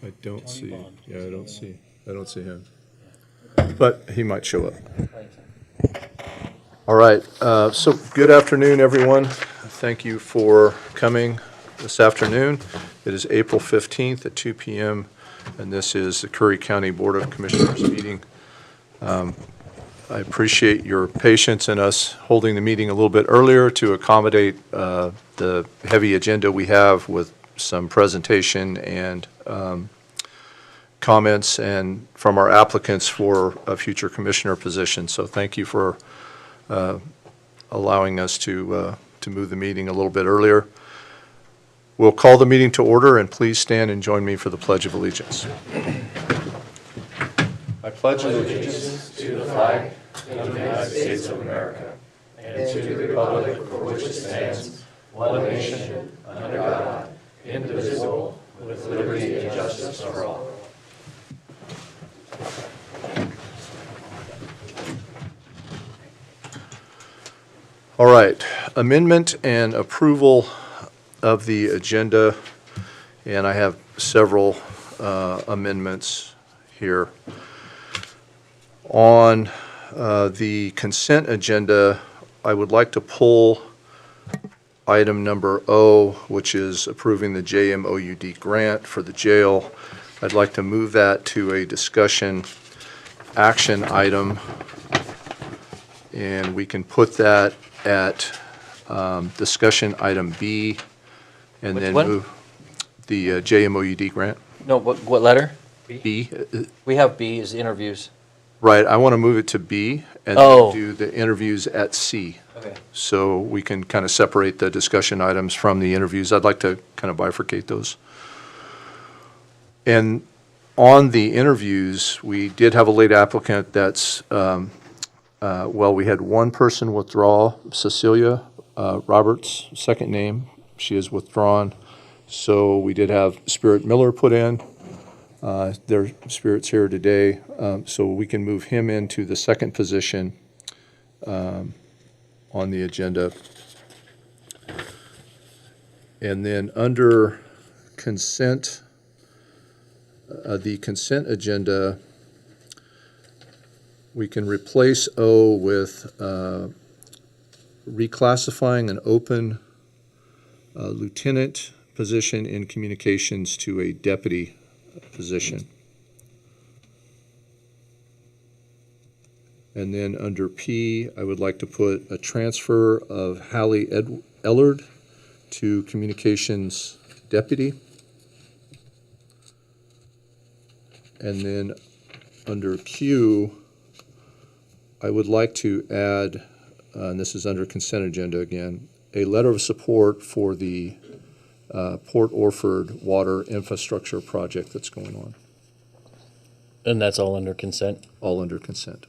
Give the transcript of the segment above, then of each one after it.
I don't see, yeah, I don't see him. But he might show up. All right, so good afternoon, everyone. Thank you for coming this afternoon. It is April 15th at 2 p.m., and this is the Curry County Board of Commissioners meeting. I appreciate your patience in us holding the meeting a little bit earlier to accommodate the heavy agenda we have with some presentation and comments and from our applicants for a future commissioner position. So thank you for allowing us to move the meeting a little bit earlier. We'll call the meeting to order, and please stand and join me for the Pledge of Allegiance. I pledge allegiance to the flag of the United States of America and to the republic for which it stands, one nation, under God, indivisible, with liberty and justice for all. All right, amendment and approval of the agenda, and I have several amendments here. On the consent agenda, I would like to pull item number O, which is approving the JMOUD grant for the jail. I'd like to move that to a discussion action item, and we can put that at discussion item B, and Which then one? move the JMOUD grant. No, what letter? B. We have B as interviews. Right, I want to move it to B and Oh. then do the interviews at C. Okay. So we can kind of separate the discussion items from the interviews. I'd like to kind of bifurcate those. And on the interviews, we did have a late applicant that's, well, we had one person withdraw, Cecilia Roberts, second name. She is withdrawn. So we did have Spirit Miller put in. Their Spirit's here today, so we can move him into the second position on the agenda. And then under consent, the consent agenda, we can replace O with reclassifying an open lieutenant position in communications to a deputy position. And then under P, I would like to put a transfer of Hallie Ellard to communications deputy. And then under Q, I would like to add, and this is under consent agenda again, a letter of support for the Port Orford water infrastructure project that's going on, And that's all under consent? all under consent.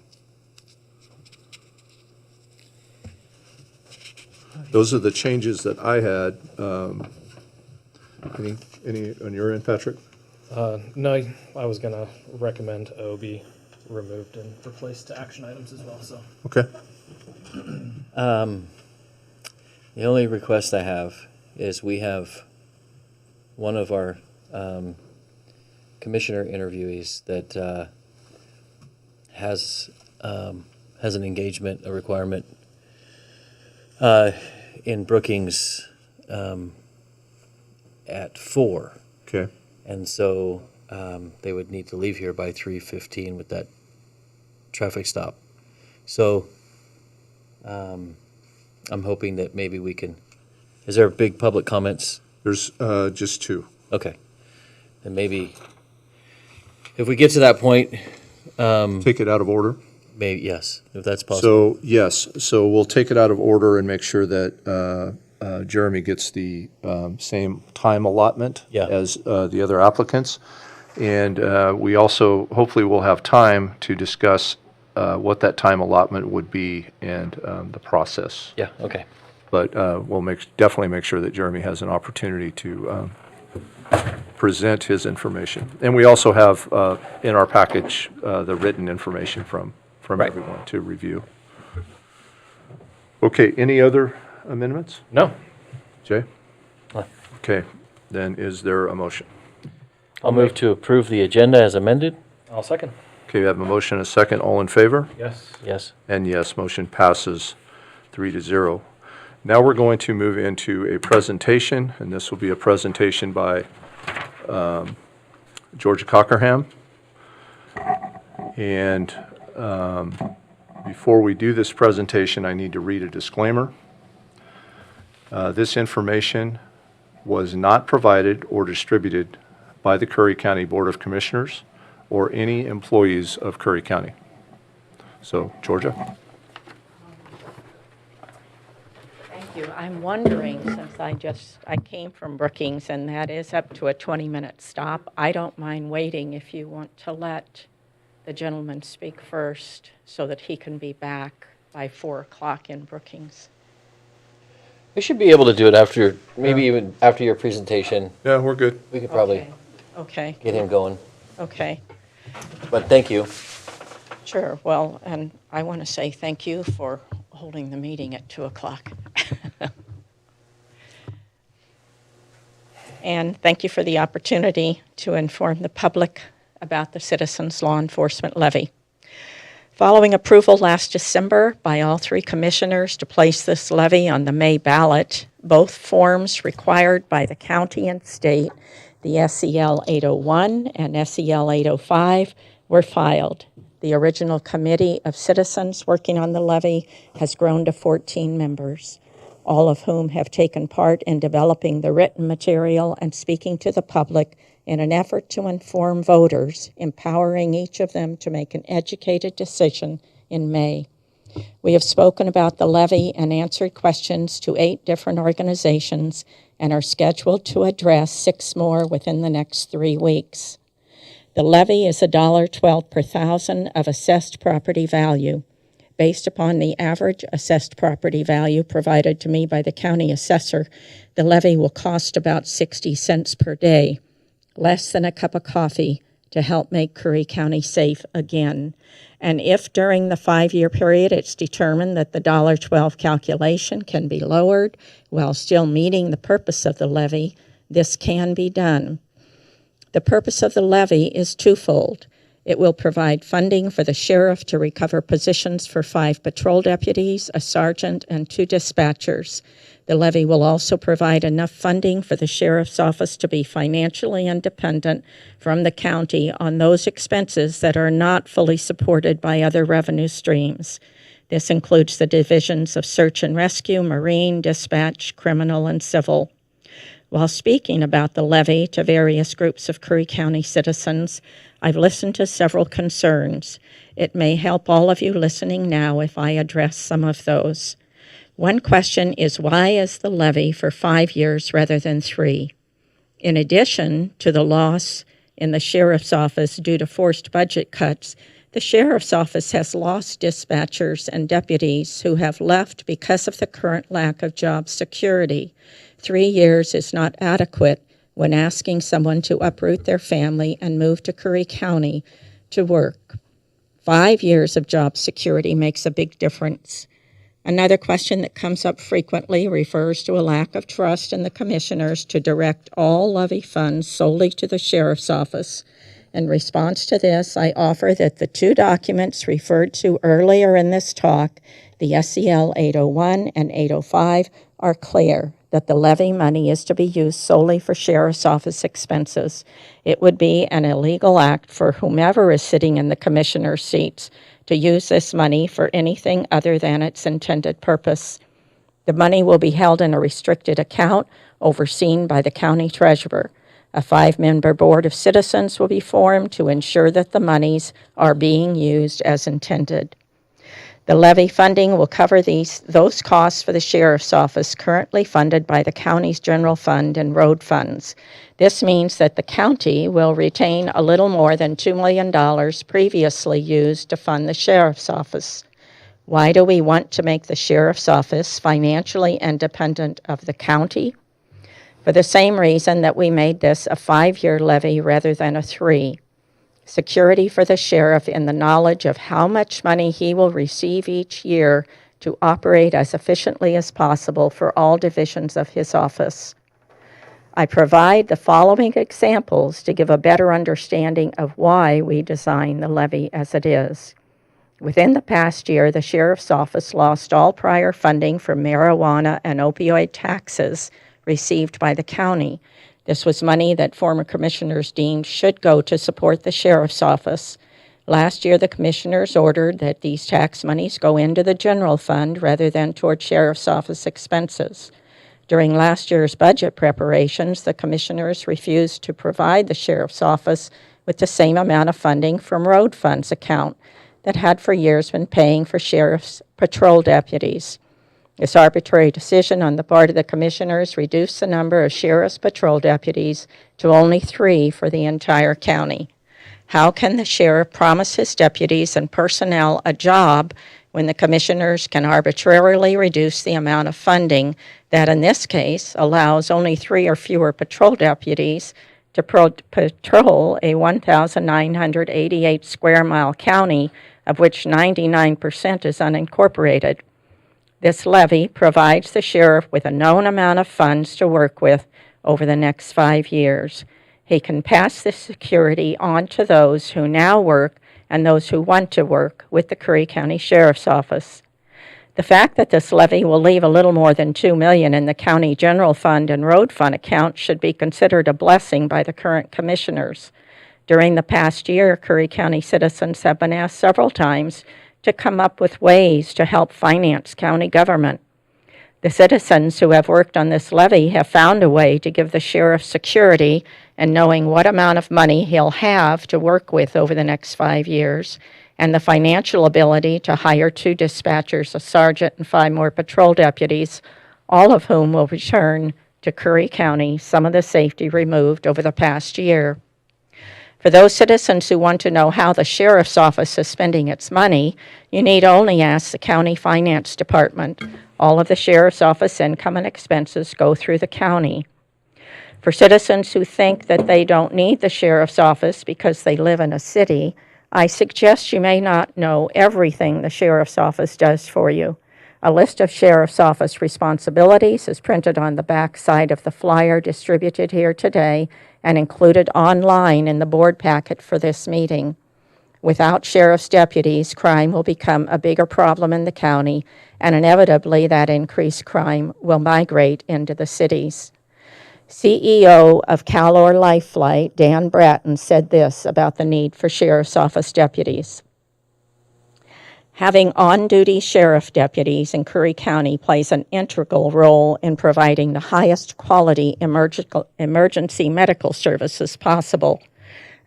Those are the changes that I had. Any on your end, Patrick? No, I was gonna recommend O be removed and replaced to action items as well, so. Okay. The only request I have is we have one of our commissioner interviewees that has an engagement, a requirement in Brookings at 4. Okay. And so they would need to leave here by 3:15 with that traffic stop. So I'm hoping that maybe we can, is there big public comments? There's just two. Okay. And maybe if we get to that point, Take it out of order. maybe, yes, if that's possible. So, yes, so we'll take it out of order and make sure that Jeremy gets the same time allotment Yeah. as the other applicants. And we also, hopefully will have time to discuss what that time allotment would be and the process. Yeah, okay. But we'll definitely make sure that Jeremy has an opportunity to present his information. And we also have in our package the written information from Right. everyone to review. Okay, any other amendments? No. Jay? Okay, then is there a motion? I'll move to approve the agenda as amended. I'll second. Okay, we have a motion and a second. All in favor? Yes. Yes. And yes, motion passes 3-0. Now we're going to move into a presentation, and this will be a presentation by Georgia Cockerham. And before we do this presentation, I need to read a disclaimer. This information was not provided or distributed by the Curry County Board of Commissioners or any employees of Curry County. So, Georgia? Thank you. I'm wondering, since I came from Brookings, and that is up to a 20-minute stop, I don't mind waiting if you want to let the gentleman speak first so that he can be back by 4 o'clock in Brookings. We should be able to do it after, maybe even after your presentation. Yeah, we're good. We could probably Okay, get him going. okay. But thank you. Sure. Well, and I want to say thank you for holding the meeting at 2 o'clock. And thank you for the opportunity to inform the public about the Citizens Law Enforcement Levy. Following approval last December by all 3 commissioners to place this levy on the May ballot, both forms required by the county and state, the SEL 801 and SEL 805, were filed. The original committee of citizens working on the levy has grown to 14 members, all of whom have taken part in developing the written material and speaking to the public in an effort to inform voters, empowering each of them to make an educated decision in May. We have spoken about the levy and answered questions to 8 different organizations and are scheduled to address 6 more within the next 3 weeks. The levy is $1.12 per thousand of assessed property value. Based upon the average assessed property value provided to me by the county assessor, the levy will cost about 60 cents per day, less than a cup of coffee, to help make Curry County safe again. And if during the 5-year period it's determined that the $1.12 calculation can be lowered while still meeting the purpose of the levy, this can be done. The purpose of the levy is twofold. It will provide funding for the sheriff to recover positions for 5 patrol deputies, a sergeant, and 2 dispatchers. The levy will also provide enough funding for the sheriff's office to be financially independent from the county on those expenses that are not fully supported by other revenue streams. This includes the divisions of search and rescue, marine, dispatch, criminal, and civil. While speaking about the levy to various groups of Curry County citizens, I've listened to several concerns. It may help all of you listening now if I address some of those. One question is, why is the levy for 5 years rather than 3? In addition to the loss in the sheriff's office due to forced budget cuts, the sheriff's office has lost dispatchers and deputies who have left because of the current lack of job security. 3 years is not adequate when asking someone to uproot their family and move to Curry County to work. 5 years of job security makes a big difference. Another question that comes up frequently refers to a lack of trust in the commissioners to direct all levy funds solely to the sheriff's office. In response to this, I offer that the 2 documents referred to earlier in this talk, the SEL 801 and 805, are clear that the levy money is to be used solely for sheriff's office expenses. It would be an illegal act for whomever is sitting in the commissioner's seats to use this money for anything other than its intended purpose. The money will be held in a restricted account overseen by the county treasurer. A 5-member board of citizens will be formed to ensure that the monies are being used as intended. The levy funding will cover those costs for the sheriff's office currently funded by the county's general fund and road funds. This means that the county will retain a little more than $2 million previously used to fund the sheriff's office. Why do we want to make the sheriff's office financially independent of the county? For the same reason that we made this a 5-year levy rather than a 3. Security for the sheriff in the knowledge of how much money he will receive each year to operate as efficiently as possible for all divisions of his office. I provide the following examples to give a better understanding of why we design the levy as it is. Within the past year, the Sheriff's Office lost all prior funding for marijuana and opioid taxes received by the county. This was money that former commissioners deemed should go to support the Sheriff's Office. Last year, the commissioners ordered that these tax monies go into the general fund rather than toward Sheriff's Office expenses. During last year's budget preparations, the commissioners refused to provide the Sheriff's Office with the same amount of funding from road funds account that had for years been paying for sheriff's patrol deputies. This arbitrary decision on the part of the commissioners reduced the number of sheriff's patrol deputies to only 3 for the entire county. How can the sheriff promise his deputies and personnel a job when the commissioners can arbitrarily reduce the amount of funding that, in this case, allows only 3 or fewer patrol deputies to patrol a 1,988 square mile county, of which 99% is unincorporated? This levy provides the sheriff with a known amount of funds to work with over the next 5 years. He can pass this security on to those who now work and those who want to work with the Curry County Sheriff's Office. The fact that this levy will leave a little more than $2 million in the county general fund and road fund accounts should be considered a blessing by the current commissioners. During the past year, Curry County citizens have been asked several times to come up with ways to help finance county government. The citizens who have worked on this levy have found a way to give the sheriff security and knowing what amount of money he'll have to work with over the next 5 years, and the financial ability to hire 2 dispatchers, a sergeant, and 5 more patrol deputies, all of whom will return to Curry County some of the safety removed over the past year. For those citizens who want to know how the Sheriff's Office is spending its money, you need only ask the County Finance Department. All of the Sheriff's Office income and expenses go through the county. For citizens who think that they don't need the Sheriff's Office because they live in a city, I suggest you may not know everything the Sheriff's Office does for you. A list of Sheriff's Office responsibilities is printed on the back side of the flyer distributed here today and included online in the board packet for this meeting. Without sheriff's deputies, crime will become a bigger problem in the county, and inevitably that increased crime will migrate into the cities. CEO of Calor Life Flight, Dan Bratton, said this about the need for Sheriff's Office deputies. Having on-duty sheriff deputies in Curry County plays an integral role in providing the highest quality emergency medical services possible.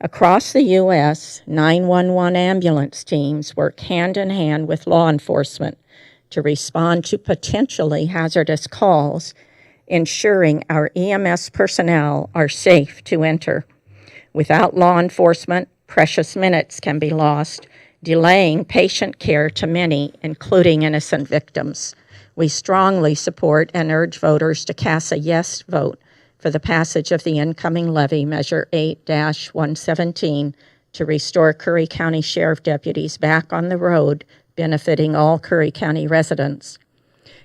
Across the U.S., 911 ambulance teams work hand in hand with law enforcement to respond to potentially hazardous calls, ensuring our EMS personnel are safe to enter. Without law enforcement, precious minutes can be lost, delaying patient care to many, including innocent victims. We strongly support and urge voters to cast a yes vote for the passage of the incoming levy, Measure 8-117, to restore Curry County Sheriff deputies back on the road, benefiting all Curry County residents.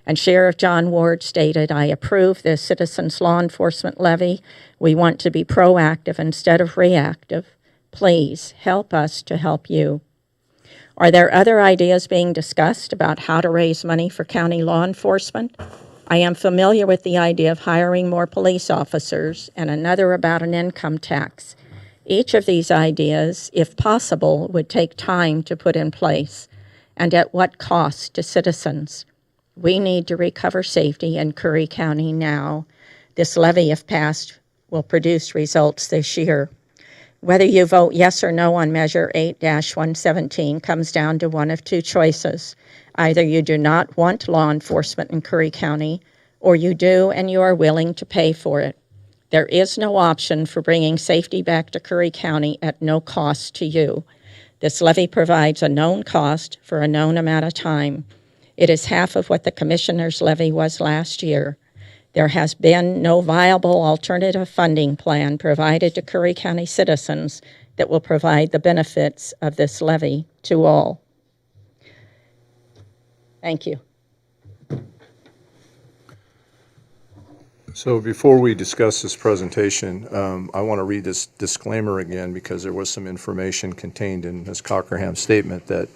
And Sheriff John Ward stated, "I approve this citizens' law enforcement levy. We want to be proactive instead of reactive. Please help us to help you." Are there other ideas being discussed about how to raise money for county law enforcement? I am familiar with the idea of hiring more police officers and another about an income tax. Each of these ideas, if possible, would take time to put in place, and at what cost to citizens. We need to recover safety in Curry County now. This levy, if passed, will produce results this year. Whether you vote yes or no on Measure 8-117 comes down to one of 2 choices. Either you do not want law enforcement in Curry County, or you do and you are willing to pay for it. There is no option for bringing safety back to Curry County at no cost to you. This levy provides a known cost for a known amount of time. It is half of what the Commissioner's levy was last year. There has been no viable alternative funding plan provided to Curry County citizens that will provide the benefits of this levy to all. Thank you. So before we discuss this presentation, I want to read this disclaimer again because there was some information contained in Ms. Cockerham's statement that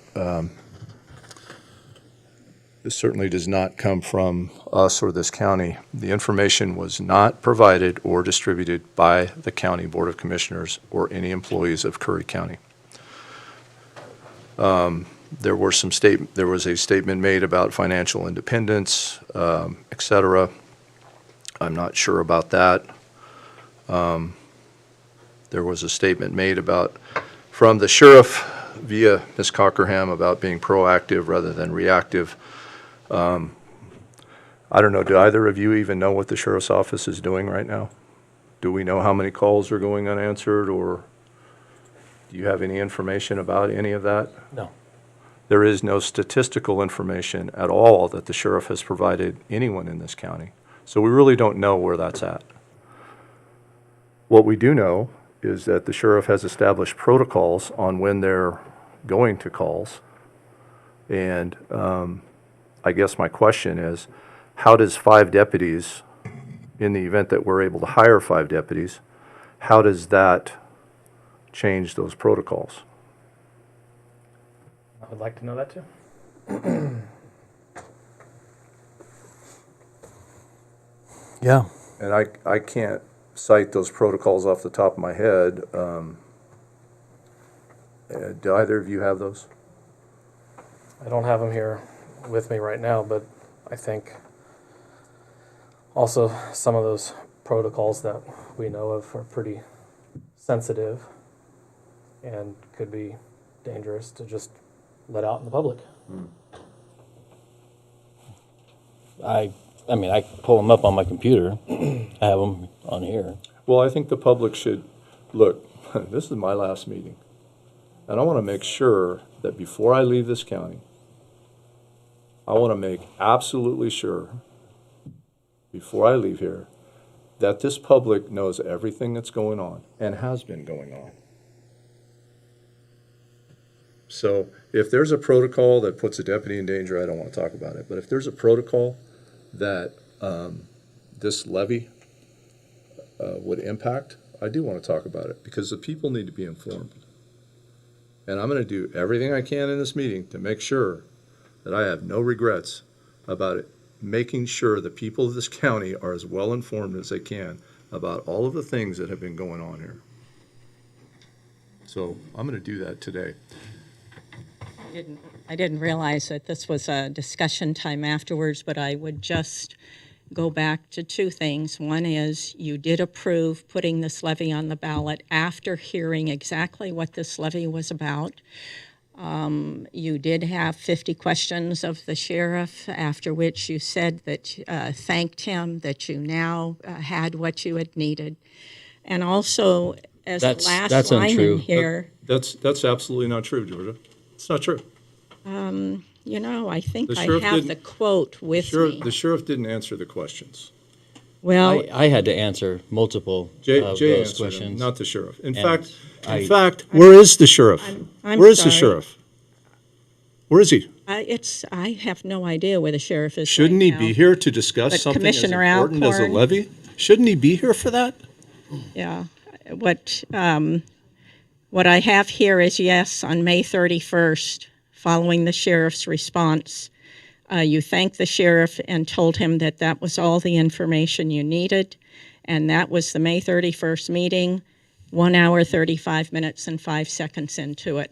this certainly does not come from us or this county. The information was not provided or distributed by the County Board of Commissioners or any employees of Curry County. There was a statement made about financial independence, et cetera. I'm not sure about that. There was a statement made from the sheriff via Ms. Cockerham about being proactive rather than reactive. I don't know, do either of you even know what the sheriff's office is doing right now? Do we know how many calls are going unanswered, or do you have any information about any of that? No. There is no statistical information at all that the sheriff has provided anyone in this county. So we really don't know where that's at. What we do know is that the sheriff has established protocols on when they're going to calls. And I guess my question is, how does 5 deputies, in the event that we're able to hire 5 deputies, how does that change those protocols? I would like to know that too. Yeah. And I can't cite those protocols off the top of my head. Do either of you have those? I don't have them here with me right now, but I think also some of those protocols that we know of are pretty sensitive and could be dangerous to just let out in the public. I mean, I pull them up on my computer. I have them on here. Well, I think the public should, look, this is my last meeting. And I want to make sure that before I leave this county, I want to make absolutely sure, before I leave here, that this public knows everything that's going on and has been going on. So if there's a protocol that puts a deputy in danger, I don't want to talk about it. But if there's a protocol that this levy would impact, I do want to talk about it because the people need to be informed. And I'm going to do everything I can in this meeting to make sure that I have no regrets about it, making sure the people of this county are as well informed as they can about all of the things that have been going on here. So I'm going to do that today. I didn't realize that this was a discussion time afterwards, but I would just go back to 2 things. One is you did approve putting this levy on the ballot after hearing exactly what this levy was about. You did have 50 questions of the sheriff, after which you said that thanked him, that you now had what you had needed. And also, as the last that's line untrue. in here, That's absolutely not true, Georgia. It's not true. you know, I think The I sheriff have didn't- the quote with me. The sheriff didn't answer the questions. Well, I had to answer multiple Jay of answered those them, questions. not the sheriff. In And fact, where is the sheriff? I'm Where is the sorry. sheriff? Where is he? I have no idea where the sheriff is Shouldn't right he now. be here to discuss But something as Commissioner important as a Alcorn- levy? Shouldn't he be here for that? Yeah. What I have here is, yes, on May 31st, following the sheriff's response, you thanked the sheriff and told him that that was all the information you needed. And that was the May 31st meeting, 1 hour, 35 minutes, and 5 seconds into it.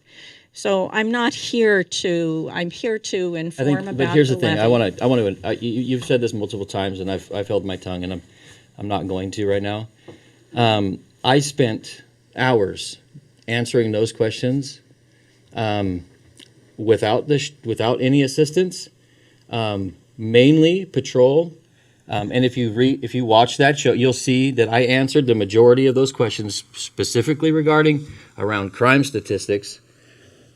So I'm here to inform about but here's the the thing. levy. You've said this multiple times, and I've held my tongue, and I'm not going to right now. I spent hours answering those questions without any assistance, mainly patrol. And if you watch that show, you'll see that I answered the majority of those questions specifically regarding around crime statistics.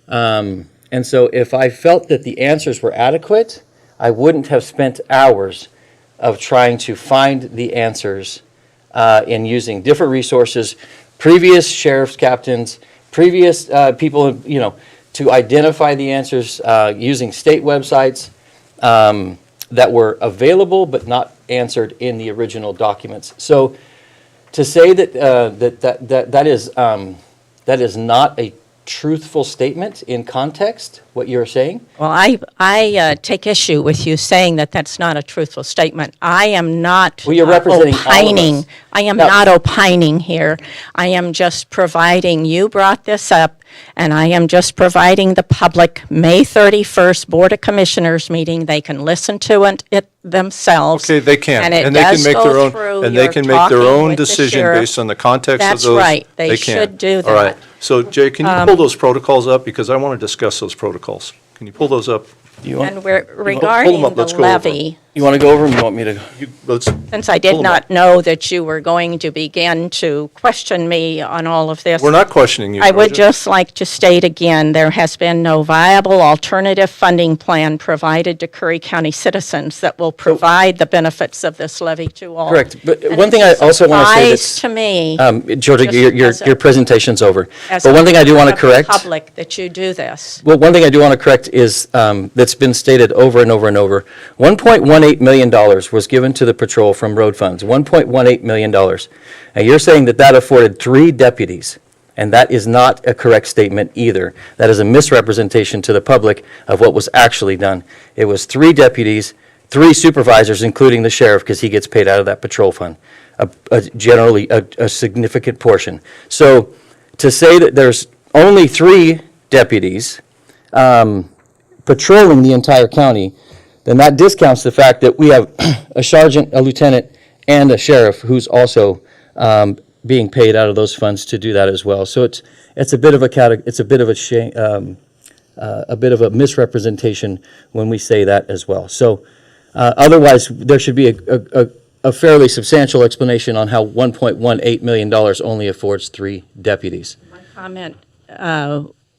And so if I felt that the answers were adequate, I wouldn't have spent hours of trying to find the answers in using different resources, previous sheriff's captains, previous people, to identify the answers using state websites that were available but not answered in the original documents. So to say that that is not a truthful statement in context, what you're saying. Well, I take issue with you saying that that's not a truthful statement. I am not Well, you're representing all of us. opining. I am No. not opining here. I am just providing, you brought this up, and I am just providing the public May 31st Board of Commissioners meeting. They can listen to it themselves. Okay, they can. And it they can does make their go own, through and they your can make their talking own with the decision sheriff. based on the context of That's those. right. They can. should do All right. that. So Jay, can you pull those protocols up? Because I want to discuss those protocols. Can you pull those up? You want, And we're pull 'em regarding up. Let's the go over 'em. levy. you want to go over them? You want me to? Let's, Since I Pull did 'em not up. know that you were going to begin to question me on all of this, we're not questioning you, I would Georgia. just like to state again, there has been no viable alternative funding plan provided to Curry County citizens that will provide the benefits of this levy to all. Correct. But And one thing it's I a also want to say surprise that's, to me, Georgia, just your as a- your presentation's over. as But a one thing I do want to member of the correct. public, that you do this. Well, one thing I do want to correct is, that's been stated over and over and over. $1.18 million was given to the patrol from road funds, $1.18 million. And you're saying that that afforded 3 deputies, and that is not a correct statement either. That is a misrepresentation to the public of what was actually done. It was 3 deputies, 3 supervisors, including the sheriff, because he gets paid out of that patrol fund, generally a significant portion. So to say that there's only 3 deputies patrolling the entire county, then that discounts the fact that we have a sergeant, a lieutenant, and a sheriff who's also being paid out of those funds to do that as well. So it's a bit of a bit of a misrepresentation when we say that as well. So otherwise, there should be a fairly substantial explanation on how $1.18 million only affords 3 deputies. My comment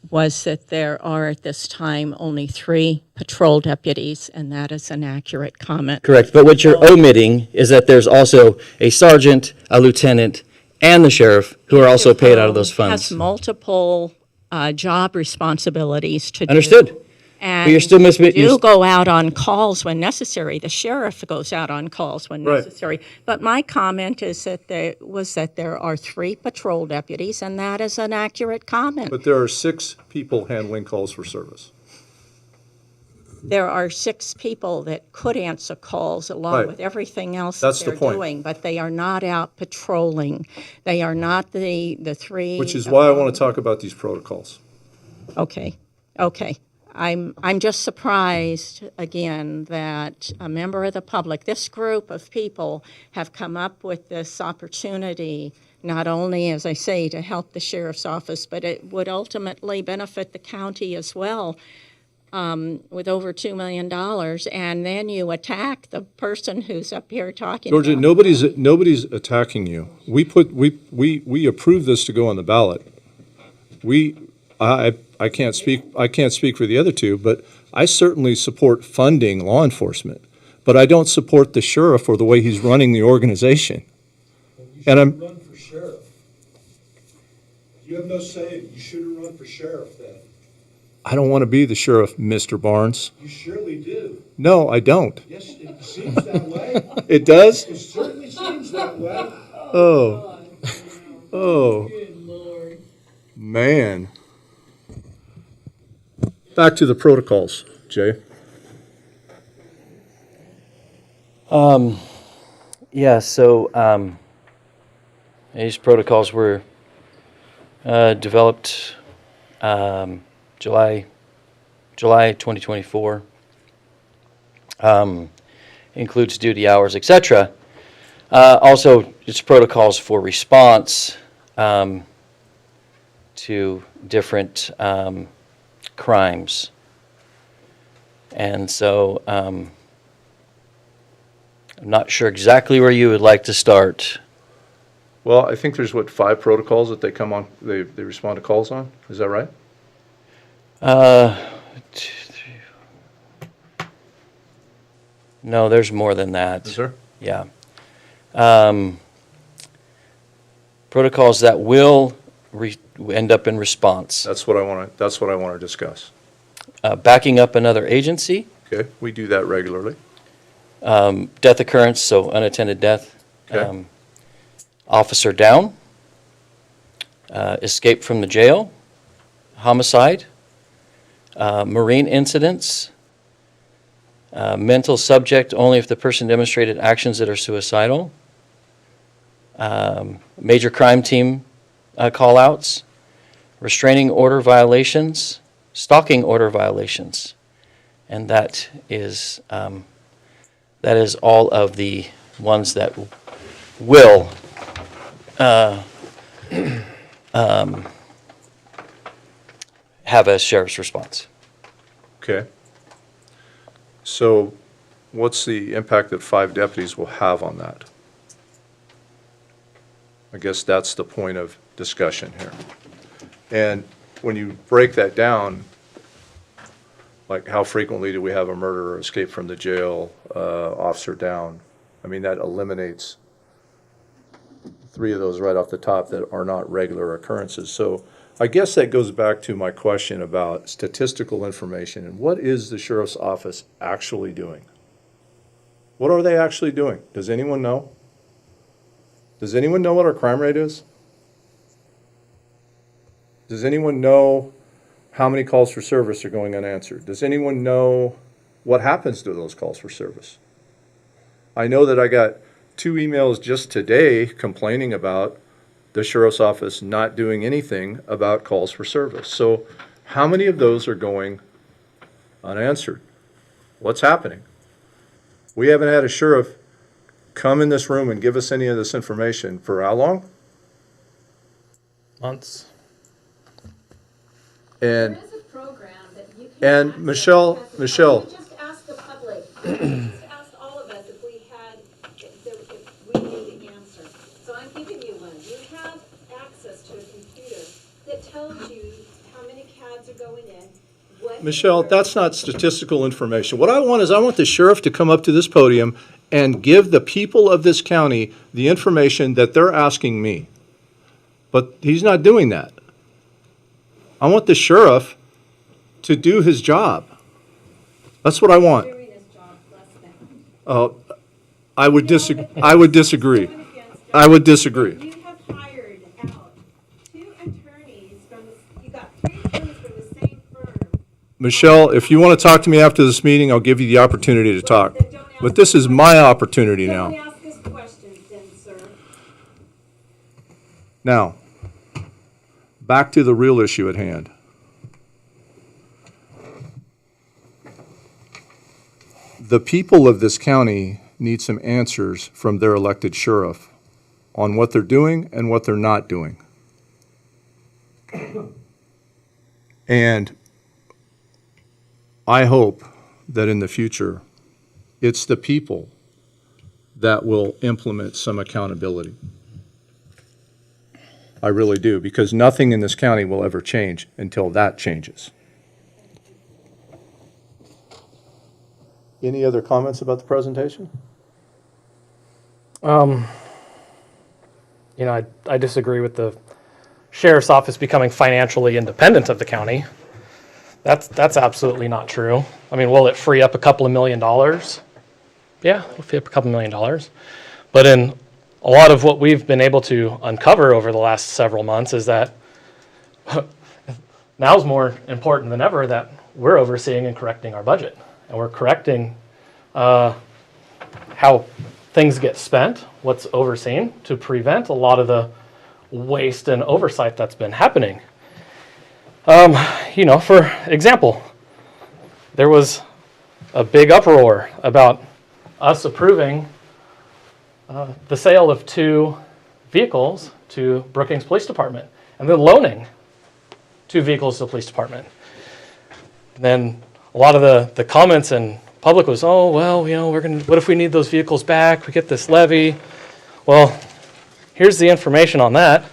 was that there are at this time only 3 patrol deputies, and that is an accurate comment. Correct, but what you're omitting is that there's also a sergeant, a lieutenant, and the sheriff who are also paid out of those funds. Has multiple job responsibilities to do. Understood. And you're still do go out on calls when necessary. The sheriff goes out on calls when Right. necessary. But my comment is that there are 3 patrol deputies, and that is an accurate comment. But there are 6 people handling calls for service. There are 6 people that could answer calls along Right. with everything else That's that the they're point. doing, but they are not out patrolling. They are not the 3. Which is why I want to talk about these protocols. Okay. I'm just surprised, again, that a member of the public, this group of people have come up with this opportunity, not only, as I say, to help the sheriff's office, but it would ultimately benefit the county as well, with over $2 million, and then you attack the person who's up here talking Georgia, about. nobody's attacking you. We approved this to go on the ballot. I can't speak for the other 2, but I certainly support funding law enforcement, but I don't support the sheriff or the way he's running the organization. And I'm, Run for sheriff. You have no say. You shouldn't run for sheriff then. I don't want to be the sheriff, Mr. Barnes. You surely do. No, I don't. Yes, it seems that way. It does? It certainly seems that way. Oh, man. Back to the protocols, Jay. Yeah, so these protocols were developed July 2024. Includes duty hours, etc. Also, it's protocols for response to different crimes. And so I'm not sure exactly where you would like to start. Well, I think there's, 5 protocols that they come on, they respond to calls on? Is that right? 2, 3. No, there's more than that. Is there? Yeah. Protocols that will end up in response. That's what I want to discuss. Backing up another agency. Okay, we do that regularly. Death occurrence, so unattended death. Okay. Officer down. Escape from the jail. Homicide. Marine incidents. Mental subject only if the person demonstrated actions that are suicidal. Major crime team call-outs. Restraining order violations. Stalking order violations. And that is all of the ones that will have a sheriff's response. Okay. So what's the impact that 5 deputies will have on that? I guess that's the point of discussion here. And when you break that down, like how frequently do we have a murder or escape from the jail, officer down? I mean, that eliminates 3 of those right off the top that are not regular occurrences. So I guess that goes back to my question about statistical information and what is the sheriff's office actually doing? What are they actually doing? Does anyone know? Does anyone know what our crime rate is? Does anyone know how many calls for service are going unanswered? Does anyone know what happens to those calls for service? I know that I got 2 emails just today complaining about the sheriff's office not doing anything about calls for service. So how many of those are going unanswered? What's happening? We haven't had a sheriff come in this room and give us any of this information for how long? Months. And There is a program that you can. and access Michelle- because if Michelle. You just ask the public, you just ask all of us if we had, if we knew the answer. So I'm giving you one. You have access to a computer that tells you how many CADs are going in, what. Michelle, that's not statistical information. What I want is I want the sheriff to come up to this podium and give the people of this county the information that they're asking me. But he's not doing that. I want the sheriff to do his job. That's what I want. Doing his job less than. I would disagree. I would disagree. I would disagree. You have hired out 2 attorneys from, you got 3 attorneys from the same firm. Michelle, if you want to talk to me after this meeting, I'll give you the opportunity to talk. But this is my opportunity Don't now. ask us questions then, sir. Now, back to the real issue at hand. The people of this county need some answers from their elected sheriff on what they're doing and what they're not doing. And I hope that in the future, it's the people that will implement some accountability. I really do, because nothing in this county will ever change until that changes. Any other comments about the presentation? You know, I disagree with the sheriff's office becoming financially independent of the county. That's absolutely not true. I mean, will it free up a couple of $1 million? Yeah, it'll free up a couple $1 million. But in a lot of what we've been able to uncover over the last several months is that now's more important than ever that we're overseeing and correcting our budget. And we're correcting how things get spent, what's overseen, to prevent a lot of the waste and oversight that's been happening. You know, for example, there was a big uproar about us approving the sale of 2 vehicles to Brookings Police Department and then loaning 2 vehicles to the police department. And then a lot of the comments in public was, oh, well, you know, what if we need those vehicles back? We get this levy. Well, here's the information on that.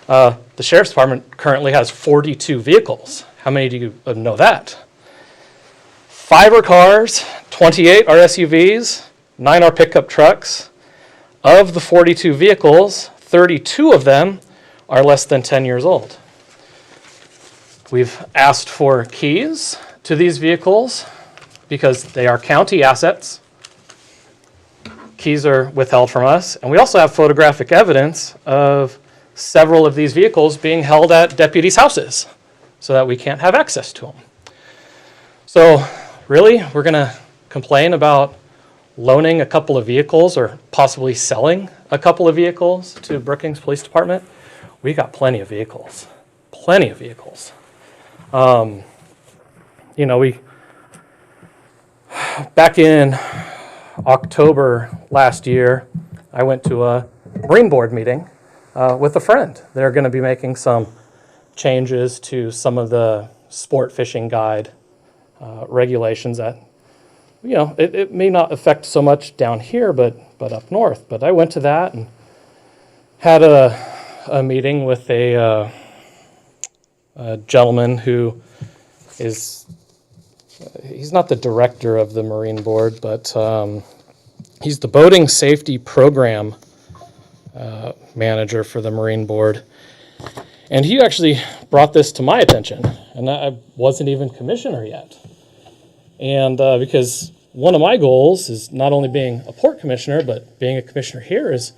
The sheriff's department currently has 42 vehicles. How many do you know that? 5 are cars, 28 are SUVs, 9 are pickup trucks. Of the 42 vehicles, 32 of them are less than 10 years old. We've asked for keys to these vehicles because they are county assets. keys are withheld from us. And we also have photographic evidence of several of these vehicles being held at deputies' houses so that we can't have access to them. So really, we're going to complain about loaning a couple of vehicles or possibly selling a couple of vehicles to Brookings Police Department? We got plenty of vehicles. Plenty of vehicles. You know, back in October last year, I went to a Marine Board meeting with a friend. They're going to be making some changes to some of the sport fishing guide regulations that, you know, it may not affect so much down here, but up north. But I went to that and had a meeting with a gentleman who is, he's not the director of the Marine Board, but he's the boating safety program manager for the Marine Board. And he actually brought this to my attention, and I wasn't even commissioner yet. And because one of my goals is not only being a port commissioner, but being a commissioner here is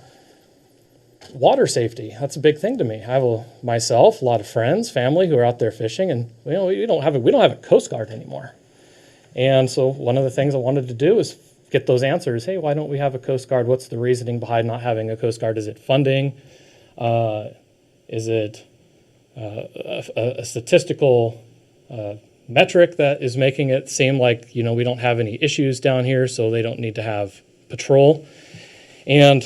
water safety. That's a big thing to me. I have myself, a lot of friends, family who are out there fishing, and you know, we don't have a Coast Guard anymore. And so one of the things I wanted to do is get those answers. Hey, why don't we have a Coast Guard? What's the reasoning behind not having a Coast Guard? Is it funding? Is it a statistical metric that is making it seem like, you know, we don't have any issues down here, so they don't need to have patrol? And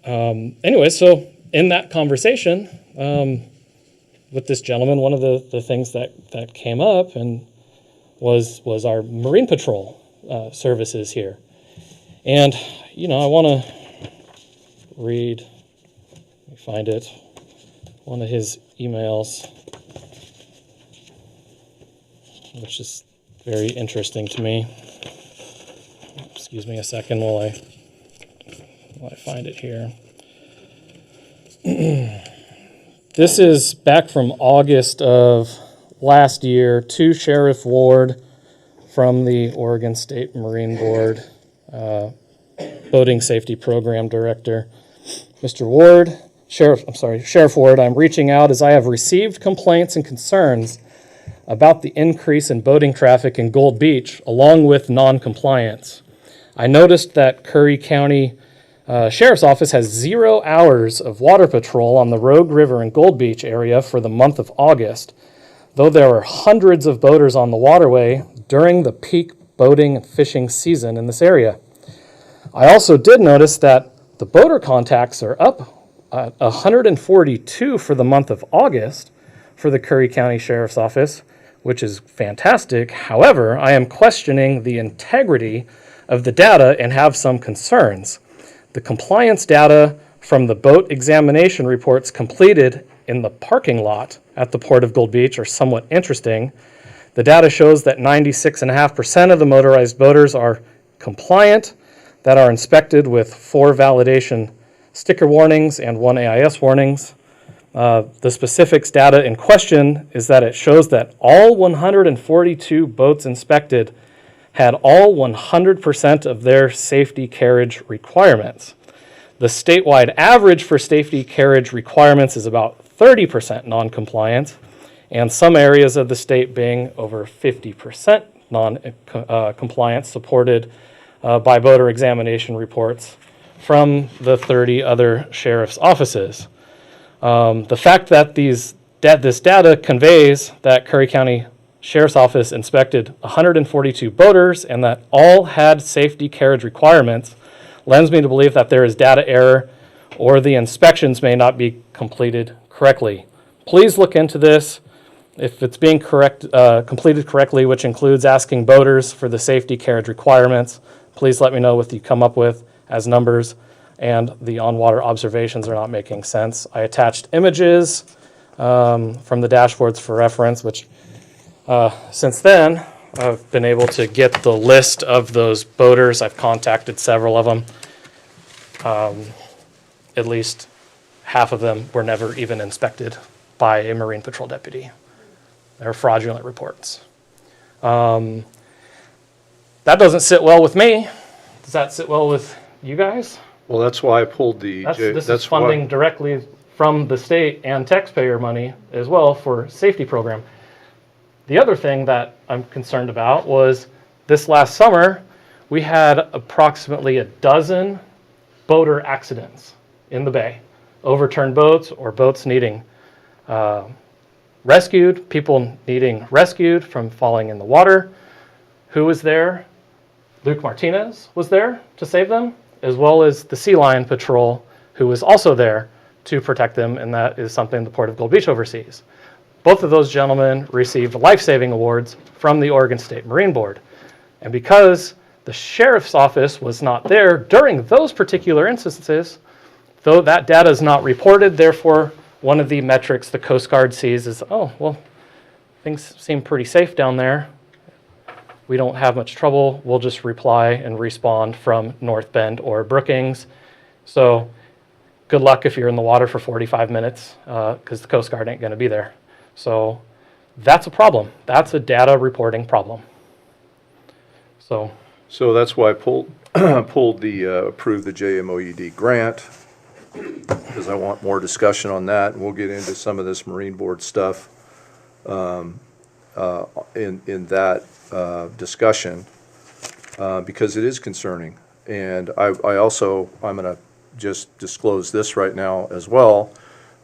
anyway, so in that conversation with this gentleman, one of the things that came up and was our Marine Patrol services here. And, you know, I want to read, let me find it, one of his emails, which is very interesting to me. Excuse me a second while I find it here. This is back from August of last year to Sheriff Ward from the Oregon State Marine Board, Boating Safety Program Director. Mr. Ward, Sheriff Ward, I'm reaching out as I have received complaints and concerns about the increase in boating traffic in Gold Beach, along with non-compliance. I noticed that Curry County Sheriff's Office has 0 hours of water patrol on the Rogue River and Gold Beach area for the month of August, though there are hundreds of boaters on the waterway during the peak boating and fishing season in this area. I also did notice that the boater contacts are up at 142 for the month of August for the Curry County Sheriff's Office, which is fantastic. However, I am questioning the integrity of the data and have some concerns. The compliance data from the boat examination reports completed in the parking lot at the Port of Gold Beach are somewhat interesting. The data shows that 96.5% of the motorized boaters are compliant, that are inspected with 4 validation sticker warnings and 1 AIS warnings. The specifics data in question is that it shows that all 142 boats inspected had all 100% of their safety carriage requirements. The statewide average for safety carriage requirements is about 30% non-compliant, and some areas of the state being over 50% non-compliance, supported by boater examination reports from the 30 other sheriff's offices. The fact that this data conveys that Curry County Sheriff's Office inspected 142 boaters and that all had safety carriage requirements lends me to believe that there is data error or the inspections may not be completed correctly. Please look into this. If it's being completed correctly, which includes asking boaters for the safety carriage requirements, please let me know what you come up with as numbers, and the on-water observations are not making sense. I attached images from the dashboards for reference, which since then, I've been able to get the list of those boaters. I've contacted several of them. At least half of them were never even inspected by a Marine Patrol deputy. They're fraudulent reports. That doesn't sit well with me. Does that sit well with you guys? Well, that's why I pulled the. This is funding directly from the state and taxpayer money as well for safety program. The other thing that I'm concerned about was this last summer, we had approximately a dozen boater accidents in the bay. Overturned boats or boats needing rescued, people needing rescued from falling in the water. Who was there? Luke Martinez was there to save them, as well as the Sea Lion Patrol, who was also there to protect them, and that is something the Port of Gold Beach oversees. Both of those gentlemen received life-saving awards from the Oregon State Marine Board. And because the sheriff's office was not there during those particular instances, though that data is not reported, therefore one of the metrics the Coast Guard sees is, oh, well, things seem pretty safe down there. We don't have much trouble. We'll just reply and respond from North Bend or Brookings. So good luck if you're in the water for 45 minutes because the Coast Guard ain't going to be there. So that's a problem. That's a data reporting problem. So that's why I pulled approved the JMOED grant, because I want more discussion on that, and we'll get into some of this Marine Board stuff in that discussion, because it is concerning. And I'm going to just disclose this right now as well.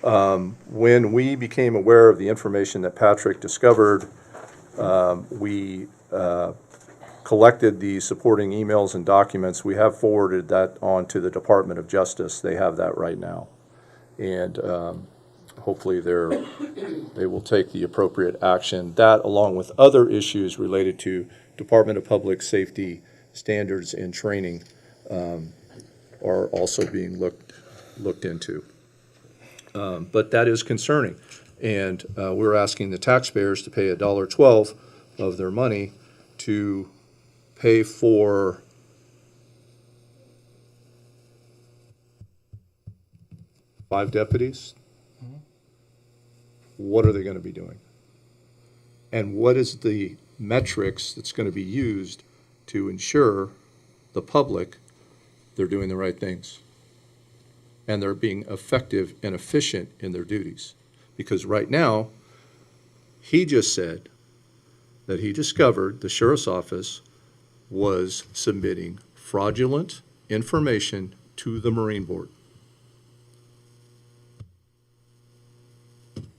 When we became aware of the information that Patrick discovered, we collected the supporting emails and documents. We have forwarded that on to the Department of Justice. They have that right now. And hopefully they will take the appropriate action. That, along with other issues related to Department of Public Safety standards and training, are also being looked into. But that is concerning. And we're asking the taxpayers to pay $1.12 of their money to pay for five deputies. What are they going to be doing? And what is the metrics that's going to be used to ensure the public they're doing the right things and they're being effective and efficient in their duties? Because right now, he just said that he discovered the sheriff's office was submitting fraudulent information to the Marine Board.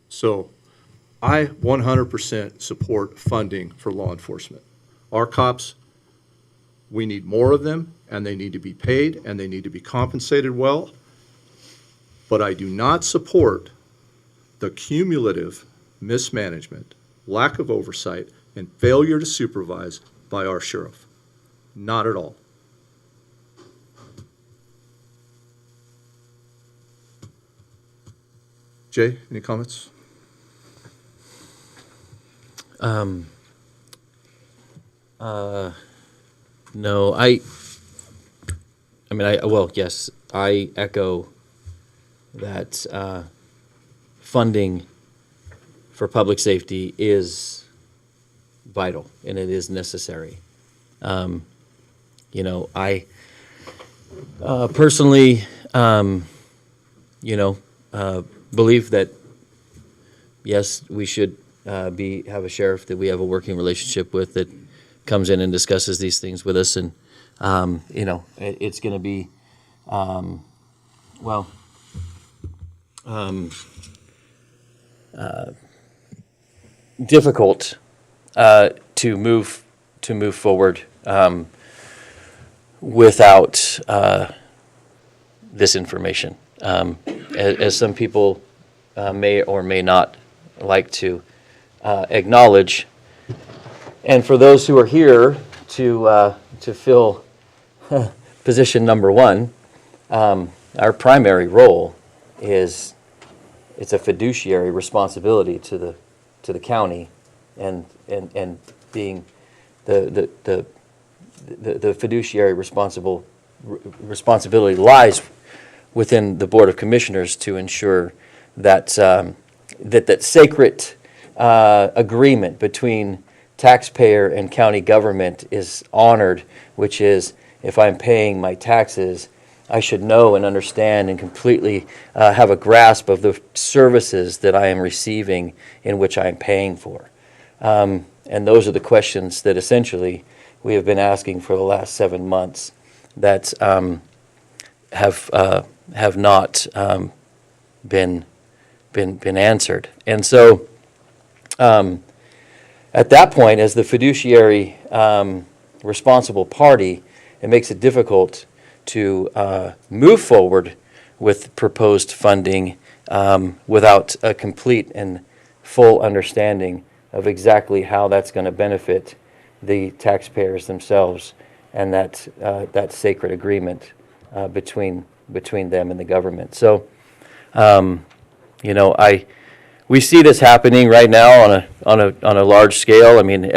So I 100% support funding for law enforcement. Our cops, we need more of them, and they need to be paid, and they need to be compensated well. But I do not support the cumulative mismanagement, lack of oversight, and failure to supervise by our sheriff. Not at all. Jay, any comments? No, well, yes, I echo that funding for public safety is vital and it is necessary. I personally, believe that, yes, we should have a sheriff that we have a working relationship with that comes in and discusses these things with us. And, it's going to be, difficult to move forward without this information, as some people may or may not like to acknowledge. And for those who are here to fill position number one, our primary role is it's a fiduciary responsibility to the county, and being the fiduciary responsibility lies within the Board of Commissioners to ensure that that sacred agreement between taxpayer and county government is honored, which is if I'm paying my taxes, I should know and understand and completely have a grasp of the services that I am receiving in which I am paying for. And those are the questions that essentially we have been asking for the last 7 months that have not been answered. And so at that point, as the fiduciary responsible party, it makes it difficult to move forward with proposed funding without a complete and full understanding of exactly how that's going to benefit the taxpayers themselves and that sacred agreement between them and the government. So, we see this happening right now on a large scale. I mean,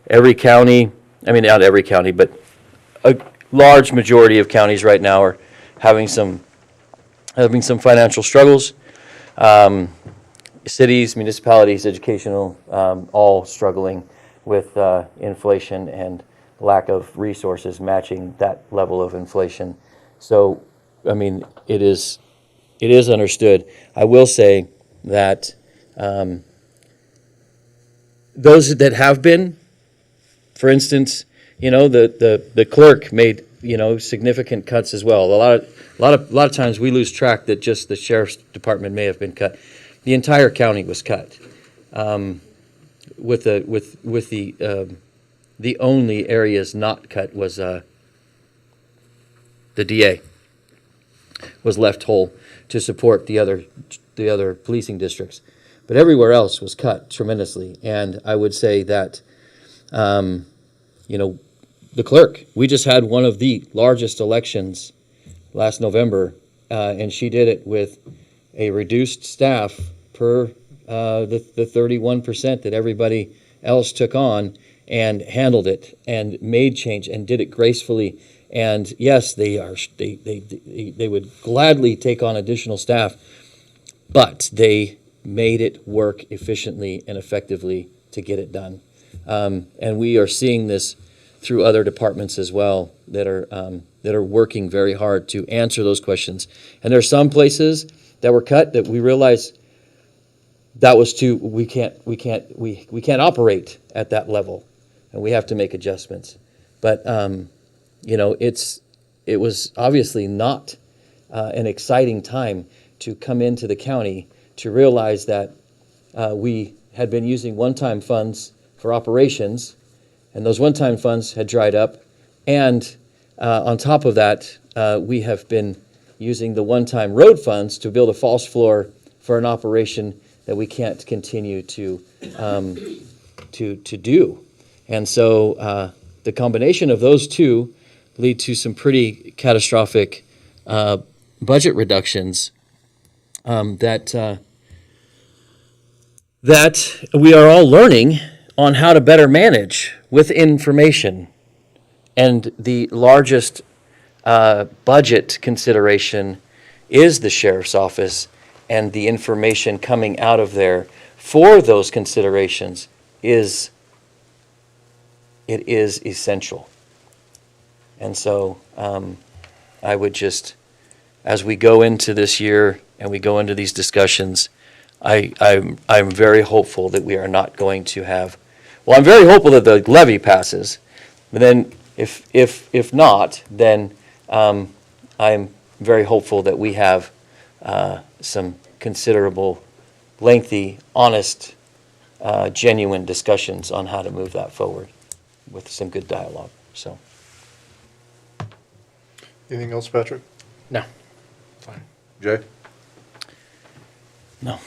every county, I mean, not every county, but a large majority of counties right now are having some financial struggles. Cities, municipalities, educational, all struggling with inflation and lack of resources matching that level of inflation. So, I mean, it is understood. I will say that those that have been, for instance, the clerk made significant cuts as well. A lot of times we lose track that just the sheriff's department may have been cut. The entire county was cut. With the only areas not cut was the DA was left whole to support the other policing districts, but everywhere else was cut tremendously. And I would say that the clerk, we just had one of the largest elections last November, and she did it with a reduced staff per the 31% that everybody else took on, and handled it and made change and did it gracefully. And yes, they would gladly take on additional staff, but they made it work efficiently and effectively to get it done. And we are seeing this through other departments as well that are working very hard to answer those questions. And there are some places that were cut that we realize that was too, we can't operate at that level, and we have to make adjustments. But it was obviously not an exciting time to come into the county to realize that we had been using one-time funds for operations, and those one-time funds had dried up. And on top of that, we have been using the one-time road funds to build a false floor for an operation that we can't continue to do. And so the combination of those two lead to some pretty catastrophic budget reductions that we are all learning on how to better manage with information. And the largest budget consideration is the sheriff's office, and the information coming out of there for those considerations is essential. And so I would just, as we go into this year and we go into these discussions, I'm very hopeful that we are not going to have, well, I'm very hopeful that the levy passes, but then if not, then I'm very hopeful that we have some considerable, lengthy, honest, genuine discussions on how to move that forward with some good dialogue. So, Anything else, Patrick? No. Fine. Jay? no.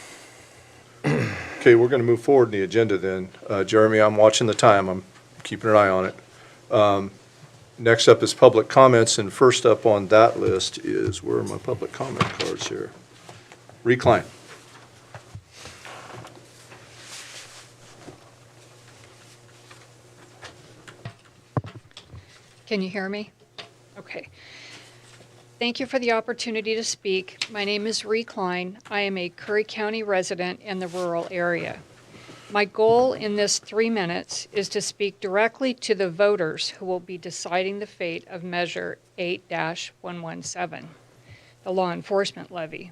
Okay, we're going to move forward in the agenda then. Jeremy, I'm watching the time. I'm keeping an eye on it. Next up is public comments, and first up on that list is, where are my public comment cards here? Recline. Can you hear me? Okay. Thank you for the opportunity to speak. My name is Ree Klein. I am a Curry County resident in the rural area. My goal in this 3 minutes is to speak directly to the voters who will be deciding the fate of Measure 8-117, the law enforcement levy.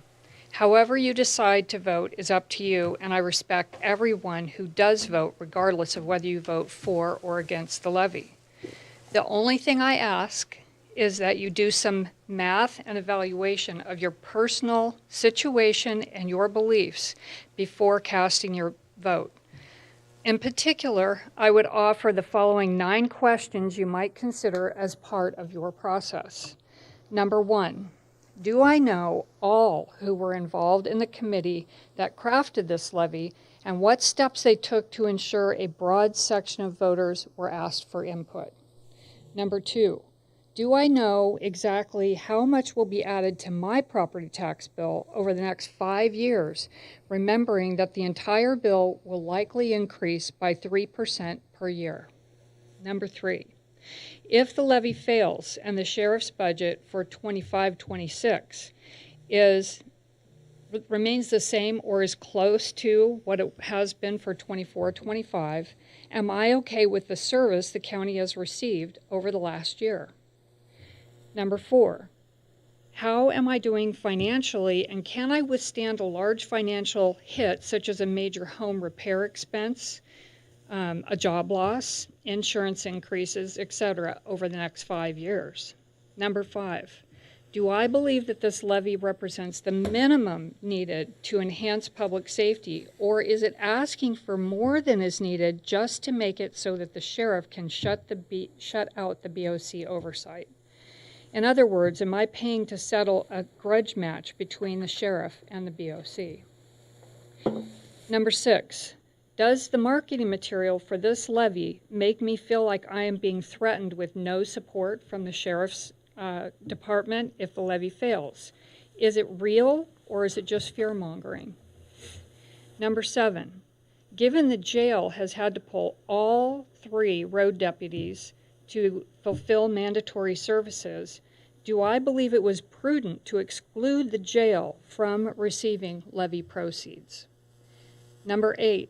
However you decide to vote is up to you, and I respect everyone who does vote, regardless of whether you vote for or against the levy. The only thing I ask is that you do some math and evaluation of your personal situation and your beliefs before casting your vote. In particular, I would offer the following 9 questions you might consider as part of your process. Number 1, do I know all who were involved in the committee that crafted this levy and what steps they took to ensure a broad section of voters were asked for input? Number 2, do I know exactly how much will be added to my property tax bill over the next 5 years, remembering that the entire bill will likely increase by 3% per year? Number 3, if the levy fails and the sheriff's budget for 25-26 remains the same or is close to what it has been for 24-25, am I okay with the service the county has received over the last year? Number 4, how am I doing financially, and can I withstand a large financial hit such as a major home repair expense, a job loss, insurance increases, etc. over the next 5 years? Number 5, do I believe that this levy represents the minimum needed to enhance public safety, or is it asking for more than is needed just to make it so that the sheriff can shut out the BOC oversight? In other words, am I paying to settle a grudge match between the sheriff and the BOC? Number 6, does the marketing material for this levy make me feel like I am being threatened with no support from the sheriff's department if the levy fails? Is it real, or is it just fear-mongering? Number 7, given the jail has had to pull all 3 road deputies to fulfill mandatory services, do I believe it was prudent to exclude the jail from receiving levy proceeds? Number 8,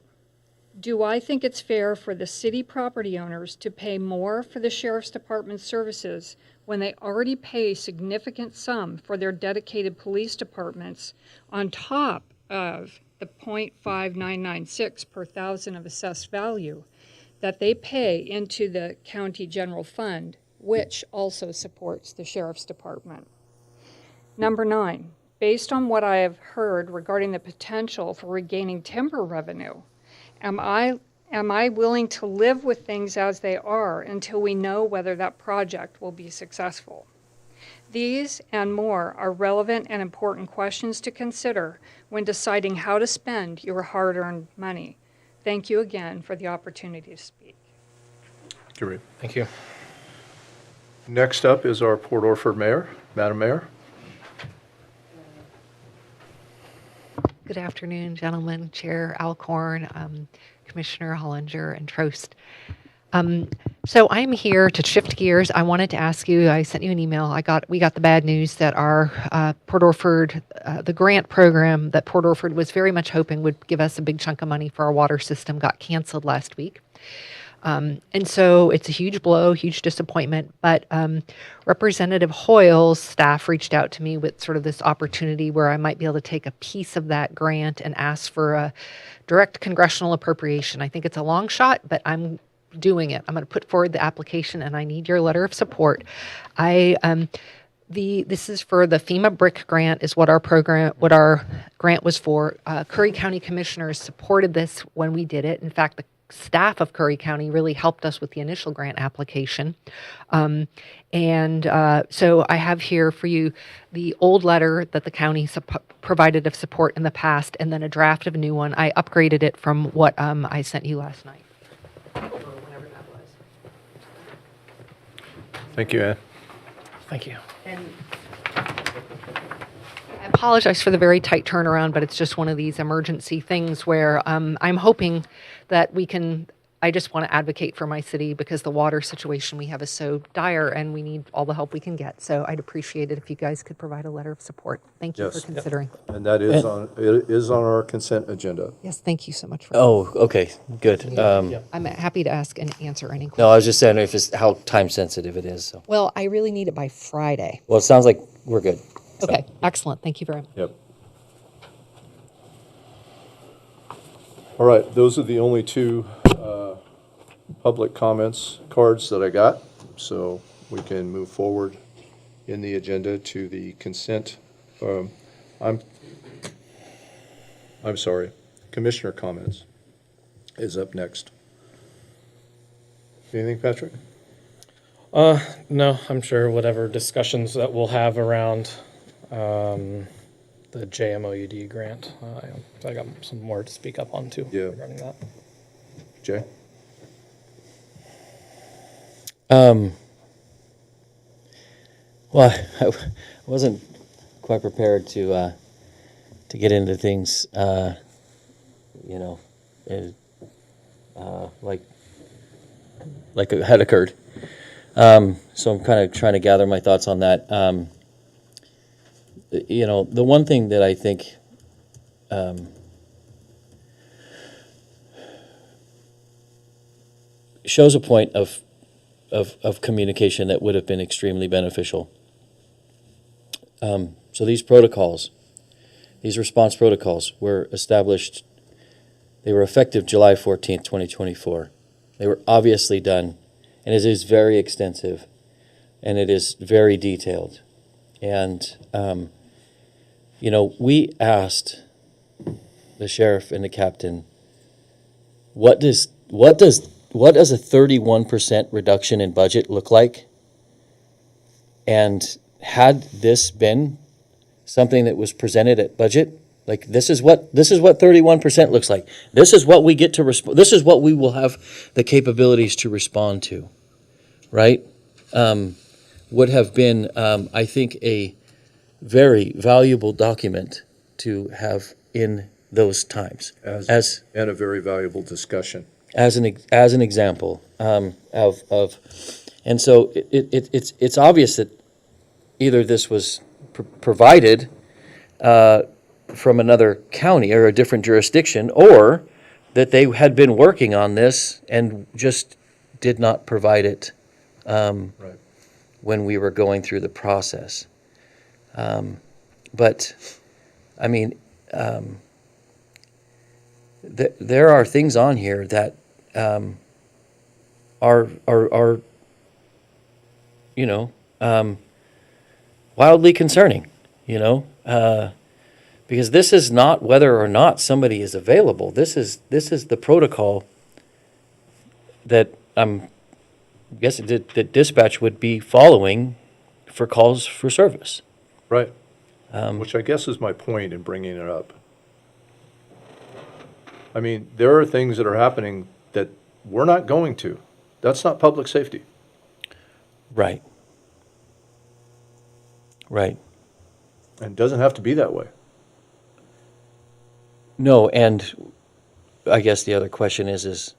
do I think it's fair for the city property owners to pay more for the Sheriff's Department services when they already pay a significant sum for their dedicated police departments on top of the .5996 per thousand of assessed value that they pay into the county general fund, which also supports the Sheriff's Department? Number 9, based on what I have heard regarding the potential for regaining timber revenue, am I willing to live with things as they are until we know whether that project will be successful? These and more are relevant and important questions to consider when deciding how to spend your hard-earned money. Thank you again for the opportunity to speak. Great. Thank you. Next up is our Port Orford Mayor, Madam Mayor. Good afternoon, gentlemen, Chair Alcorn, Commissioner Hollinger, and Trost. So I'm here to shift gears. I wanted to ask you, I sent you an email. We got the bad news that our Port Orford, the grant program that Port Orford was very much hoping would give us a big chunk of money for our water system got canceled last week. And so it's a huge blow, huge disappointment, but Representative Hoyle's staff reached out to me with sort of this opportunity where I might be able to take a piece of that grant and ask for a direct congressional appropriation. I think it's a long shot, but I'm doing it. I'm going to put forward the application, and I need your letter of support. This is for the FEMA BRIC grant, is what our grant was for. Curry County commissioners supported this when we did it. In fact, the staff of Curry County really helped us with the initial grant application. So I have here for you the old letter that the county provided of support in the past, and then a draft of a new one. I upgraded it from what I sent you last night, or whenever that was. Thank you, Ann. Thank you. And I apologize for the very tight turnaround, but it's just one of these emergency things where I'm hoping that we can I just want to advocate for my city because the water situation we have is so dire and we need all the help we can get. So I'd appreciate it if you guys could provide a letter of support. Thank you for Yes. considering. And that is it is on our consent agenda. Yes, thank you so much for Oh, okay, good. I'm happy to ask and answer any questions. No, I was just saying if it's how time sensitive it is, so. Well, I really need it by Friday. Well, it sounds like we're good. So. Okay, excellent. Thank you very much. Yep. All right, those are the only two public comments cards that I got, so we can move forward in the agenda to the consent. I'm sorry, commissioner comments is up next. Anything, Patrick? No, I'm sure whatever discussions that we'll have around the JMOUD grant, I got some more to speak up on too Yeah. regarding that. Jay? Well, I wasn't quite prepared to get into things, you know, like it had occurred. So I'm kind of trying to gather my thoughts on that. You know, the one thing that I think shows a point of communication that would have been extremely beneficial. So these protocols, these response protocols were established, they were effective July 14th, 2024. They were obviously done, and it is very extensive, and it is very detailed. And, you know, we asked the sheriff and the captain, what does a 31% reduction in budget look like? And had this been something that was presented at budget, like this is what 31% looks like. This is what we get to respond. This is what we will have the capabilities to respond to, right? Would have been, I think, a very valuable document to have in those times And a very valuable discussion. as an example of and so it's obvious that either this was provided from another county or a different jurisdiction, or that they had been working on this and just did not provide it Right. when we were going through the process. But I mean, there are things on here that are you know, wildly concerning, you know, because this is not whether or not somebody is available. This is the protocol that I'm guessing that dispatch would be following for calls for service. Right. Which I guess is my point in bringing it up. I mean, there are things that are happening that we're not going to. That's not public safety. Right. Right. And it doesn't have to be that way. No, and I guess the other question is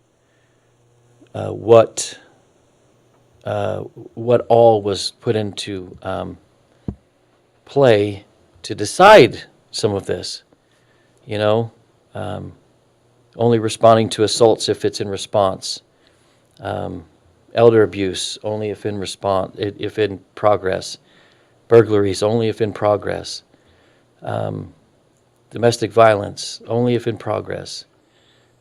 what all was put into play to decide some of this, you know, only responding to assaults if it's in response, elder abuse only if in response, if in progress, burglaries only if in progress, domestic violence only if in progress,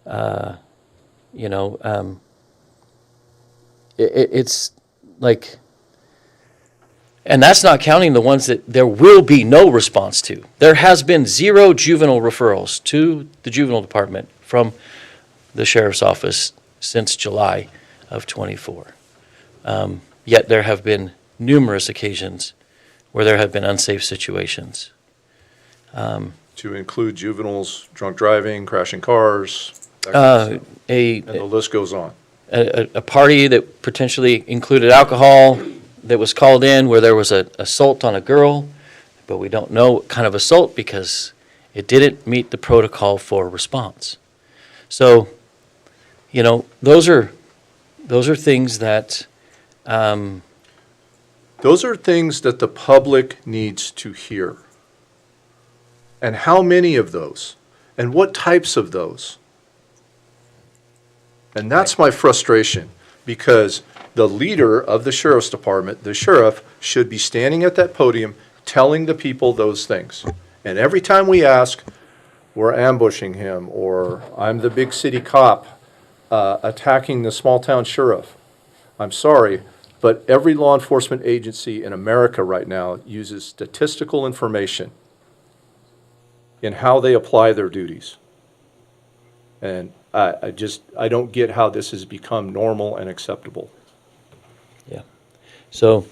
you know, it's like, and that's not counting the ones that there will be no response to. There has been 0 juvenile referrals to the juvenile department from the sheriff's office since July of '24. Yet there have been numerous occasions where there have been unsafe situations. To include juveniles, drunk driving, crashing cars, that kind of stuff. And the list goes on. A party that potentially included alcohol that was called in where there was an assault on a girl, but we don't know what kind of assault because it didn't meet the protocol for response. So, you know, those are things that, Those are things that the public needs to hear. And how many of those? And what types of those? And that's my frustration, because the leader of the sheriff's department, the sheriff, should be standing at that podium telling the people those things. And every time we ask, we're ambushing him, or I'm the big city cop attacking the small town sheriff. I'm sorry, but every law enforcement agency in America right now uses statistical information in how they apply their duties. And I don't get how this has become normal and acceptable. yeah. So,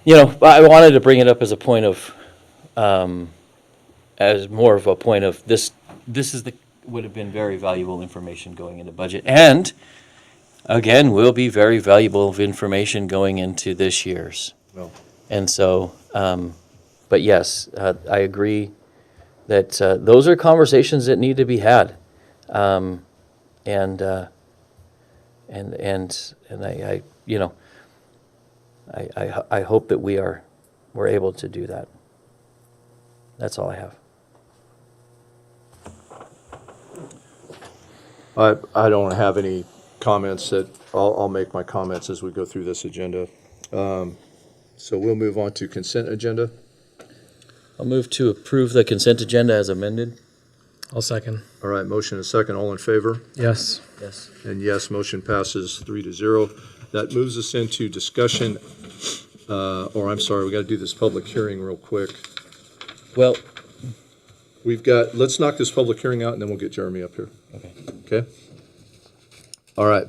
you know, I wanted to bring it up as a point of, as more of a point of this is would have been very valuable information going into budget. And again, will be very valuable information going into this year's. No. And so, but yes, I agree that those are conversations that need to be had. And I you know, I hope that we're able to do that. That's all I have. I don't have any comments that, I'll make my comments as we go through this agenda. So we'll move on to consent agenda. I'll move to approve the consent agenda as amended. I'll second. All right, motion and second, all in favor? Yes. Yes. And yes, motion passes 3-0. That moves us into discussion, or I'm sorry, we got to do this public hearing real quick. Well, We've got, let's knock this public hearing out and then we'll get Jeremy up here. okay. Okay? All right.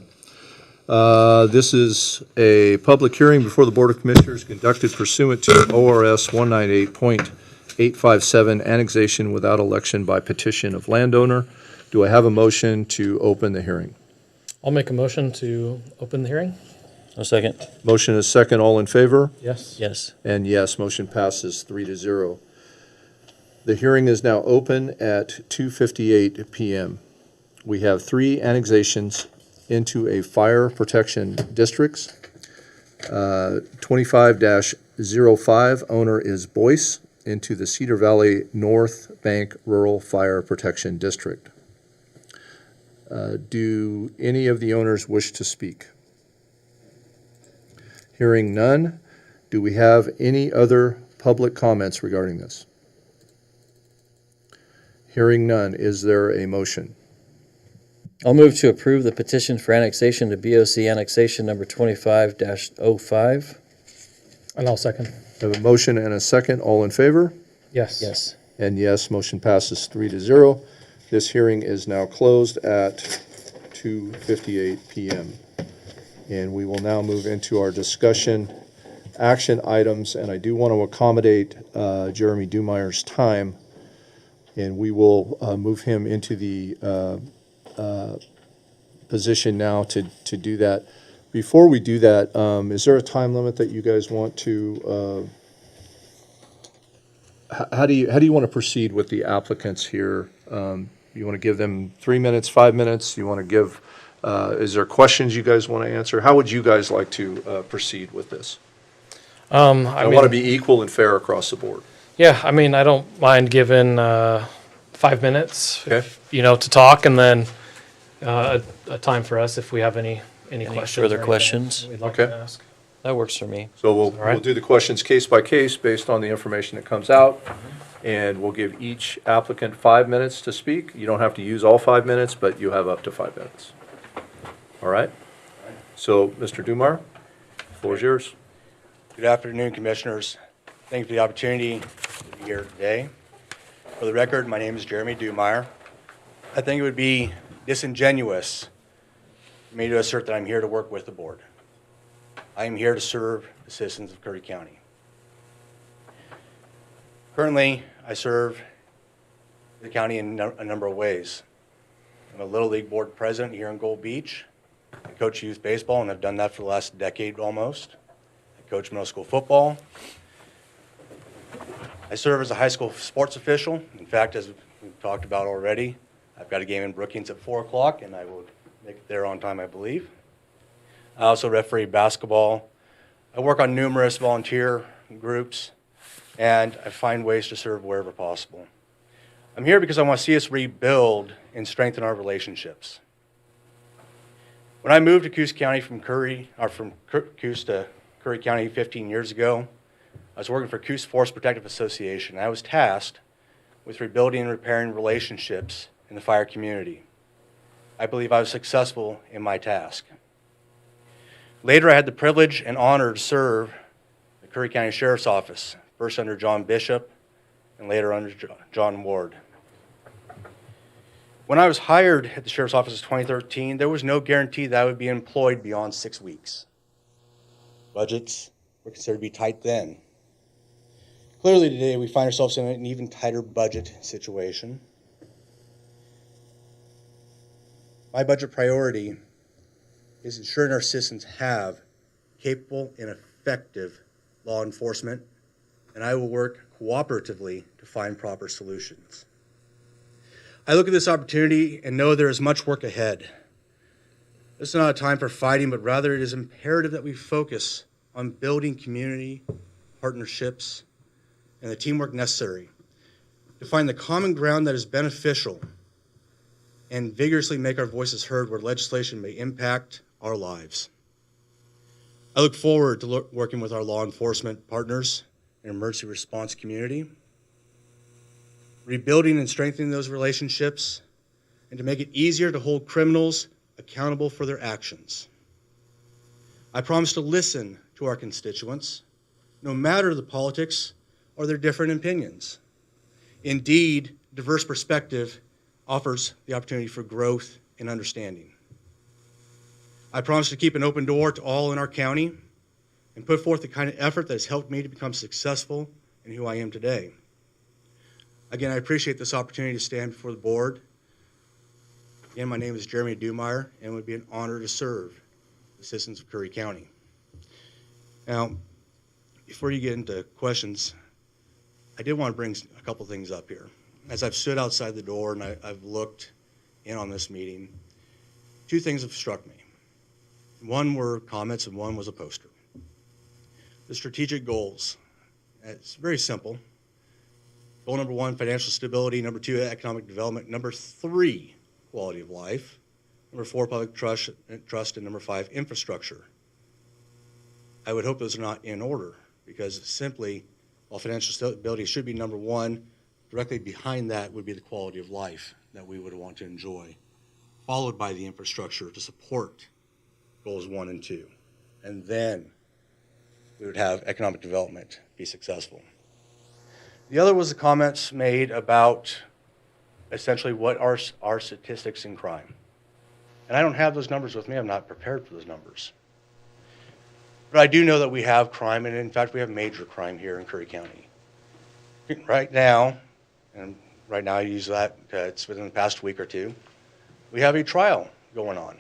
This is a public hearing before the Board of Commissioners conducted pursuant to ORS 198.857, annexation without election by petition of landowner. Do I have a motion to open the hearing? I'll make a motion to open the hearing. A second. Motion is second, all in favor? Yes. Yes. And yes, motion passes 3-0. The hearing is now open at 2:58 p.m. We have 3 annexations into a fire protection districts. 25-05, owner is Boyce, into the Cedar Valley North Bank Rural Fire Protection District. Do any of the owners wish to speak? Hearing none, do we have any other public comments regarding this? Hearing none, is there a motion? I'll move to approve the petition for annexation to BOC annexation number 25-05. And I'll second. I have a motion and a second. All in favor? Yes. Yes. And yes, motion passes 3-0. This hearing is now closed at 2:58 p.m. And we will now move into our discussion action items. And I do want to accommodate Jeremy Dumeyer's time. And we will move him into the position now to do that. Before we do that, is there a time limit that you guys want to, how do you want to proceed with the applicants here? You want to give them 3 minutes, 5 minutes? You want to give, is there questions you guys want to answer? How would you guys like to proceed with this? I want to be equal and fair across the board. Yeah, I mean, I don't mind giving 5 minutes, Okay. to talk, and then a time for us if we have any questions. further or anything questions? we'd like Okay. to ask. That works for me. So we'll right. do the questions case by case based on the information that comes out. And we'll give each applicant 5 minutes to speak. You don't have to use all 5 minutes, but you have up to 5 minutes. All right? So, Mr. Dumeyer, the floor is yours. Good afternoon, Commissioners. Thank you for the opportunity to be here today. For the record, my name is Jeremy Dumeyer. I think it would be disingenuous for me to assert that I'm here to work with the board. I am here to serve the citizens of Curry County. Currently, I serve the county in a number of ways. I'm a Little League Board President here in Gold Beach. I coach youth baseball, and I've done that for the last decade almost. I coach middle school football. I serve as a high school sports official. In fact, as we've talked about already, I've got a game in Brookings at 4 o'clock, and I will make it there on time, I believe. I also referee basketball. I work on numerous volunteer groups, and I find ways to serve wherever possible. I'm here because I want to see us rebuild and strengthen our relationships. When I moved to Coos County from Coos to Curry County 15 years ago, I was working for Coos Forest Protective Association. I was tasked with rebuilding and repairing relationships in the fire community. I believe I was successful in my task. Later, I had the privilege and honor to serve the Curry County Sheriff's Office, first under John Bishop and later under John Ward. When I was hired at the Sheriff's Office in 2013, there was no guarantee that I would be employed beyond 6 weeks. Budgets were considered to be tight then. Clearly today, we find ourselves in an even tighter budget situation. My budget priority is ensuring our citizens have capable and effective law enforcement, and I will work cooperatively to find proper solutions. I look at this opportunity and know there is much work ahead. This is not a time for fighting, but rather it is imperative that we focus on building community, partnerships, and the teamwork necessary to find the common ground that is beneficial and vigorously make our voices heard where legislation may impact our lives. I look forward to working with our law enforcement partners and emergency response community, rebuilding and strengthening those relationships, and to make it easier to hold criminals accountable for their actions. I promise to listen to our constituents, no matter the politics or their different opinions. Indeed, diverse perspective offers the opportunity for growth and understanding. I promise to keep an open door to all in our county and put forth the kind of effort that has helped me to become successful in who I am today. Again, I appreciate this opportunity to stand before the board. Again, my name is Jeremy Dumeier, and it would be an honor to serve the citizens of Curry County. Now, before you get into questions, I did want to bring a couple things up here. As I've stood outside the door and I've looked in on this meeting, two things have struck me. One were comments and one was a poster. The strategic goals. It's very simple. Goal number 1, financial stability. Number 2, economic development. Number 3, quality of life. Number 4, public trust. And number 5, infrastructure. I would hope those are not in order because simply, while financial stability should be number 1, directly behind that would be the quality of life that we would want to enjoy, followed by the infrastructure to support goals 1 and 2. And then we would have economic development be successful. The other was the comments made about essentially what are our statistics in crime. And I don't have those numbers with me. I'm not prepared for those numbers. But I do know that we have crime, and in fact, we have major crime here in Curry County. Right now, I use that, it's within the past week or two, we have a trial going on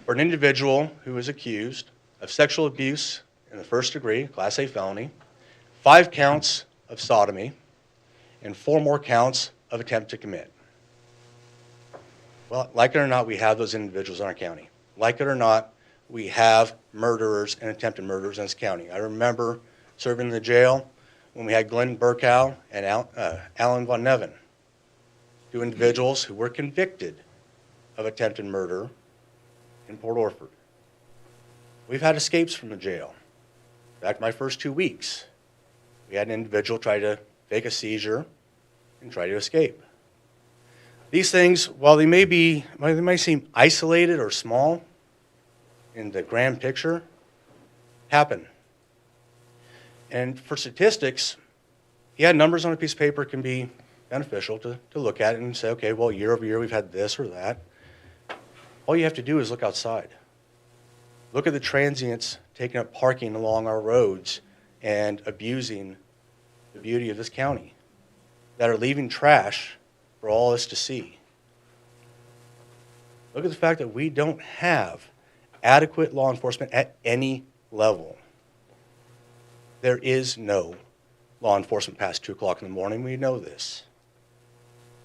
for an individual who is accused of sexual abuse in the first degree, Class A felony, 5 counts of sodomy, and 4 more counts of attempt to commit. Well, like it or not, we have those individuals in our county. Like it or not, we have murderers and attempted murderers in this county. I remember serving in the jail when we had Glenn Burkow and Alan Von Neven, 2 individuals who were convicted of attempted murder in Port Orford. We've had escapes from the jail. In fact, my first 2 weeks, we had an individual try to fake a seizure and try to escape. These things, while they may seem isolated or small in the grand picture, happen. And for statistics, numbers on a piece of paper can be beneficial to look at and say, okay, well, year over year we've had this or that. All you have to do is look outside. Look at the transients taking up parking along our roads and abusing the beauty of this county, that are leaving trash for all us to see. Look at the fact that we don't have adequate law enforcement at any level. There is no law enforcement past 2 o'clock in the morning. We know this.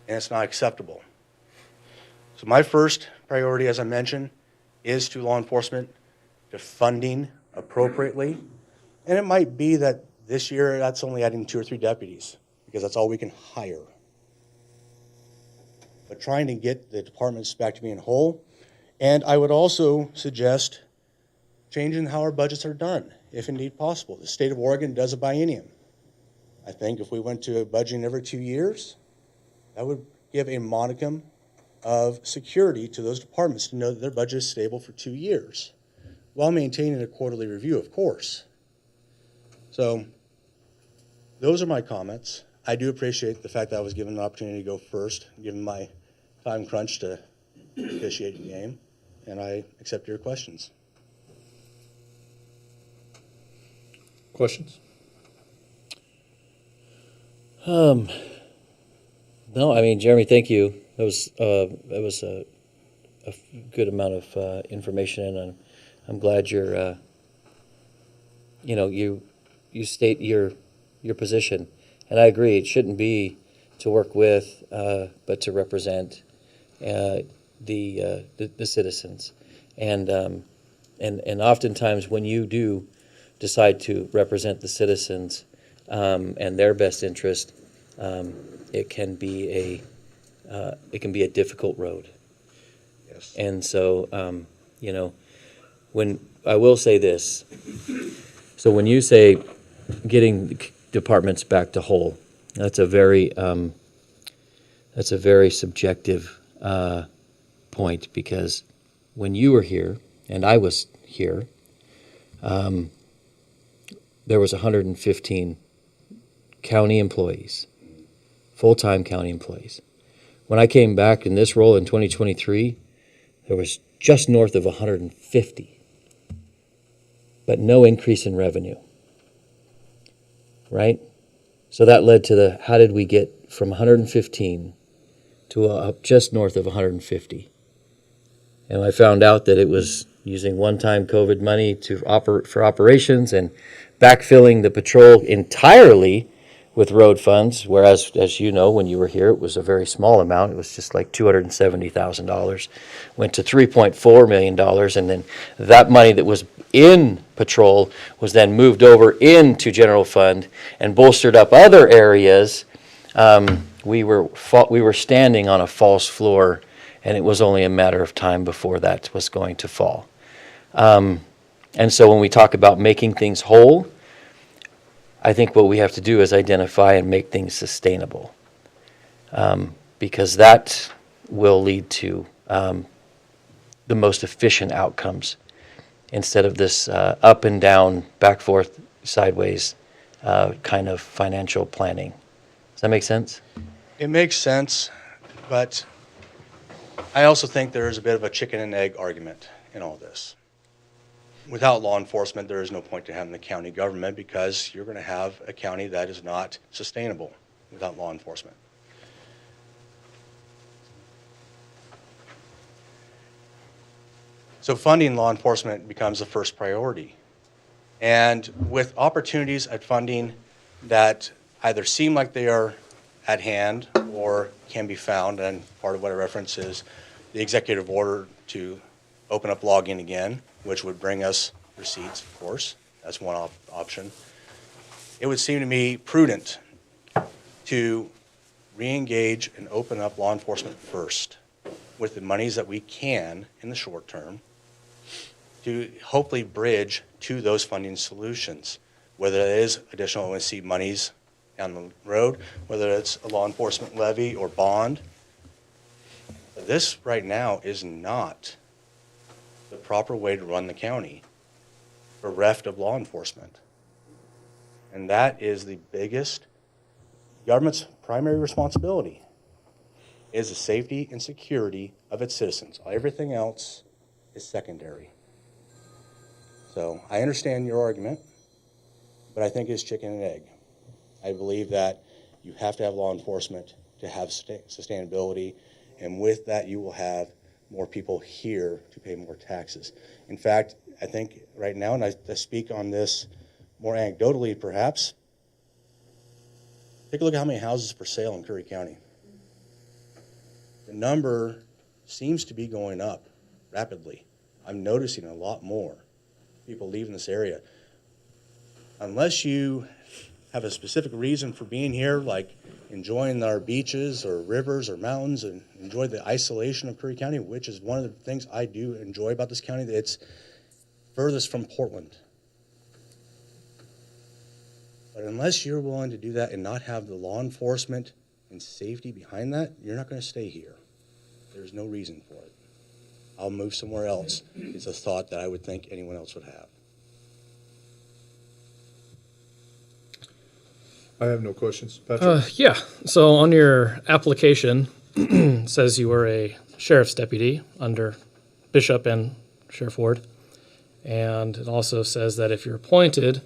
And it's not acceptable. So my first priority, as I mentioned, is to law enforcement, to funding appropriately. And it might be that this year that's only adding 2 or 3 deputies, because that's all we can hire. But trying to get the departments back to being whole. And I would also suggest changing how our budgets are done, if indeed possible. The state of Oregon does a biennium. I think if we went to a budgeting every 2 years, that would give a modicum of security to those departments to know that their budget is stable for 2 years, while maintaining a quarterly review, of course. So those are my comments. I do appreciate the fact that I was given the opportunity to go first, given my time crunch to officiate the game, and I accept your questions. Questions? No, I mean, Jeremy, thank you. That was a good amount of information, and I'm glad you're, you state your position, and I agree. It shouldn't be to work with, but to represent the citizens, and oftentimes when you do decide to represent the citizens and their best interest, it can be a difficult road. Yes. And so, when I will say this, so when you say getting departments back to whole, that's a very subjective point, because when you were here and I was here, there was 115 county employees, full-time county employees. When I came back in this role in 2023, there was just north of 150, but no increase in revenue, right? So that led to how did we get from 115 to just north of 150? And I found out that it was using one-time COVID money for operations and backfilling the patrol entirely with road funds, whereas, as you know, when you were here, it was a very small amount. It was just like $270,000, went to $3.4 million, and then that money that was in patrol was then moved over into general fund and bolstered up other areas. We were standing on a false floor, and it was only a matter of time before that was going to fall. And so when we talk about making things whole, I think what we have to do is identify and make things sustainable, because that will lead to the most efficient outcomes instead of this up and down, back, forth, sideways kind of financial planning. Does that make sense? It makes sense, but I also think there is a bit of a chicken and egg argument in all this. Without law enforcement, there is no point to having the county government, because you're going to have a county that is not sustainable without law enforcement. So funding law enforcement becomes the first priority. And with opportunities at funding that either seem like they are at hand or can be found, and part of what I reference is the executive order to open up logging again, which would bring us receipts, of course. That's one option. It would seem to me prudent to re-engage and open up law enforcement first with the monies that we can in the short term to hopefully bridge to those funding solutions, whether it is additional ONC monies down the road, whether it's a law enforcement levy or bond. This right now is not the proper way to run the county, bereft of law enforcement. And that is the biggest, government's primary responsibility, is the safety and security of its citizens. Everything else is secondary. So I understand your argument, but I think it's chicken and egg. I believe that you have to have law enforcement to have sustainability, and with that you will have more people here to pay more taxes. In fact, I think right now, and I speak on this more anecdotally perhaps, take a look at how many houses are for sale in Curry County. The number seems to be going up. rapidly. I'm noticing a lot more people leaving this area. Unless you have a specific reason for being here, like enjoying our beaches or rivers or mountains and enjoy the isolation of Curry County, which is one of the things I do enjoy about this county, that it's furthest from Portland. But unless you're willing to do that and not have the law enforcement and safety behind that, you're not going to stay here. There's no reason for it. I'll move somewhere else, is a thought that I would think anyone else would have. I have no questions. Patrick? Yeah, so on your application, it says you were a sheriff's deputy under Bishop and Sheriff Ward. And it also says that if you're appointed,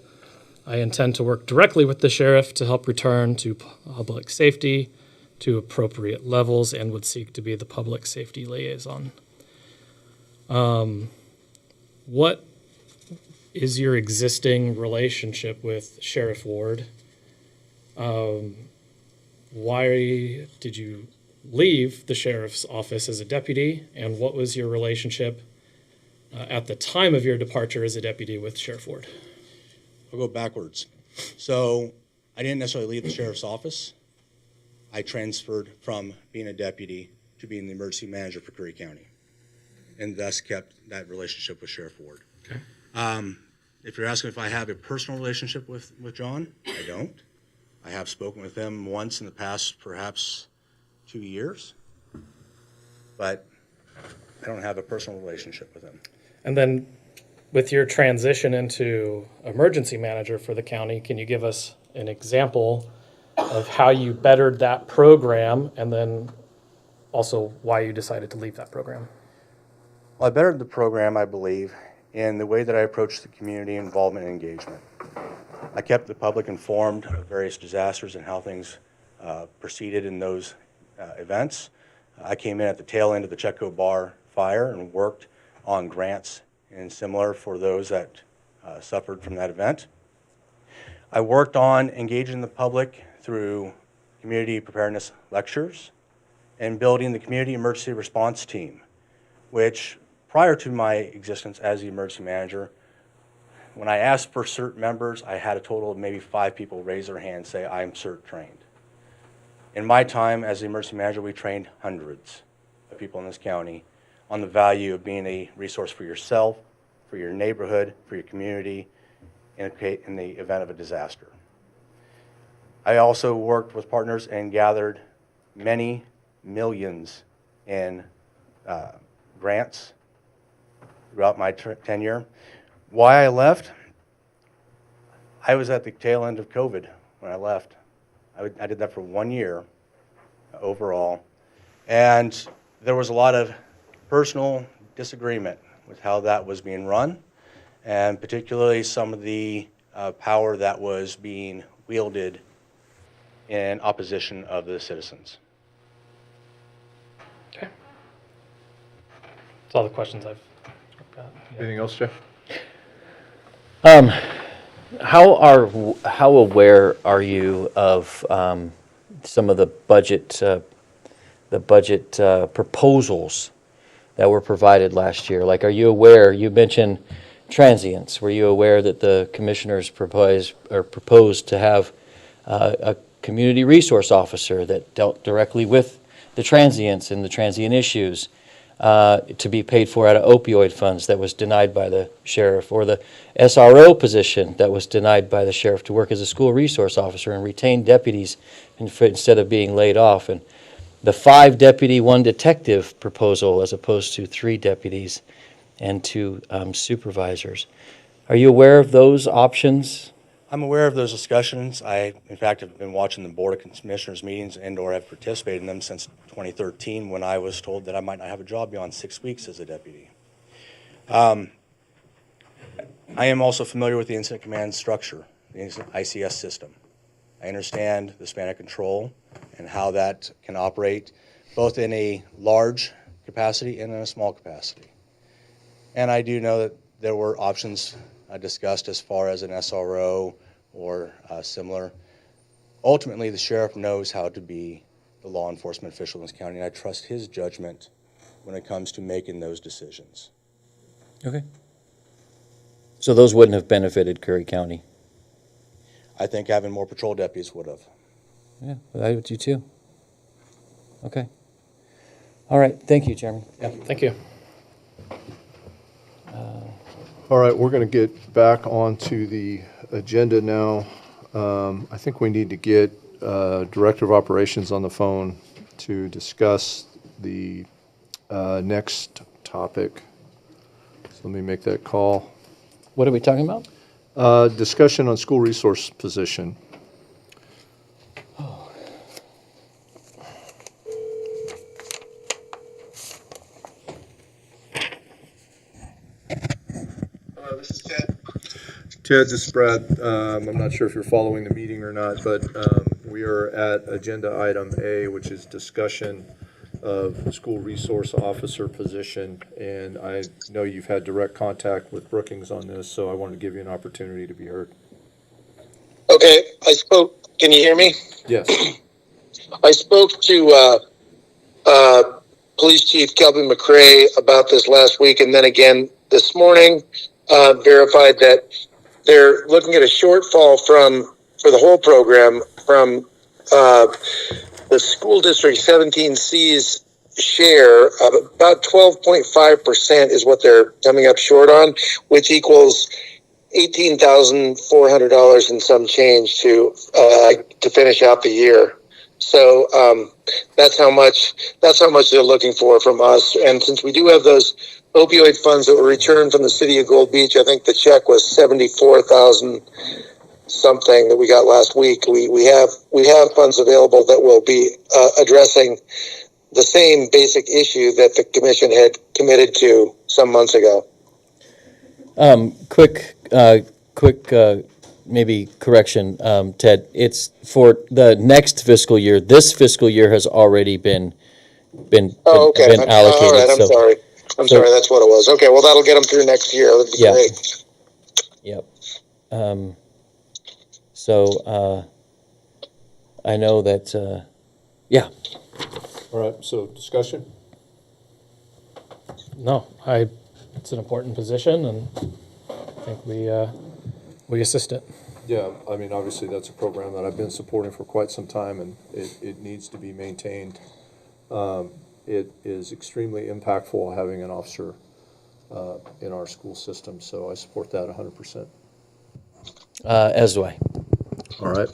I intend to work directly with the sheriff to help return to public safety to appropriate levels and would seek to be the public safety liaison. What is your existing relationship with Sheriff Ward? Why did you leave the sheriff's office as a deputy, and what was your relationship at the time of your departure as a deputy with Sheriff Ward? I'll go backwards. So I didn't necessarily leave the sheriff's office. I transferred from being a deputy to being the emergency manager for Curry County, and thus kept that relationship with Sheriff Ward. Okay. If you're asking if I have a personal relationship with John, I don't. I have spoken with him once in the past, perhaps 2 years, but I don't have a personal relationship with him. And then with your transition into emergency manager for the county, can you give us an example of how you bettered that program, and then also why you decided to leave that program? Well, I bettered the program, I believe, in the way that I approached the community involvement and engagement. I kept the public informed of various disasters and how things proceeded in those events. I came in at the tail end of the Checo Bar fire and worked on grants and similar for those that suffered from that event. I worked on engaging the public through community preparedness lectures and building the community emergency response team, which prior to my existence as the emergency manager, when I asked for CERT members, I had a total of maybe 5 people raise their hand and say, I'm CERT trained. In my time as the emergency manager, we trained hundreds of people in this county on the value of being a resource for yourself, for your neighborhood, for your community, in the event of a disaster. I also worked with partners and gathered many millions in grants throughout my tenure. Why I left? I was at the tail end of COVID when I left. I did that for 1 year overall, and there was a lot of personal disagreement with how that was being run, and particularly some of the power that was being wielded in opposition of the citizens. Okay. That's all the questions I've got. Yeah. Anything else, Jeff? How aware are you of some of the budget proposals that were provided last year? Like, are you aware? You mentioned transients. Were you aware that the commissioners proposed to have a community resource officer that dealt directly with the transients and the transient issues? To be paid for out of opioid funds that was denied by the sheriff, or the SRO position that was denied by the sheriff to work as a school resource officer and retain deputies instead of being laid off, and the 5 deputy, 1 detective proposal as opposed to 3 deputies and 2 supervisors. Are you aware of those options? I'm aware of those discussions. I, in fact, have been watching the Board of Commissioners meetings and/or have participated in them since 2013, when I was told that I might not have a job beyond 6 weeks as a deputy. I am also familiar with the incident command structure, the ICS system. I understand the span of control and how that can operate both in a large capacity and in a small capacity. And I do know that there were options discussed as far as an SRO or similar. Ultimately, the sheriff knows how to be the law enforcement official in this county, and I trust his judgment when it comes to making those decisions. Okay. So those wouldn't have benefited Curry County? I think having more patrol deputies would have. Yeah, I would do too. Okay. All right, thank you, Chairman. Yeah, thank you. All right, we're going to get back onto the agenda now. I think we need to get Director of Operations on the phone to discuss the next topic. So let me make that call. What are we talking about? Discussion on school resource position. Hello, this is Ted. Ted, this is Brad. I'm not sure if you're following the meeting or not, but we are at agenda item A, which is discussion of the school resource officer position. And I know you've had direct contact with Brookings on this, so I wanted to give you an opportunity to be heard. Okay, I spoke, can you hear me? Yes. I spoke to Police Chief Kelvin McCrae about this last week and then again this morning, verified that they're looking at a shortfall for the whole program from the school district 17C's share of about 12.5% is what they're coming up short on, which equals $18,400 and some change to finish out the year. So that's how much they're looking for from us. And since we do have those opioid funds that were returned from the city of Gold Beach, I think the check was $74,000 something that we got last week. We have funds available that will be addressing the same basic issue that the commission had committed to some months ago. Quick, maybe correction, Ted. It's for the next fiscal year. This fiscal year has already been allocated. All right, I'm sorry. I'm sorry, that's what it was. Okay, well, that'll get them through next year. That'd be great. Yep. I know that, yeah. All right, so discussion? No, it's an important position, and I think we assist it. Yeah, I mean, obviously, that's a program that I've been supporting for quite some time, and it needs to be maintained. It is extremely impactful having an officer in our school system, so I support that 100%. As do I. All right.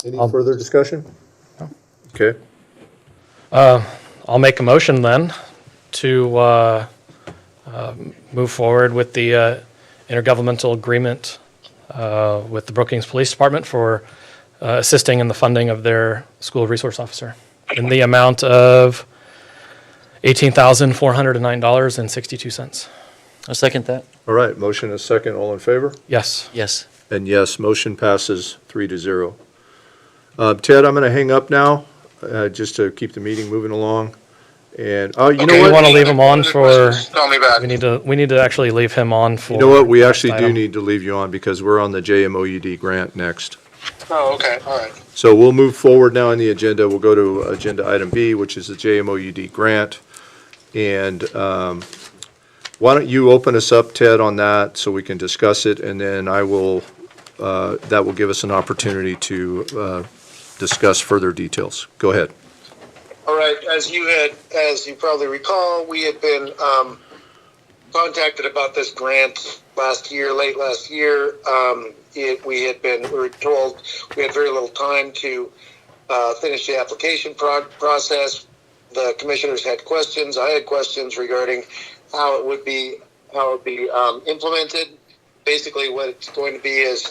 Any further discussion? No. Okay. I'll make a motion then to move forward with the intergovernmental agreement with the Brookings Police Department for assisting in the funding of their school resource officer in the amount of $18,409.62. I'll second that. All right, motion is second. All in favor? Yes. Yes. And yes, motion passes 3-0. Ted, I'm going to hang up now, just to keep the meeting moving along. And, you know We what? want to leave him on for, Call me back. we need to actually leave him on for. You know what? We actually next do item. need to leave you on because we're on the JMOUD grant next. Oh, okay, all right. So we'll move forward now on the agenda. We'll go to agenda item B, which is the JMOUD grant. And why don't you open us up, Ted, on that so we can discuss it, and then I will, that will give us an opportunity to discuss further details. Go ahead. All right, as you probably recall, we had been contacted about this grant late last year. We were told we had very little time to finish the application process. The commissioners had questions. I had questions regarding how it would be implemented. Basically, what it's going to be is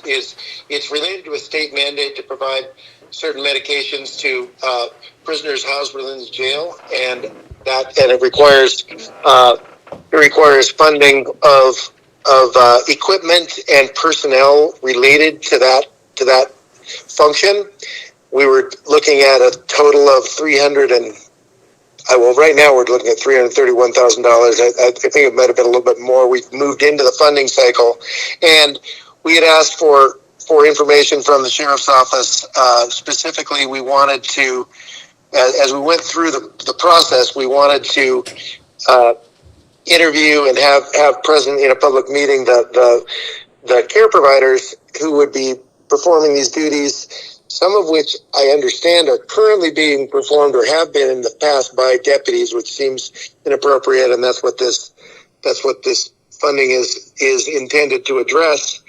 it's related to a state mandate to provide certain medications to prisoners housed within the jail, and it requires funding of equipment and personnel related to that function. We were looking at a total of right now we're looking at $331,000. I think it might have been a little bit more. We've moved into the funding cycle, and we had asked for information from the sheriff's office. Specifically, we wanted to as we went through the process, we wanted to interview and have present in a public meeting the care providers who would be performing these duties, some of which I understand are currently being performed or have been in the past by deputies, which seems inappropriate, and that's what this funding is intended to address.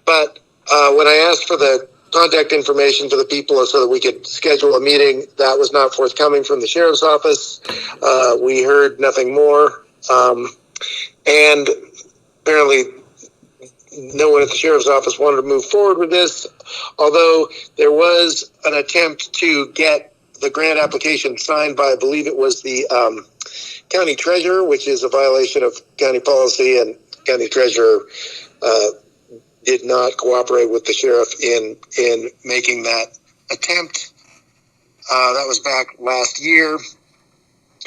But when I asked for the contact information for the people so that we could schedule a meeting, that was not forthcoming from the sheriff's office. We heard nothing more. And apparently no one at the sheriff's office wanted to move forward with this, although there was an attempt to get the grant application signed by, I believe it was the county treasurer, which is a violation of county policy, and county treasurer did not cooperate with the sheriff in making that attempt. That was back last year.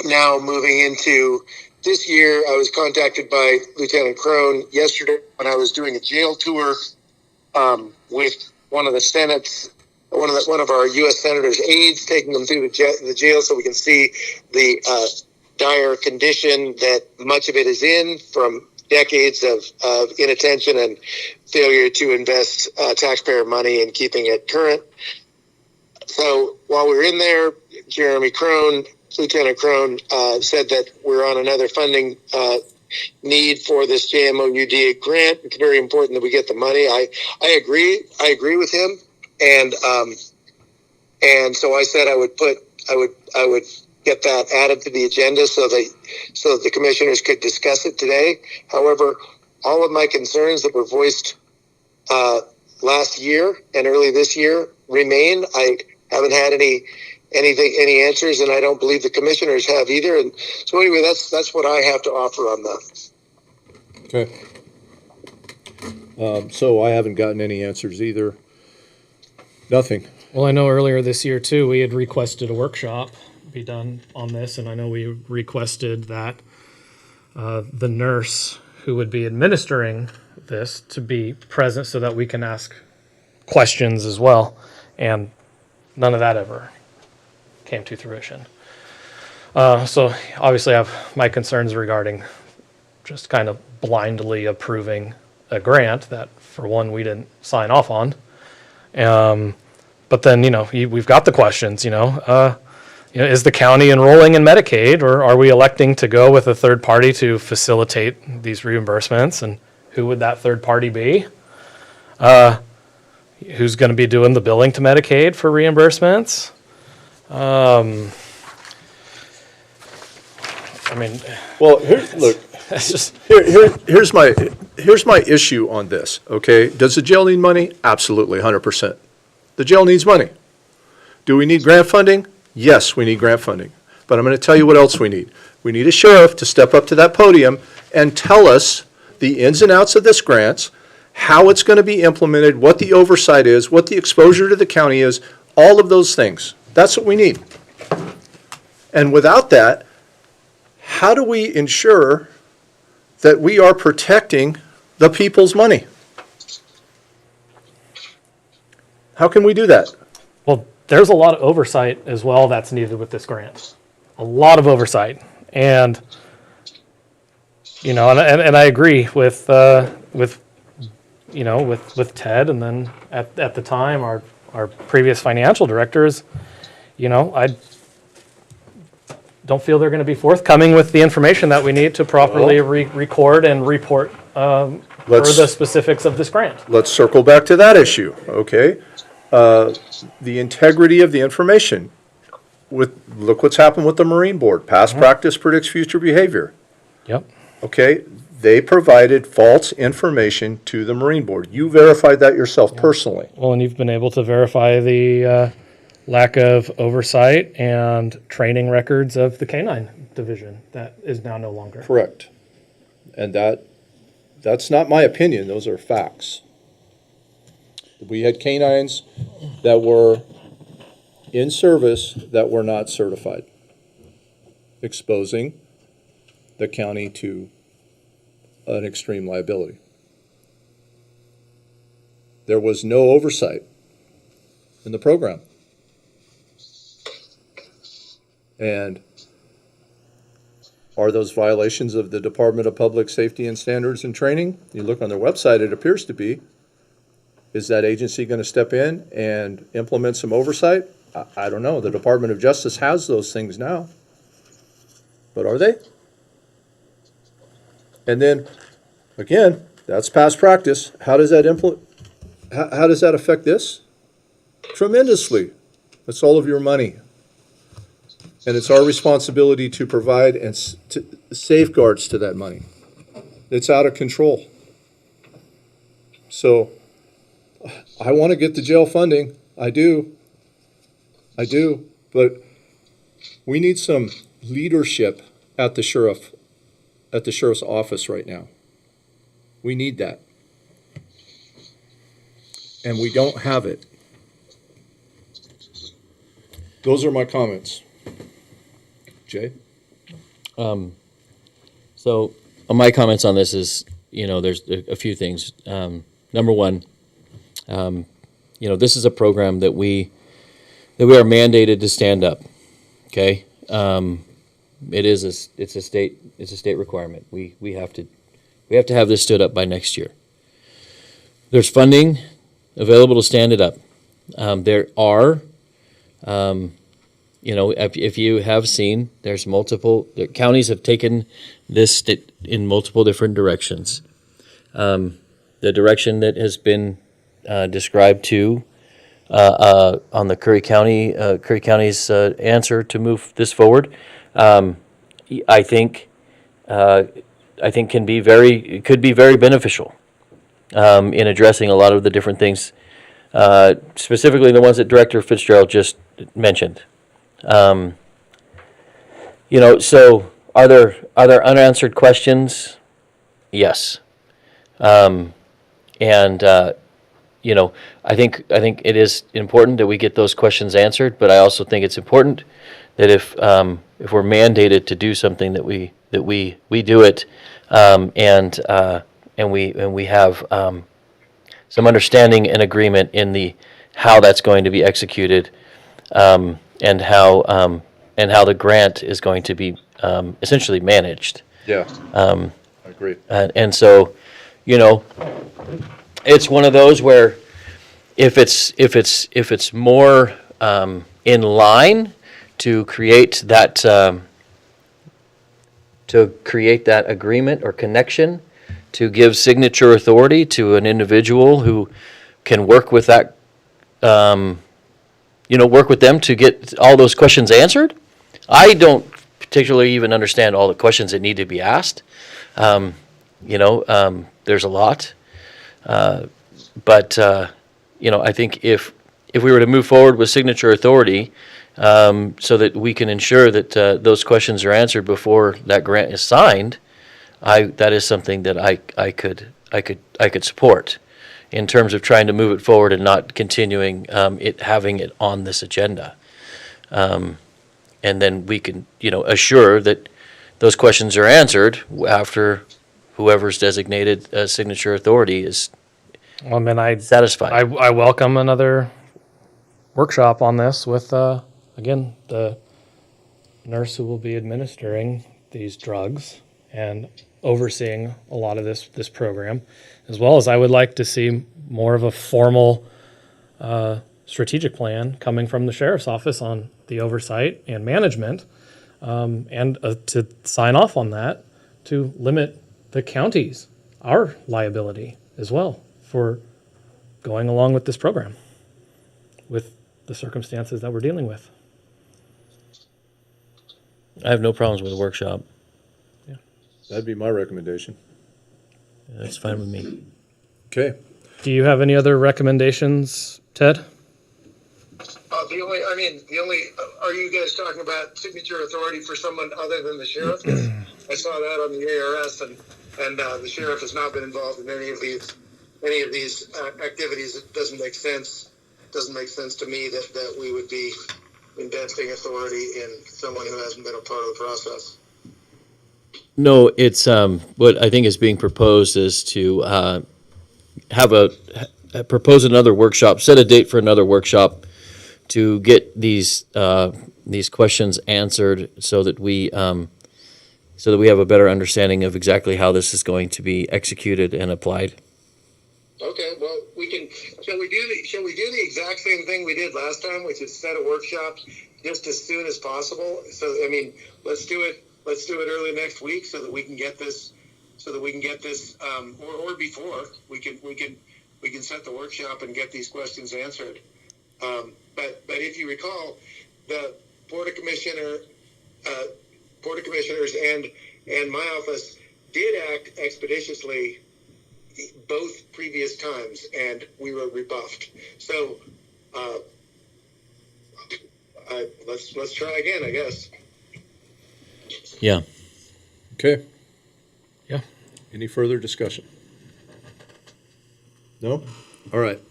Now moving into this year, I was contacted by Lieutenant Crone yesterday when I was doing a jail tour with one of the Senate's, one of our U.S. Senators' aides, taking them through the jail so we can see the dire condition that much of it is in from decades of inattention and failure to invest taxpayer money in keeping it current. So while we were in there, Lieutenant Crone said that we're on another funding need for this JMOUD grant. It's very important that we get the money. I agree. I agree with him, and so I said I would get that added to the agenda so that the commissioners could discuss it today. However, all of my concerns that were voiced last year and early this year remain. I haven't had any answers, and I don't believe the commissioners have either. And so anyway, that's what I have to offer on that. Okay. So I haven't gotten any answers either. Nothing. Well, I know earlier this year too, we had requested a workshop be done on this, and I know we requested that the nurse who would be administering this to be present so that we can ask questions as well, and none of that ever came to fruition. So obviously I have my concerns regarding just kind of blindly approving a grant that, for one, we didn't sign off on. But then, we've got the questions, is the county enrolling in Medicaid, or are we electing to go with a third party to facilitate these reimbursements? And who would that third party be? Who's going to be doing the billing to Medicaid for reimbursements? Well, here's my issue on this, okay? Does the jail need money? Absolutely, 100%. The jail needs money. Do we need grant funding? Yes, we need grant funding. But I'm going to tell you what else we need. We need a sheriff to step up to that podium and tell us the ins and outs of this grant, how it's going to be implemented, what the oversight is, what the exposure to the county is, all of those things. That's what we need. And without that, how do we ensure that we are protecting the people's money? How can we do that? Well, there's a lot of oversight as well that's needed with this grant. A lot of oversight. And, and I agree with Ted, and then at the time, our previous financial directors, I don't feel they're going to be forthcoming with the information that we need to properly record and report for the specifics of this grant. Let's circle back to that issue, okay? The integrity of the information. Look what's happened with the Marine Board. Past practice predicts future behavior. Yep. Okay? They provided false information to the Marine Board. You verified that yourself personally. Well, and you've been able to verify the lack of oversight and training records of the K-9 division that is now no longer. Correct. And that's not my opinion. Those are facts. We had canines that were in service that were not certified, exposing the county to an extreme liability. There was no oversight in the program. And are those violations of the Department of Public Safety and Standards and Training? You look on their website, it appears to be. Is that agency going to step in and implement some oversight? I don't know. The Department of Justice has those things now. But are they? And then, again, that's past practice. How does that how does that affect this? Tremendously. It's all of your money. And it's our responsibility to provide and safeguards to that money. It's out of control. So I want to get the jail funding. I do. But we need some leadership at the sheriff's office right now. We need that. And we don't have it. Those are my comments. Jay? So my comments on this is, there's a few things. Number one, this is a program that we are mandated to stand up. Okay, it's a state requirement. We have to have this stood up by next year. There's funding available to stand it up. There are, if you have seen, there's the counties have taken this in multiple different directions. The direction that has been described to on the Curry County's answer to move this forward, I think could be very beneficial in addressing a lot of the different things, specifically the ones that Director Fitzgerald just mentioned. So are there unanswered questions? Yes. I think it is important that we get those questions answered, but I also think it's important that if we're mandated to do something that we do it, and we have some understanding and agreement in how that's going to be executed, and how the grant is going to be essentially managed. Yeah, I agree. And so, it's one of those where if it's more in line to create that agreement or connection, to give signature authority to an individual who can work with that, work with them to get all those questions answered. I don't particularly even understand all the questions that need to be asked. There's a lot. But I think if we were to move forward with signature authority, so that we can ensure that those questions are answered before that grant is signed, that is something that I could support in terms of trying to move it forward and not continuing having it on this agenda. And then we can assure that those questions are answered after whoever's designated signature authority is satisfied. I welcome another workshop on this with, again, the nurse who will be administering these drugs and overseeing a lot of this program, as well as I would like to see more of a formal strategic plan coming from the sheriff's office on the oversight and management, and to sign off on that to limit the county's, our liability as well for going along with this program with the circumstances that we're dealing with. I have no problems with a workshop. That'd be my recommendation. That's fine with me. Okay. Do you have any other recommendations, Ted? Are you guys talking about signature authority for someone other than the sheriff? 'Cause I saw that on the ARS, and the sheriff has not been involved in any of these activities. It doesn't make sense. Doesn't make sense to me that we would be investing authority in someone who hasn't been a part of the process. No, it's what I think is being proposed is to propose another workshop, set a date for another workshop to get these questions answered so that we have a better understanding of exactly how this is going to be executed and applied. Okay, well, shall we do the exact same thing we did last time, which is set a workshop just as soon as possible? So, I mean, let's do it early next week so that we can get this, or before, we can set the workshop and get these questions answered. But if you recall, the Board of Commissioners and my office did act expeditiously both previous times, and we were rebuffed. So let's try again, I guess. Yeah. Okay. Yeah. Any further discussion? No? All right.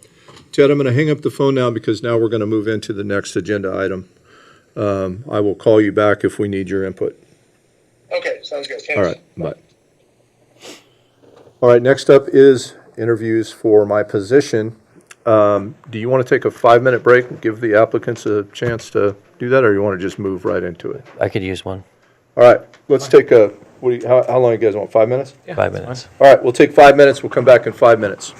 Ted, I'm going to hang up the phone now because now we're going to move into the next agenda item. I will call you back if we need your input. Okay, sounds good. Thanks. All right, bye. All right, next up is interviews for my position. Do you want to take a 5-minute break and give the applicants a chance to do that, or you want to just move right into it? I could use one. All right, let's take how long you guys want, 5 minutes? 5 minutes. All right, we'll take 5 minutes. We'll come back in 5 minutes.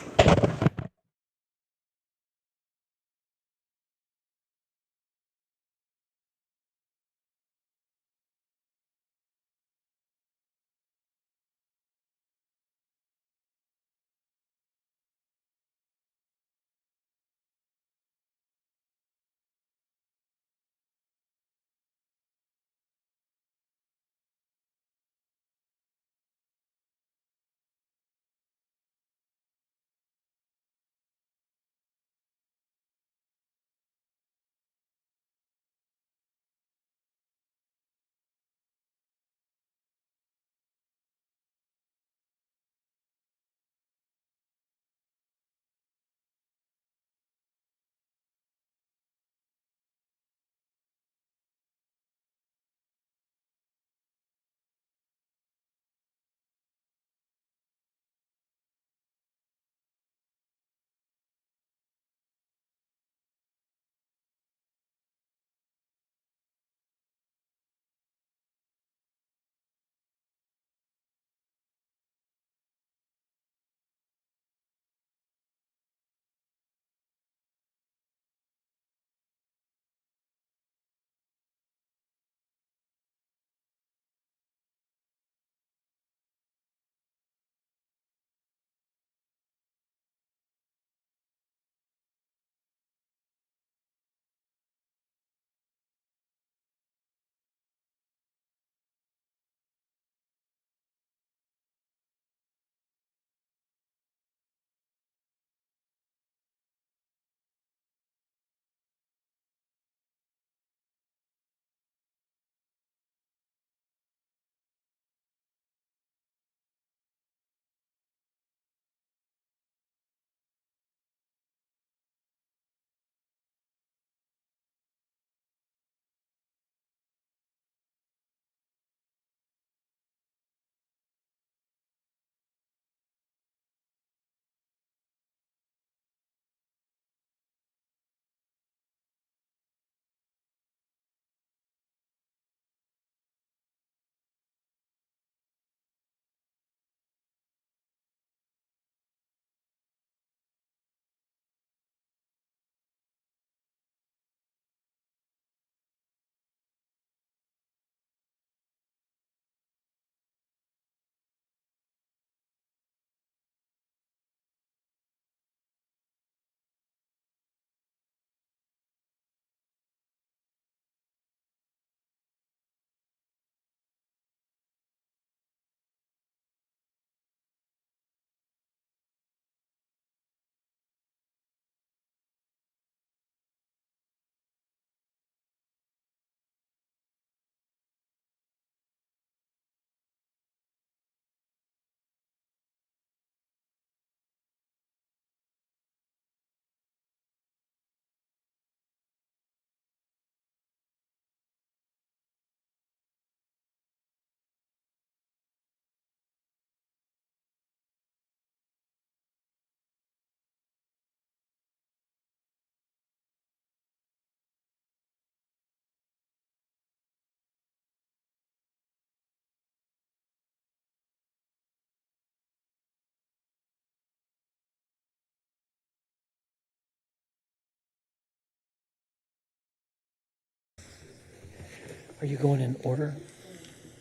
Are you going in order?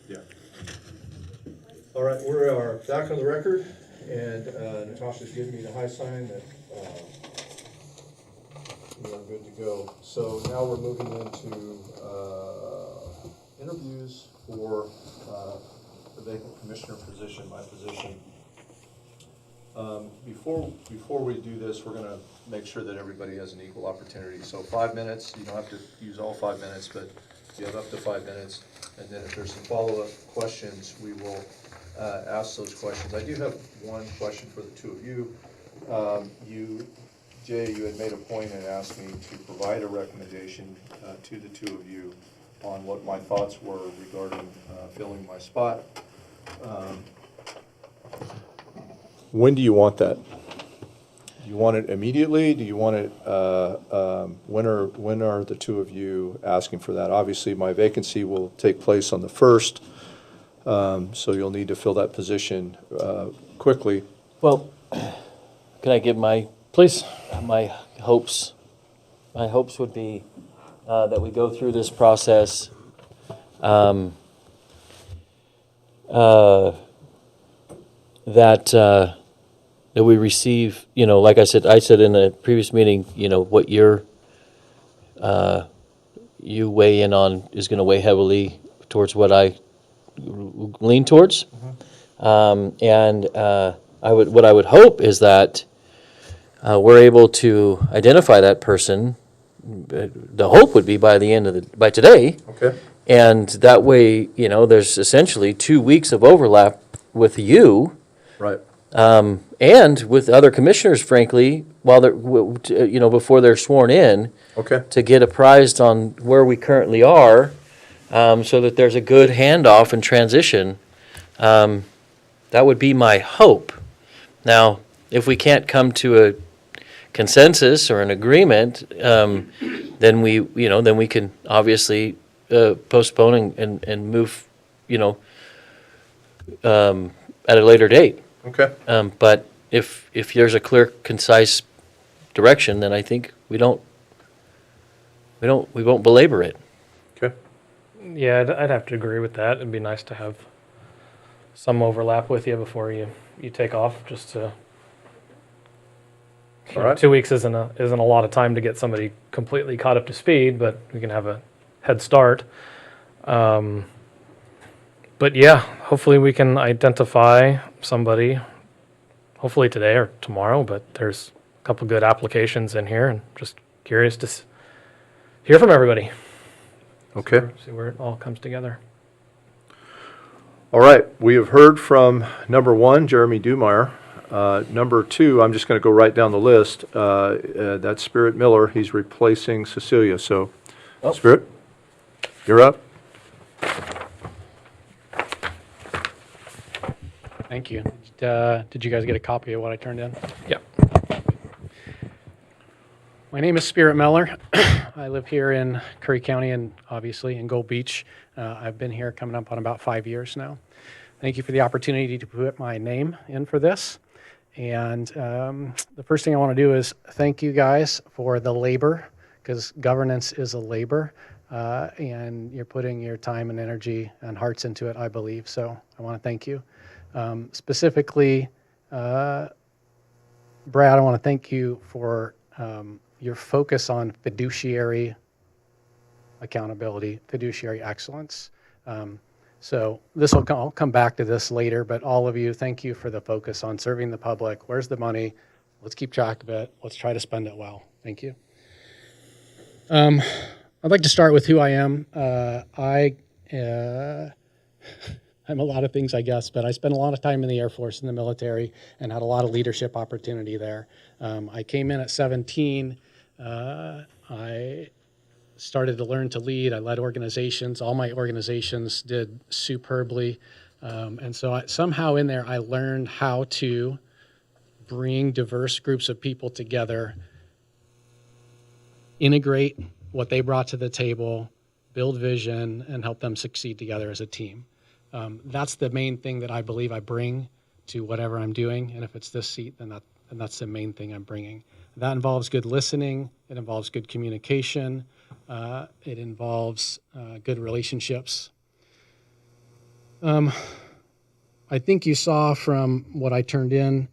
Yeah. All right, we are back on the record, and Natasha's giving me the high sign that we are good to go. So now we're moving into interviews for the vacant commissioner position, my position. Before we do this, we're gonna make sure that everybody has an equal opportunity. So 5 minutes, you don't have to use all 5 minutes, but you have up to 5 minutes. And then if there's some follow-up questions, we will ask those questions. I do have one question for the two of you. Jay, you had made a point and asked me to provide a recommendation to the two of you on what my thoughts were regarding filling my spot. When do you want that? Do you want it immediately? Do you want it, when are the two of you asking for that? Obviously, my vacancy will take place on the 1st, so you'll need to fill that position quickly. Well, can I give my hopes? My hopes would be that we go through this process that we receive, like I said in a previous meeting, what you weigh in on is going to weigh heavily towards what I lean towards. What I would hope is that we're able to identify that person. The hope would be by today. Okay. And that way, there's essentially 2 weeks of overlap with you. Right. And with other commissioners, frankly, while they're, before they're sworn in, Okay. to get apprised on where we currently are, so that there's a good handoff and transition. That would be my hope. Now, if we can't come to a consensus or an agreement, then we can obviously postpone and move, at a later date. Okay. But if there's a clear, concise direction, then I think we won't belabor it. Okay. Yeah, I'd have to agree with that. It'd be nice to have some overlap with you before you take off, just to. All right. 2 weeks isn't a lot of time to get somebody completely caught up to speed, but we can have a head start. But yeah, hopefully we can identify somebody, hopefully today or tomorrow, but there's a couple good applications in here, and just curious to hear from everybody. Okay. See where it all comes together. All right. We have heard from number 1, Jeremy Dumeyer. Number 2, I'm just going to go right down the list. That's Spirit Miller. He's replacing Cecilia. So, Spirit, you're up. Thank you. Did you guys get a copy of what I turned in? Yeah. My name is Spirit Miller. I live here in Curry County and obviously in Gold Beach. I've been here coming up on about 5 years now. Thank you for the opportunity to put my name in for this. And the first thing I want to do is thank you guys for the labor, because governance is a labor, and you're putting your time and energy and hearts into it, I believe. So I want to thank you. Specifically, Brad, I want to thank you for your focus on fiduciary accountability, fiduciary excellence. So I'll come back to this later, but all of you, thank you for the focus on serving the public. Where's the money? Let's keep track of it. Let's try to spend it well. Thank you. I'd like to start with who I am. I'm a lot of things, I guess, but I spent a lot of time in the Air Force, in the military, and had a lot of leadership opportunity there. I came in at 17. I started to learn to lead. I led organizations. All my organizations did superbly. And so somehow in there, I learned how to bring diverse groups of people together, integrate what they brought to the table, build vision, and help them succeed together as a team. That's the main thing that I believe I bring to whatever I'm doing. And if it's this seat, then and that's the main thing I'm bringing. That involves good listening. It involves good communication. It involves good relationships. I think you saw from what I turned in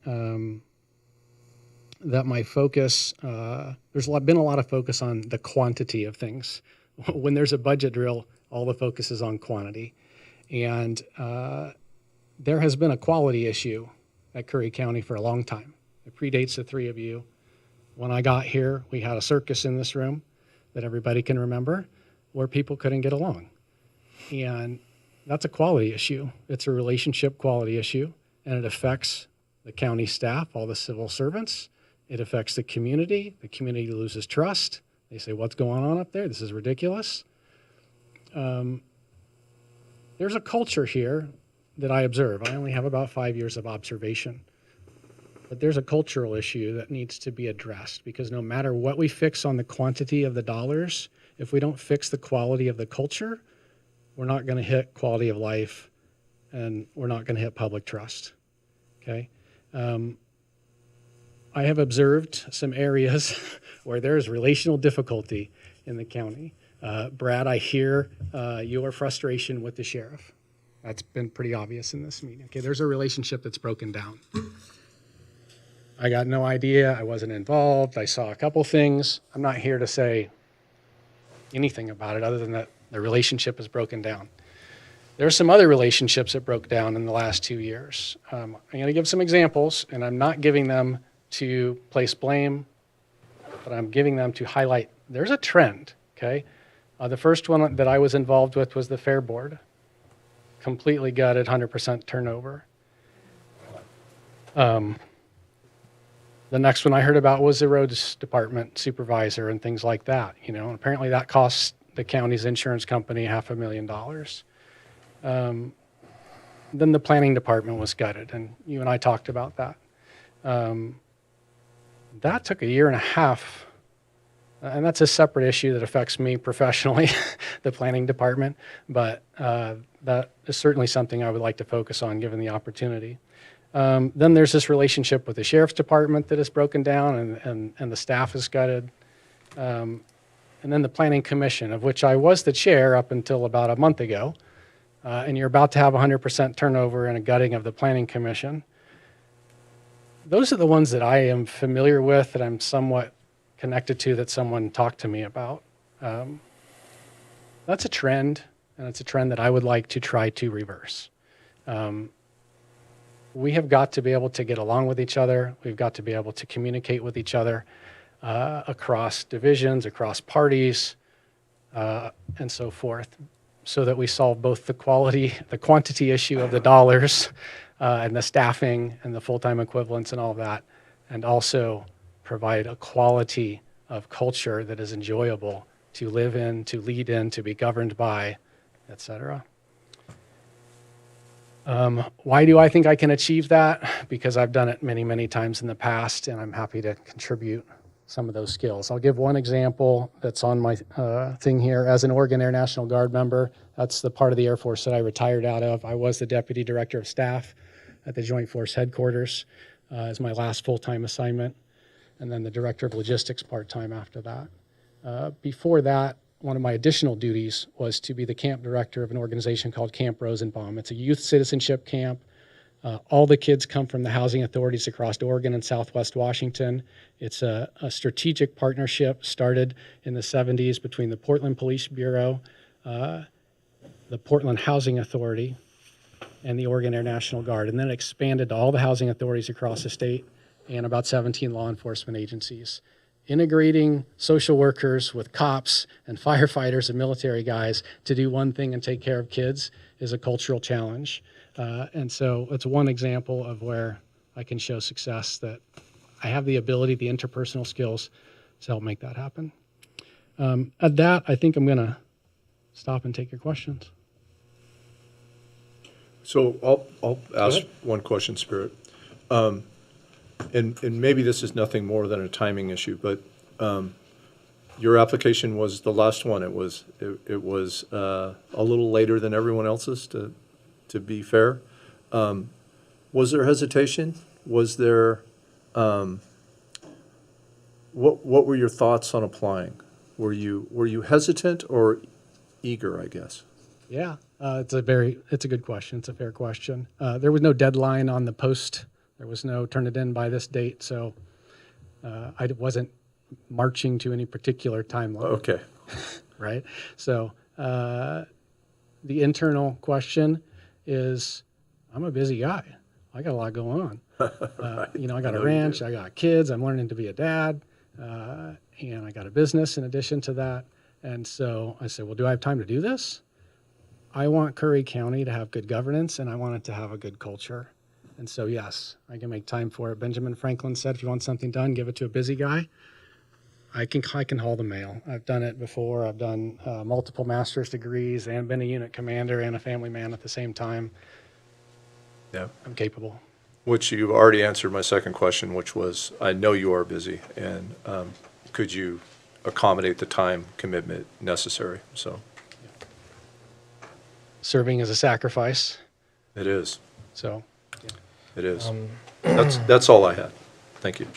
that my focus, there's been a lot of focus on the quantity of things. When there's a budget drill, all the focus is on quantity. And there has been a quality issue at Curry County for a long time. It predates the three of you. When I got here, we had a circus in this room that everybody can remember where people couldn't get along. And that's a quality issue. It's a relationship quality issue, and it affects the county staff, all the civil servants. It affects the community. The community loses trust. They say, what's going on up there? This is ridiculous. There's a culture here that I observe. I only have about 5 years of observation. But there's a cultural issue that needs to be addressed, because no matter what we fix on the quantity of the dollars, if we don't fix the quality of the culture, we're not going to hit quality of life, and we're not going to hit public trust. Okay? I have observed some areas where there's relational difficulty in the county. Brad, I hear your frustration with the sheriff. That's been pretty obvious in this meeting. Okay, there's a relationship that's broken down. I got no idea. I wasn't involved. I saw a couple things. I'm not here to say anything about it other than that the relationship is broken down. There are some other relationships that broke down in the last 2 years. I'm going to give some examples, and I'm not giving them to place blame, but I'm giving them to highlight there's a trend, okay? The first one that I was involved with was the Fair Board. Completely gutted, 100% turnover. The next one I heard about was the roads department supervisor and things like that. You know, and apparently that costs the county's insurance company $500,000. Then the planning department was gutted, and you and I talked about that. That took 1.5 years, and that's a separate issue that affects me professionally, the planning department, but that is certainly something I would like to focus on given the opportunity. Then there's this relationship with the sheriff's department that is broken down, and the staff is gutted. And then the planning commission, of which I was the chair up until about a month ago. And you're about to have 100% turnover and a gutting of the planning commission. Those are the ones that I am familiar with, that I'm somewhat connected to, that someone talked to me about. That's a trend, and it's a trend that I would like to try to reverse. We have got to be able to get along with each other. We've got to be able to communicate with each other across divisions, across parties, and so forth, so that we solve both the quantity issue of the dollars and the staffing and the full-time equivalents and all of that, and also provide a quality of culture that is enjoyable to live in, to lead in, to be governed by, etc. Why do I think I can achieve that? Because I've done it many, many times in the past, and I'm happy to contribute some of those skills. I'll give one example that's on my thing here. As an Oregon Air National Guard member, that's the part of the Air Force that I retired out of. I was the Deputy Director of Staff at the Joint Force Headquarters as my last full-time assignment, and then the Director of Logistics part-time after that. Before that, one of my additional duties was to be the camp director of an organization called Camp Rosenbaum. It's a youth citizenship camp. All the kids come from the housing authorities across Oregon and Southwest Washington. It's a strategic partnership started in the 70s between the Portland Police Bureau, the Portland Housing Authority, and the Oregon Air National Guard. And then it expanded to all the housing authorities across the state and about 17 law enforcement agencies. Integrating social workers with cops and firefighters and military guys to do one thing and take care of kids is a cultural challenge. And so it's one example of where I can show success, that I have the ability, the interpersonal skills to help make that happen. At that, I think I'm going to stop and take your questions. So I'll ask one question, Spirit. And maybe this is nothing more than a timing issue, but your application was the last one. It was a little later than everyone else's, to be fair. Was there hesitation? Was there What were your thoughts on applying? Were you hesitant or eager, I guess? Yeah, it's a good question. It's a fair question. There was no deadline on the post. There was no turn it in by this date, so I wasn't marching to any particular timeline. Okay. Right? So the internal question is, I'm a busy guy. I got a lot going on. I got a ranch, I got kids, I'm learning to be a dad, and I got a business in addition to that. And so I said, well, do I have time to do this? I want Curry County to have good governance, and I want it to have a good culture. And so, yes, I can make time for it. Benjamin Franklin said, if you want something done, give it to a busy guy. I can haul the mail. I've done it before. I've done multiple master's degrees and been a unit commander and a family man at the same time. Yeah. I'm capable. Which you've already answered my second question, which was, I know you are busy, and could you accommodate the time commitment necessary? So Serving is a sacrifice. it is. So It is. That's all I had. Thank you.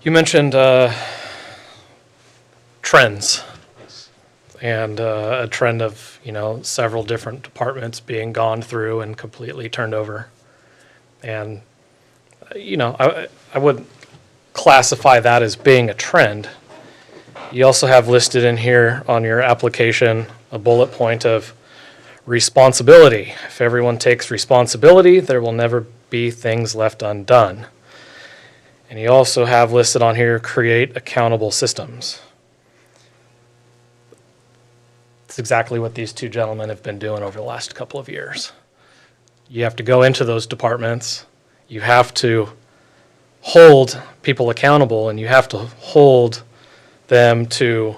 You mentioned trends and a trend of, several different departments being gone through and completely turned over. And, I wouldn't classify that as being a trend. You also have listed in here on your application a bullet point of responsibility. If everyone takes responsibility, there will never be things left undone. And you also have listed on here, create accountable systems. It's exactly what these two gentlemen have been doing over the last couple of years. You have to go into those departments, you have to hold people accountable, and you have to hold them to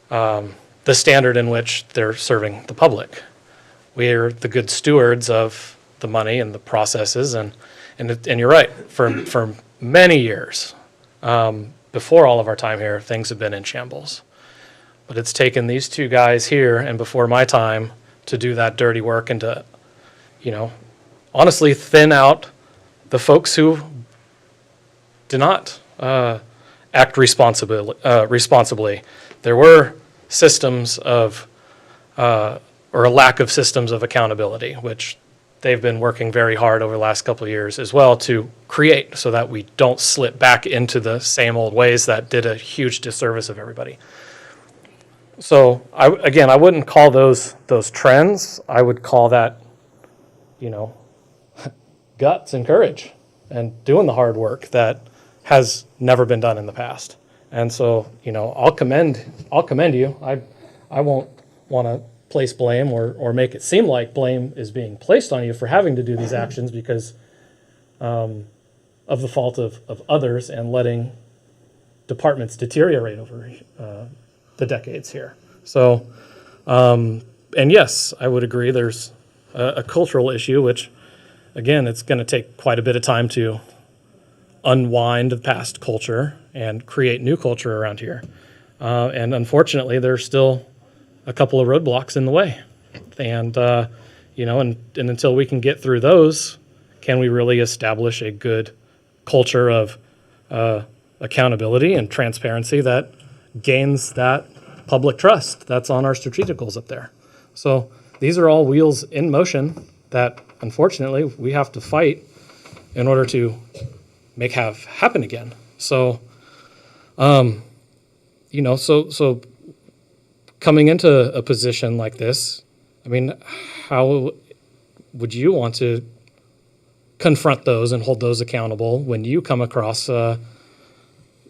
the standard in which they're serving the public. We're the good stewards of the money and the processes, and you're right, for many years, before all of our time here, things have been in shambles. But it's taken these two guys here and before my time to do that dirty work and to, honestly thin out the folks who did not act responsibly. There were systems of, or a lack of systems of accountability, which they've been working very hard over the last couple of years as well to create so that we don't slip back into the same old ways that did a huge disservice of everybody. So I wouldn't call those trends. I would call that, guts and courage and doing the hard work that has never been done in the past. And so, I'll commend you. I won't want to place blame or make it seem like blame is being placed on you for having to do these actions because of the fault of others and letting departments deteriorate over the decades here. So, and yes, I would agree there's a cultural issue, which, again, it's going to take quite a bit of time to unwind the past culture and create new culture around here. And unfortunately, there's still a couple of roadblocks in the way. And, and until we can get through those, can we really establish a good culture of accountability and transparency that gains that public trust that's on our strategic goals up there? So these are all wheels in motion that, unfortunately, we have to fight in order to make have happen again. So, so coming into a position like this, how would you want to confront those and hold those accountable when you come across a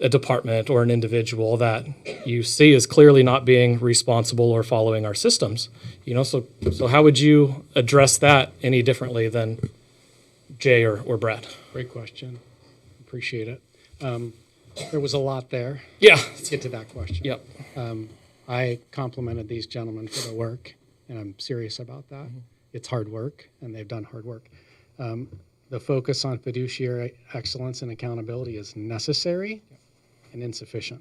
department or an individual that you see is clearly not being responsible or following our systems? So how would you address that any differently than Jay or Brad? great question. Appreciate it. There was a lot there. Yeah. Let's get to that question. Yep. I complimented these gentlemen for their work, and I'm serious about that. Mm-hmm. It's hard work, and they've done hard work. The focus on fiduciary excellence and accountability is necessary and insufficient.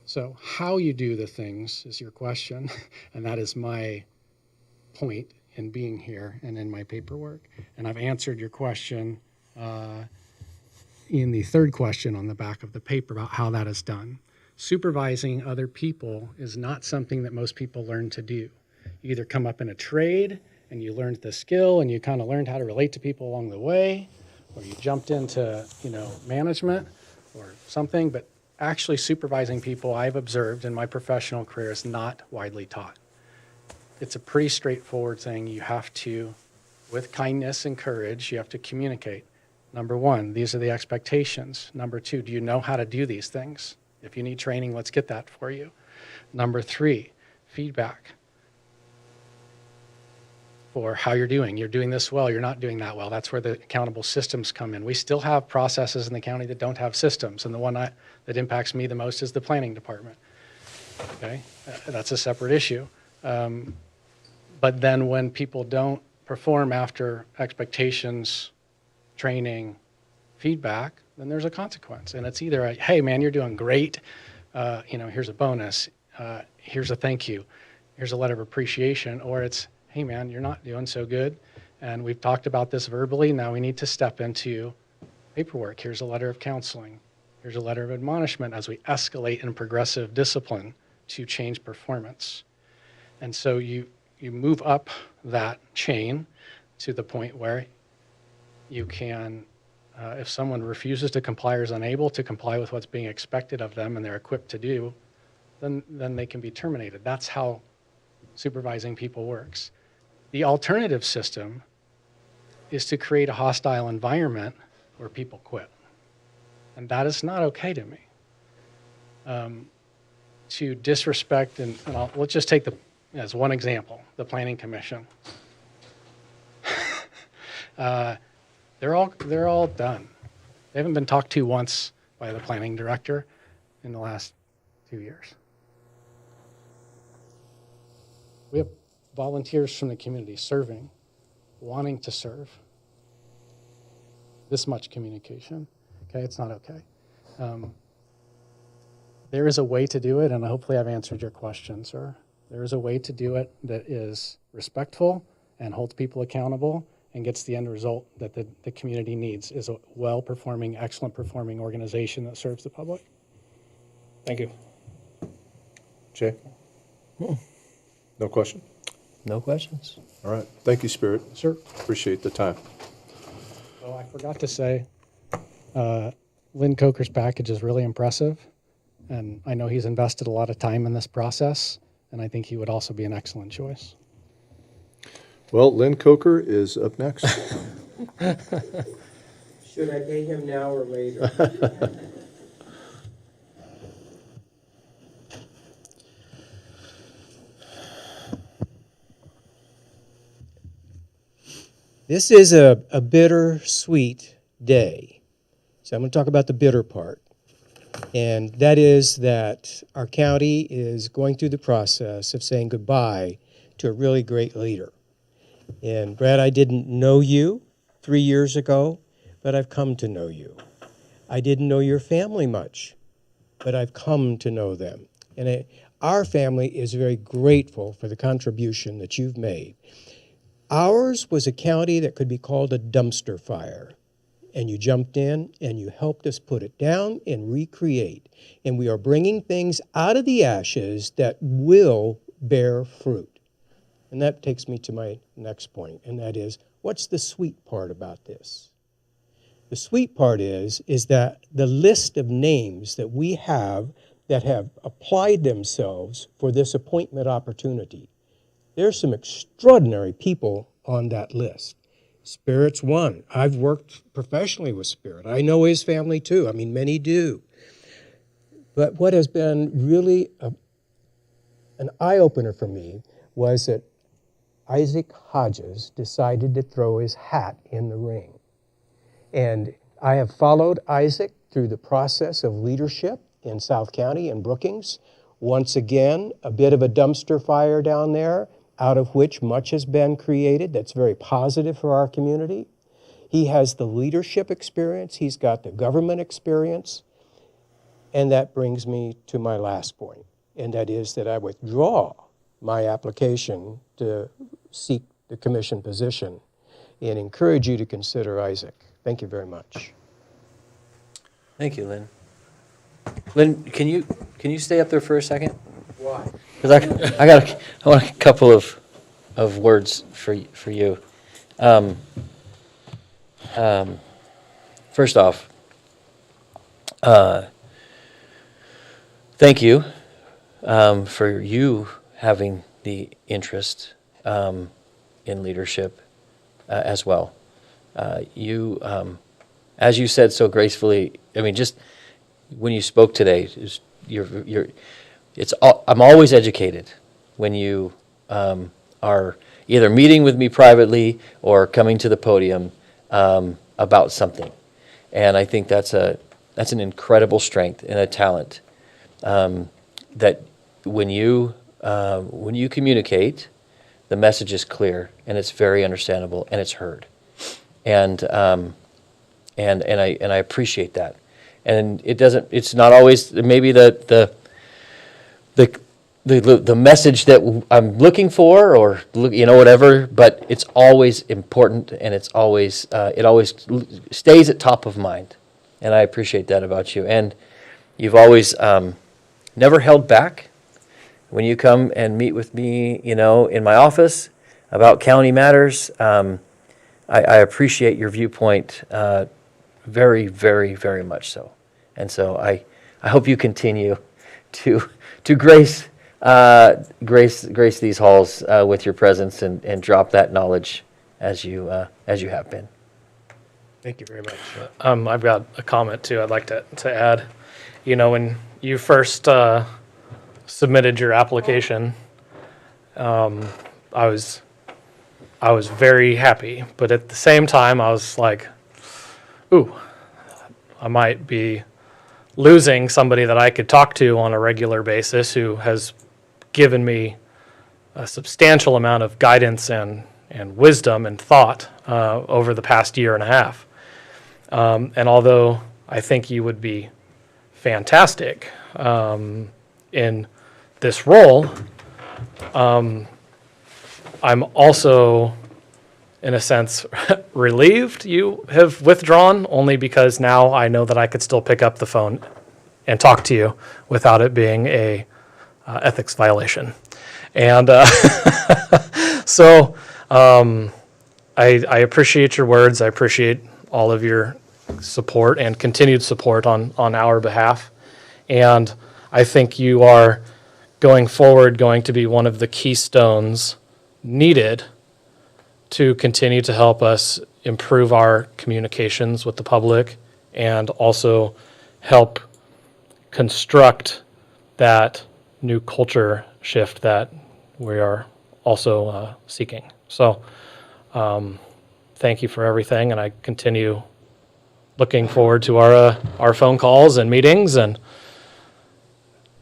So how you do the things is your question, and that is my point in being here and in my paperwork. And I've answered your question in the third question on the back of the paper about how that is done. Supervising other people is not something that most people learn to do. You either come up in a trade and you learned the skill and you kind of learned how to relate to people along the way, or you jumped into, management or something, but actually supervising people, I've observed in my professional career, is not widely taught. It's a pretty straightforward thing. You have to, with kindness and courage, you have to communicate. Number one, these are the expectations. Number two, do you know how to do these things? If you need training, let's get that for you. Number three, feedback for how you're doing. You're doing this well, you're not doing that well. That's where the accountable systems come in. We still have processes in the county that don't have systems, and the one that impacts me the most is the planning department. Okay, that's a separate issue. But then when people don't perform after expectations, training, feedback, then there's a consequence. And it's either a, hey man, you're doing great, here's a bonus, here's a thank you, here's a letter of appreciation, or it's, hey man, you're not doing so good, and we've talked about this verbally, now we need to step into paperwork. Here's a letter of counseling, here's a letter of admonishment as we escalate in progressive discipline to change performance. And so you move up that chain to the point where you can, if someone refuses to comply or is unable to comply with what's being expected of them and they're equipped to do, then they can be terminated. That's how supervising people works. The alternative system is to create a hostile environment where people quit. And that is not okay to me. To disrespect, and let's just take as one example, the Planning Commission. They're all done. They haven't been talked to once by the planning director in the last 2 years. We have volunteers from the community serving, wanting to serve. This much communication, okay? It's not okay. There is a way to do it, and hopefully I've answered your question, sir. There is a way to do it that is respectful and holds people accountable and gets the end result that the community needs, is a well-performing, excellent-performing organization that serves the public. Thank you. Jay? No question? No questions. All right. Thank you, Spirit. Sir. Appreciate the time. Oh, I forgot to say, Lynn Coker's package is really impressive, and I know he's invested a lot of time in this process, and I think he would also be an excellent choice. Well, Lynn Coker is up next. Should I pay him now or later? This is a bittersweet day. So I'm going to talk about the bitter part. And that is that our county is going through the process of saying goodbye to a really great leader. And Brad, I didn't know you 3 years ago, but I've come to know you. I didn't know your family much, but I've come to know them. And our family is very grateful for the contribution that you've made. Ours was a county that could be called a dumpster fire. And you jumped in and you helped us put it down and recreate. And we are bringing things out of the ashes that will bear fruit. And that takes me to my next point, and that is, what's the sweet part about this? The sweet part is that the list of names that we have that have applied themselves for this appointment opportunity, there's some extraordinary people on that list. Spirit's one. I've worked professionally with Spirit. I know his family too. I mean, many do. But what has been really an eye-opener for me was that Isaac Hodges decided to throw his hat in the ring. And I have followed Isaac through the process of leadership in South County and Brookings. Once again, a bit of a dumpster fire down there, out of which much has been created that's very positive for our community. He has the leadership experience, he's got the government experience, and that brings me to my last point, and that is that I withdraw my application to seek the commission position and encourage you to consider Isaac. Thank you very much. Thank you, Lynn. Lynn, can you stay up there for a second? Why? Because I want a couple of words for you. First off, thank you for you having the interest in leadership as well. You, as you said so gracefully, I mean, just when you spoke today, I'm always educated when you are either meeting with me privately or coming to the podium about something, and I think that's an incredible strength and a talent that when you communicate, the message is clear and it's very understandable and it's heard, and I appreciate that. And it's not always maybe the message that I'm looking for, or whatever, but it's always important, and it always stays at top of mind, and I appreciate that about you. And you've always never held back when you come and meet with me, in my office about county matters. I appreciate your viewpoint very, very, very much so. And so I hope you continue to grace these halls with your presence and drop that knowledge as you have been. Thank you very much. I've got a comment too I'd like to add. When you first submitted your application, I was very happy, but at the same time I was like, ooh, I might be losing somebody that I could talk to on a regular basis who has given me a substantial amount of guidance and wisdom and thought over the past year and a half. And although I think you would be fantastic in this role, I'm also, in a sense, relieved you have withdrawn, only because now I know that I could still pick up the phone and talk to you without it being a ethics violation. And so I appreciate your words. I appreciate all of your support and continued support on our behalf. And I think you are, going forward, going to be one of the keystones needed to continue to help us improve our communications with the public and also help construct that new culture shift that we are also seeking. So thank you for everything, and I continue looking forward to our phone calls and meetings and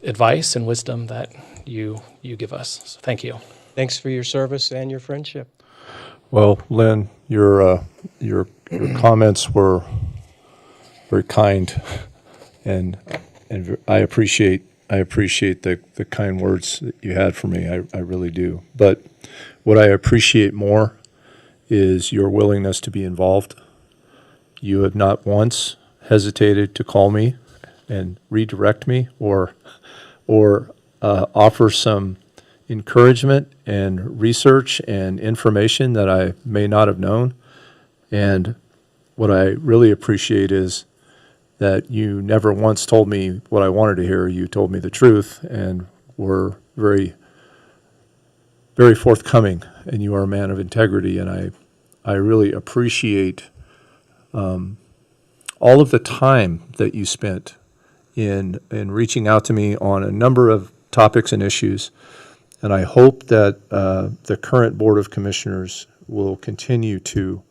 advice and wisdom that you give us. So thank you. Thanks for your service and your friendship. Well, Lynn, your comments were very kind, and I appreciate the kind words that you had for me. I really do. But what I appreciate more is your willingness to be involved. You have not once hesitated to call me and redirect me or offer some encouragement and research and information that I may not have known. And what I really appreciate is that you never once told me what I wanted to hear. You told me the truth and were very, very forthcoming, and you are a man of integrity. And I really appreciate all of the time that you spent in reaching out to me on a number of topics and issues. And I hope that the current Board of Commissioners will continue to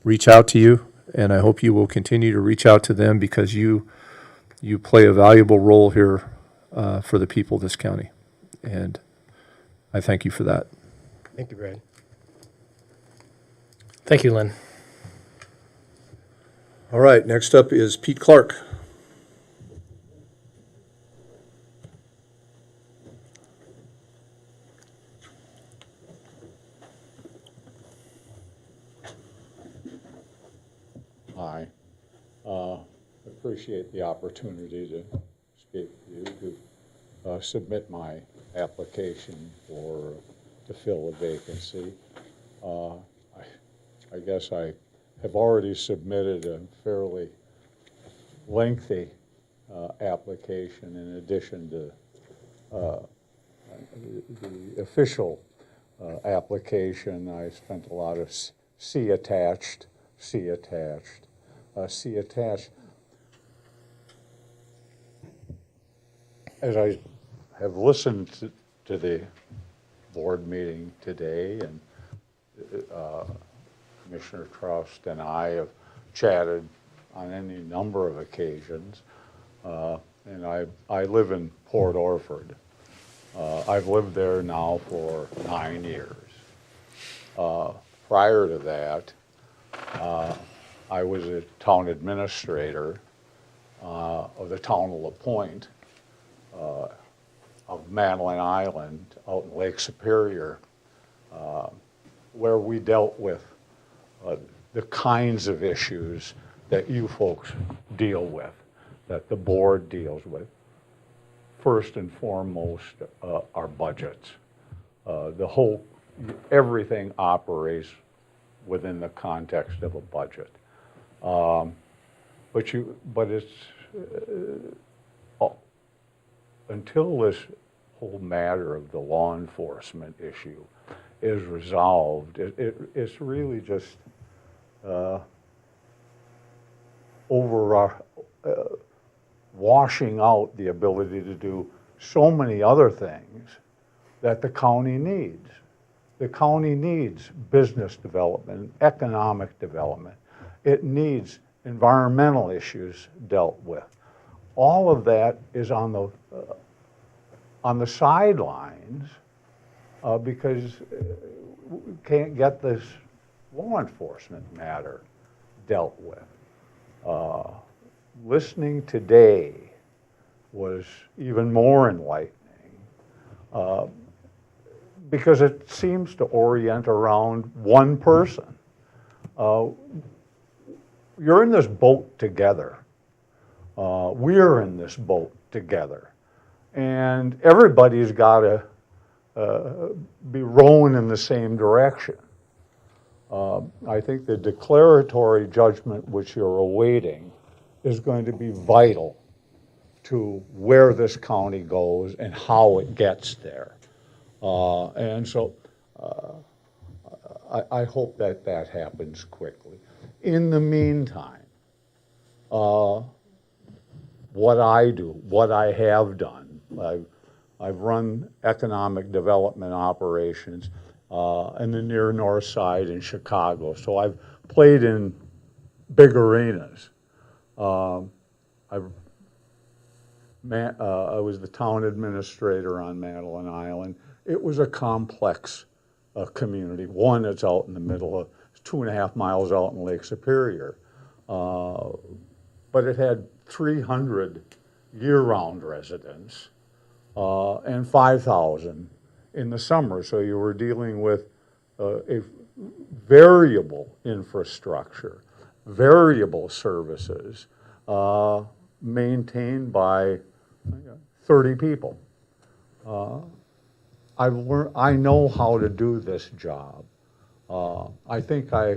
reach out to you, and I hope you will continue to reach out to them, because you play a valuable role here for the people of this county. And I thank you for that. Thank you, Brad. Thank you, Lynn. All right, next up is Pete Clark. Hi. Appreciate the opportunity to speak to you, to submit my application to fill a vacancy. I guess I have already submitted a fairly lengthy application in addition to the official application. I spent a lot of C attached. As I have listened to the board meeting today, and Commissioner Trost and I have chatted on any number of occasions, and I live in Port Orford. I've lived there now for 9 years. Prior to that, I was a town administrator of the town of La Pointe, of Madeline Island out in Lake Superior, where we dealt with the kinds of issues that you folks deal with, that the board deals with. First and foremost, our budgets. Everything operates within the context of a budget. But it's, until this whole matter of the law enforcement issue is resolved, it's really just washing out the ability to do so many other things that the county needs. The county needs business development, economic development. It needs environmental issues dealt with. All of that is on the sidelines because we can't get this law enforcement matter dealt with. Listening today was even more enlightening because it seems to orient around one person. You're in this boat together. We're in this boat together. And everybody's got to be rowing in the same direction. I think the declaratory judgment which you're awaiting is going to be vital to where this county goes and how it gets there. And so I hope that that happens quickly. In the meantime, what I do, what I have done, I've run economic development operations in the near north side in Chicago. So I've played in big arenas. I was the town administrator on Madeline Island. It was a complex community. One, it's out in the middle of 2.5 miles out in Lake Superior. But it had 300 year-round residents and 5,000 in the summer. So you were dealing with a variable infrastructure, variable services maintained by 30 people. I've learned, I know how to do this job. I think I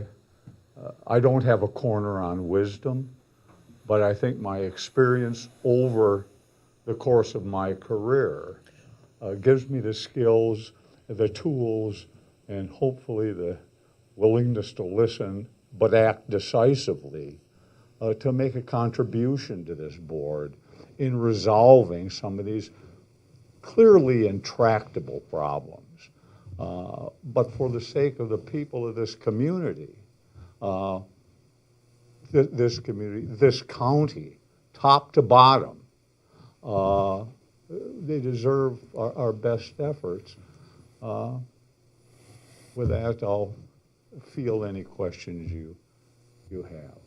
don't have a corner on wisdom, but I think my experience over the course of my career gives me the skills, the tools, and hopefully the willingness to listen, but act decisively to make a contribution to this board in resolving some of these clearly intractable problems. But for the sake of the people of this community, this county, top to bottom, they deserve our best efforts. With that, I'll field any questions you have.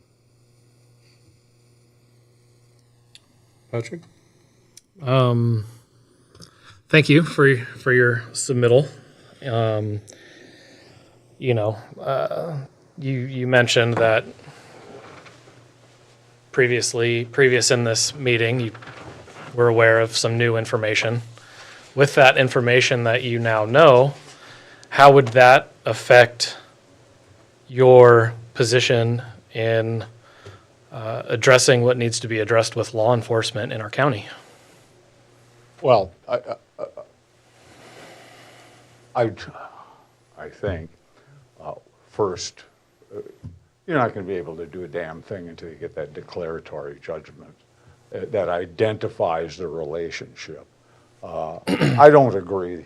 Patrick? Thank you for your submittal. You mentioned that previous in this meeting, you were aware of some new information. With that information that you now know, how would that affect your position in addressing what needs to be addressed with law enforcement in our county? Well, I think, first, you're not going to be able to do a damn thing until you get that declaratory judgment that identifies the relationship. I don't agree,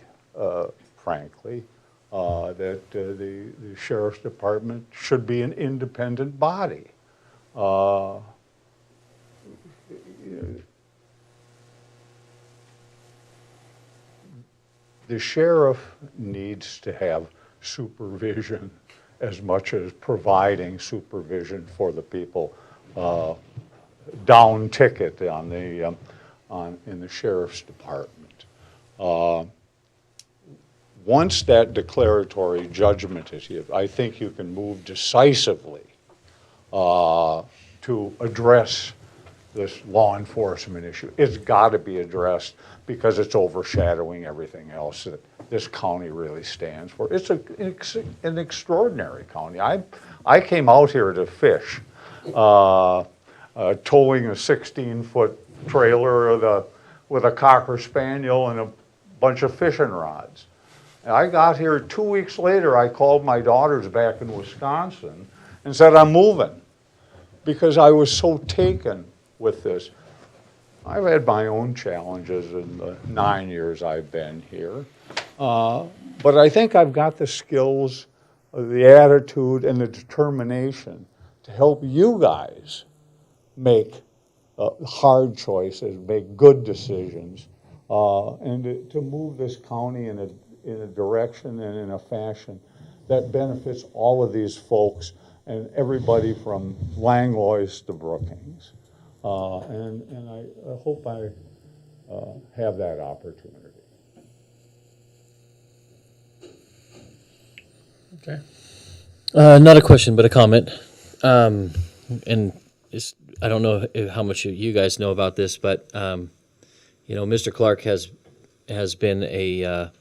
frankly, that the sheriff's department should be an independent body. The sheriff needs to have supervision as much as providing supervision for the people down ticket on the in the sheriff's department. Once that declaratory judgment is given, I think you can move decisively to address this law enforcement issue. It's got to be addressed because it's overshadowing everything else that this county really stands for. It's an extraordinary county. I came out here to fish, towing a 16-foot trailer with a Cocker Spaniel and a bunch of fishing rods. And I got here 2 weeks later. I called my daughters back in Wisconsin and said, I'm moving, because I was so taken with this. I've had my own challenges in the 9 years I've been here, but I think I've got the skills, the attitude, and the determination to help you guys make hard choices, make good decisions, and to move this county in a direction and in a fashion that benefits all of these folks and everybody from Langlois to Brookings. And I hope I have that opportunity. Okay. Not a question, but a comment. And I don't know how much you guys know about this, but Mr. Clark has been a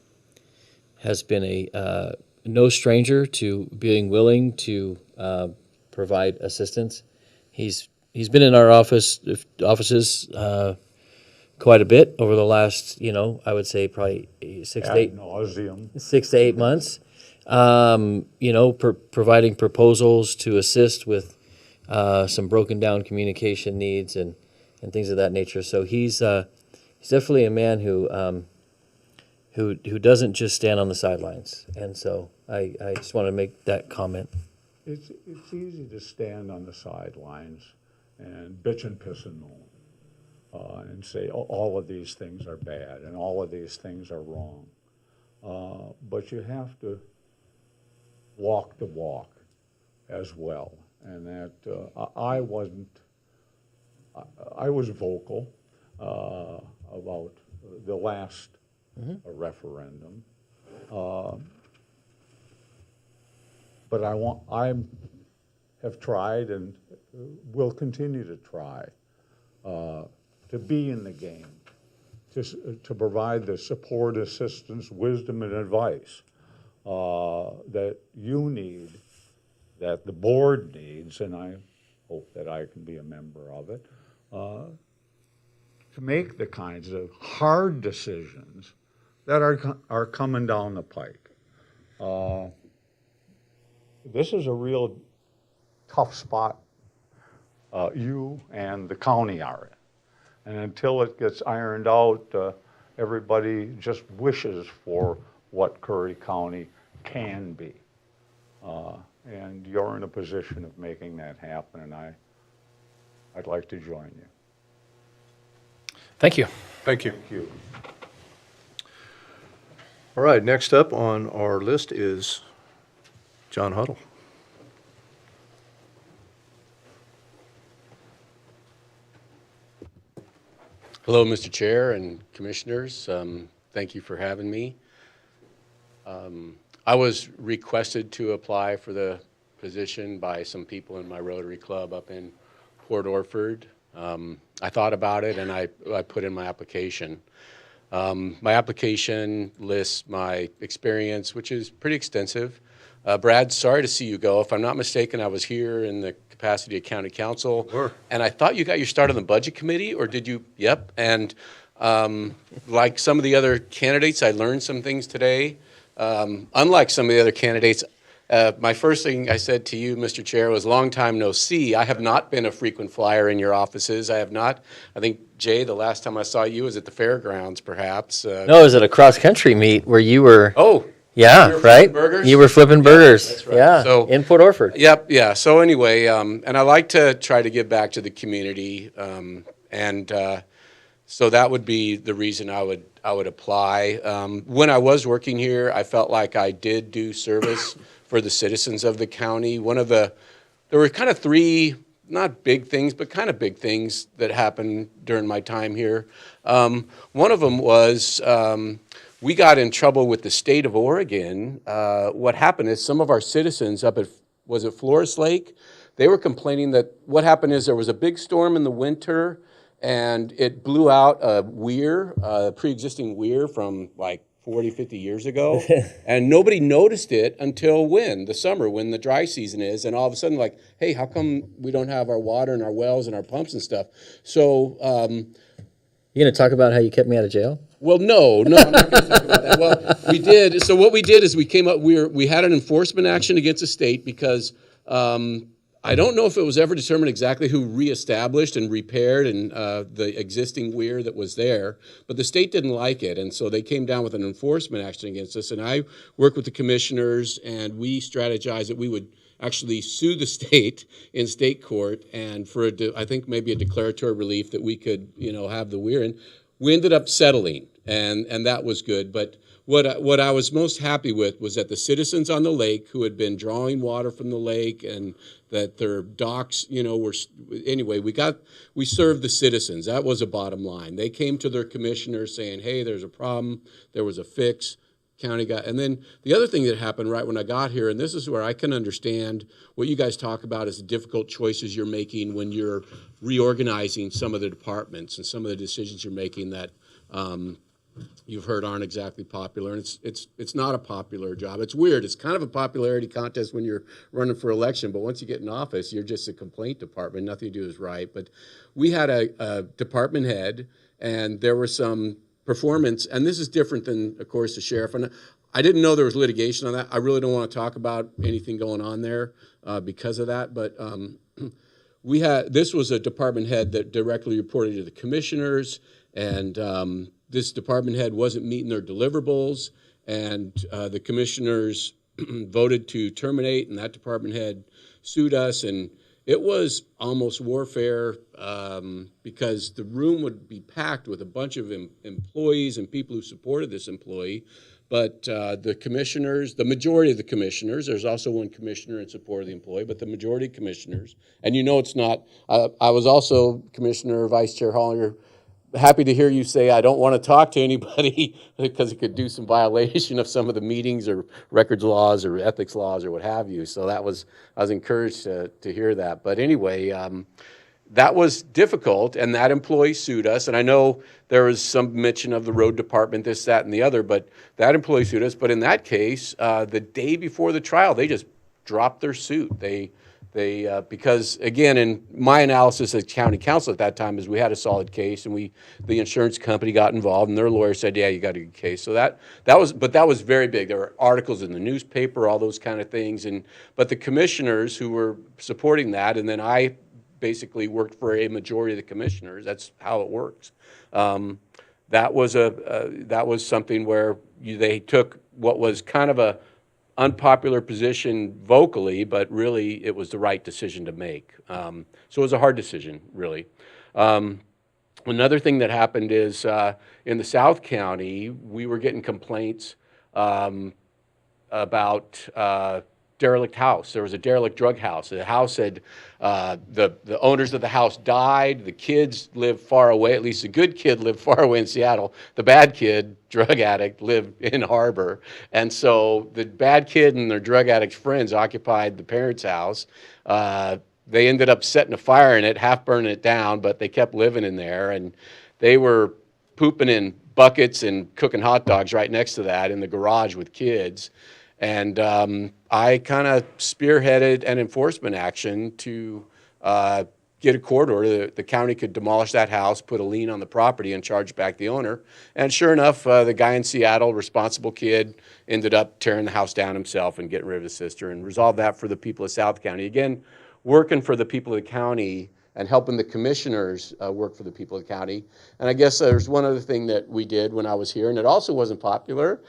no stranger to being willing to provide assistance. He's been in our offices quite a bit over the last, I would say probably 6 to 8 months. Providing proposals to assist with some broken down communication needs and things of that nature. So he's definitely a man who doesn't just stand on the sidelines. And so I just want to make that comment. It's easy to stand on the sidelines and bitch and piss and moan and say all of these things are bad and all of these things are wrong. But you have to walk the walk as well. And that I was vocal about the last referendum. But I have tried and will continue to try to be in the game, to provide the support, assistance, wisdom, and advice that you need, that the board needs, and I hope that I can be a member of it, to make the kinds of hard decisions that are coming down the pike. This is a real tough spot you and the county are in. And until it gets ironed out, everybody just wishes for what Curry County can be. And you're in a position of making that happen, and I'd like to join you. Thank you. Thank you. Thank you. All right, next up on our list is John Huddle. Hello, Mr. Chair and Commissioners. Thank you for having me. I was requested to apply for the position by some people in my Rotary Club up in Port Orford. I thought about it and I put in my application. My application lists my experience, which is pretty extensive. Brad, sorry to see you go. If I'm not mistaken, I was here in the capacity of county council. Sure. And I thought you got your start on the budget committee, or did you? Yep. And like some of the other candidates, I learned some things today. Unlike some of the other candidates, my first thing I said to you, Mr. Chair, was long time no see. I have not been a frequent flyer in your offices. I have not. I think, Jay, the last time I saw you was at the fairgrounds, perhaps. No, it was at a cross-country meet where you were. Oh. Yeah, You were right? flipping burgers? You were flipping burgers. That's right. Yeah, So, in Port Orford. Yep, yeah. So anyway, and I like to try to give back to the community, so that would be the reason I would apply. When I was working here, I felt like I did do service for the citizens of the county. There were kind of three, not big things, but kind of big things that happened during my time here. One of them was we got in trouble with the state of Oregon. What happened is some of our citizens up at, was it Flores Lake? They were complaining that what happened is there was a big storm in the winter and it blew out a weir, a pre-existing weir from like 40, 50 years ago. And nobody noticed it until the summer, when the dry season is. And all of a sudden, like, hey, how come we don't have our water and our wells and our pumps and stuff? So, You going to talk about how you kept me out of jail? well, no, I'm not going to talk about that. Well, we did. So what we did is we came up, we had an enforcement action against the state because I don't know if it was ever determined exactly who reestablished and repaired the existing weir that was there, but the state didn't like it, and so they came down with an enforcement action against us, and I worked with the commissioners, and we strategized that we would actually sue the state in state court, and for I think maybe a declaratory relief that we could, have the weir, and we ended up settling, and that was good, but what I was most happy with was that the citizens on the lake who had been drawing water from the lake and that their docks, were, anyway, we served the citizens. That was a bottom line. They came to their commissioners saying, hey, there's a problem, there was a fix, county got, and then the other thing that happened right when I got here, and this is where I can understand what you guys talk about is the difficult choices you're making when you're reorganizing some of the departments and some of the decisions you're making that, you've heard aren't exactly popular, and it's not a popular job. It's weird. It's kind of a popularity contest when you're running for election, but once you get in office, you're just a complaint department. Nothing to do is right. But we had a department head, and there were some performance, and this is different than, of course, the sheriff. And I didn't know there was litigation on that. I really don't want to talk about anything going on there because of that, but this was a department head that directly reported to the commissioners, and this department head wasn't meeting their deliverables, and the commissioners voted to terminate, and that department head sued us, and it was almost warfare because the room would be packed with a bunch of employees and people who supported this employee, but the commissioners, the majority of the commissioners, there's also one commissioner in support of the employee, but the majority of commissioners, and it's not, I was also Commissioner Vice Chair Hollinger, happy to hear you say I don't want to talk to anybody because it could do some violation of some of the meetings or records laws or ethics laws or what have you. So I was encouraged to hear that. But anyway, that was difficult, and that employee sued us. And I know there was some mention of the road department, this, that, and the other, but that employee sued us. But in that case, the day before the trial, they just dropped their suit. They because again, in my analysis as county council at that time is we had a solid case, and the insurance company got involved, and their lawyer said, yeah, you got a good case. So that was very big. There were articles in the newspaper, all those kind of things, but the commissioners who were supporting that, and then I basically worked for a majority of the commissioners. That's how it works. That was something where they took what was kind of a unpopular position vocally, but really it was the right decision to make. So it was a hard decision, really. Another thing that happened is in the South County, we were getting complaints about derelict house. There was a derelict drug house. The house had, the owners of the house died. The kids lived far away. At least the good kid lived far away in Seattle. The bad kid, drug addict, lived in Harbor. And so the bad kid and their drug addict friends occupied the parents' house. they ended up setting a fire in it, half burning it down, but they kept living in there, and they were pooping in buckets and cooking hot dogs right next to that in the garage with kids. And I kind of spearheaded an enforcement action to get a court order that the county could demolish that house, put a lien on the property, and charge back the owner. And sure enough, the guy in Seattle, responsible kid, ended up tearing the house down himself and getting rid of his sister, and resolved that for the people of South County. Again, working for the people of the county and helping the commissioners work for the people of the county. And I guess there's one other thing that we did when I was here, and it also wasn't popular.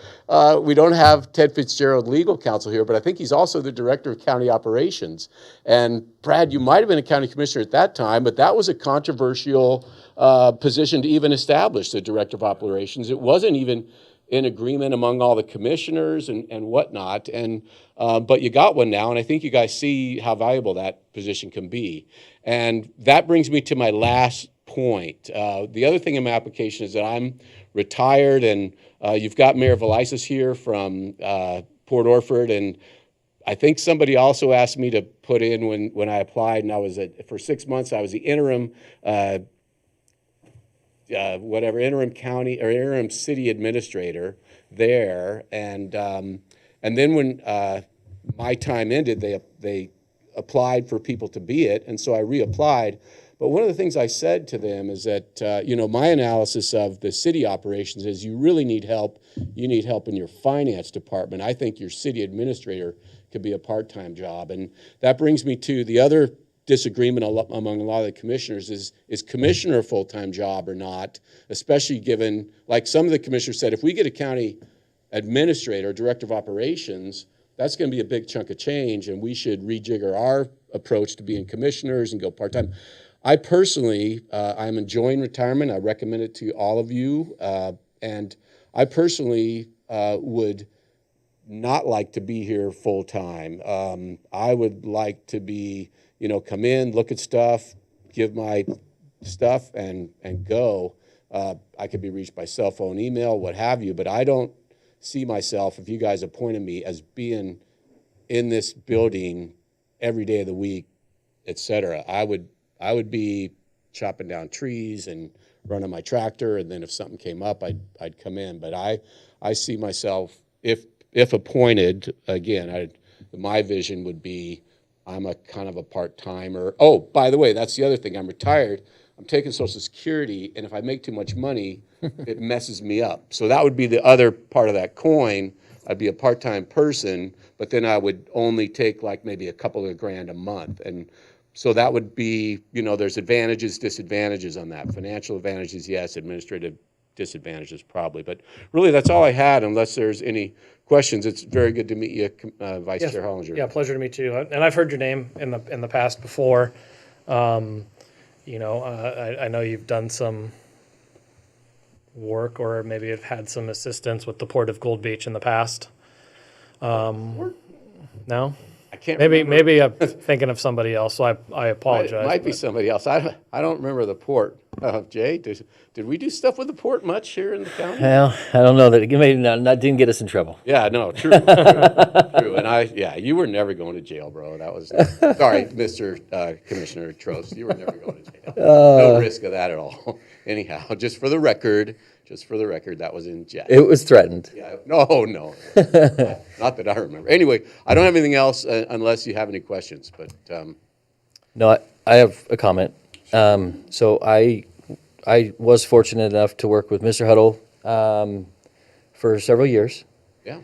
We don't have Ted Fitzgerald, legal counsel, here, but I think he's also the director of county operations. And Brad, you might have been a county commissioner at that time, but that was a controversial position to even establish, the director of operations. It wasn't even in agreement among all the commissioners and whatnot. And but you got one now, and I think you guys see how valuable that position can be. And that brings me to my last point. The other thing in my application is that I'm retired, and you've got Mayor Velisis here from Port Orford, and I think somebody also asked me to put in when I applied, and I was for 6 months, I was the interim interim county or interim city administrator there, and then when my time ended, they applied for people to be it, and so I reapplied. But one of the things I said to them is that my analysis of the city operations is you really need help. You need help in your finance department. I think your city administrator could be a part-time job, and that brings me to the other disagreement among a lot of the commissioners is commissioner a full-time job or not, especially given, like some of the commissioners said, if we get a county administrator, director of operations, that's going to be a big chunk of change, and we should rejigger our approach to being commissioners and go part-time. I personally, I'm enjoying retirement. I recommend it to all of you, and I personally would not like to be here full-time. I would like to be, come in, look at stuff, give my stuff, and go. I could be reached by cell phone, email, what have you, but I don't see myself, if you guys appointed me, as being in this building every day of the week, et cetera. I would be chopping down trees and running my tractor, and then if something came up, I'd come in. But I see myself, if appointed, again, my vision would be I'm a kind of a part-timer. Oh, by the way, that's the other thing. I'm retired. I'm taking Social Security, and if I make too much money, it messes me up. So that would be the other part of that coin. I'd be a part-time person, but then I would only take like maybe a couple of grand a month. And so that would be, there's advantages, disadvantages on that. Financial advantages, yes. Administrative disadvantages, probably. But really, that's all I had, unless there's any questions. It's very good to meet you, Vice Chair Hollinger. Yeah, pleasure to meet you. And I've heard your name in the past before. I know you've done some work, or maybe have had some assistance with the Port of Gold Beach in the past. No? I can't Maybe I'm thinking of somebody else, so I apologize. Might be somebody else. I don't remember the port. Jay, did we do stuff with the port much here in the county? Well, I don't know that it didn't get us in trouble. Yeah, no, true. And you were never going to jail, bro. That was sorry, Mr. Commissioner Trost, you were never going to jail. No risk of that at all. Anyhow, just for the record, that was in jest. It was threatened. Yeah, no, not that I remember. Anyway, I don't have anything else unless you have any questions. But No, I have a comment. So I was fortunate enough to work with Mr. Huddle for several years. yeah,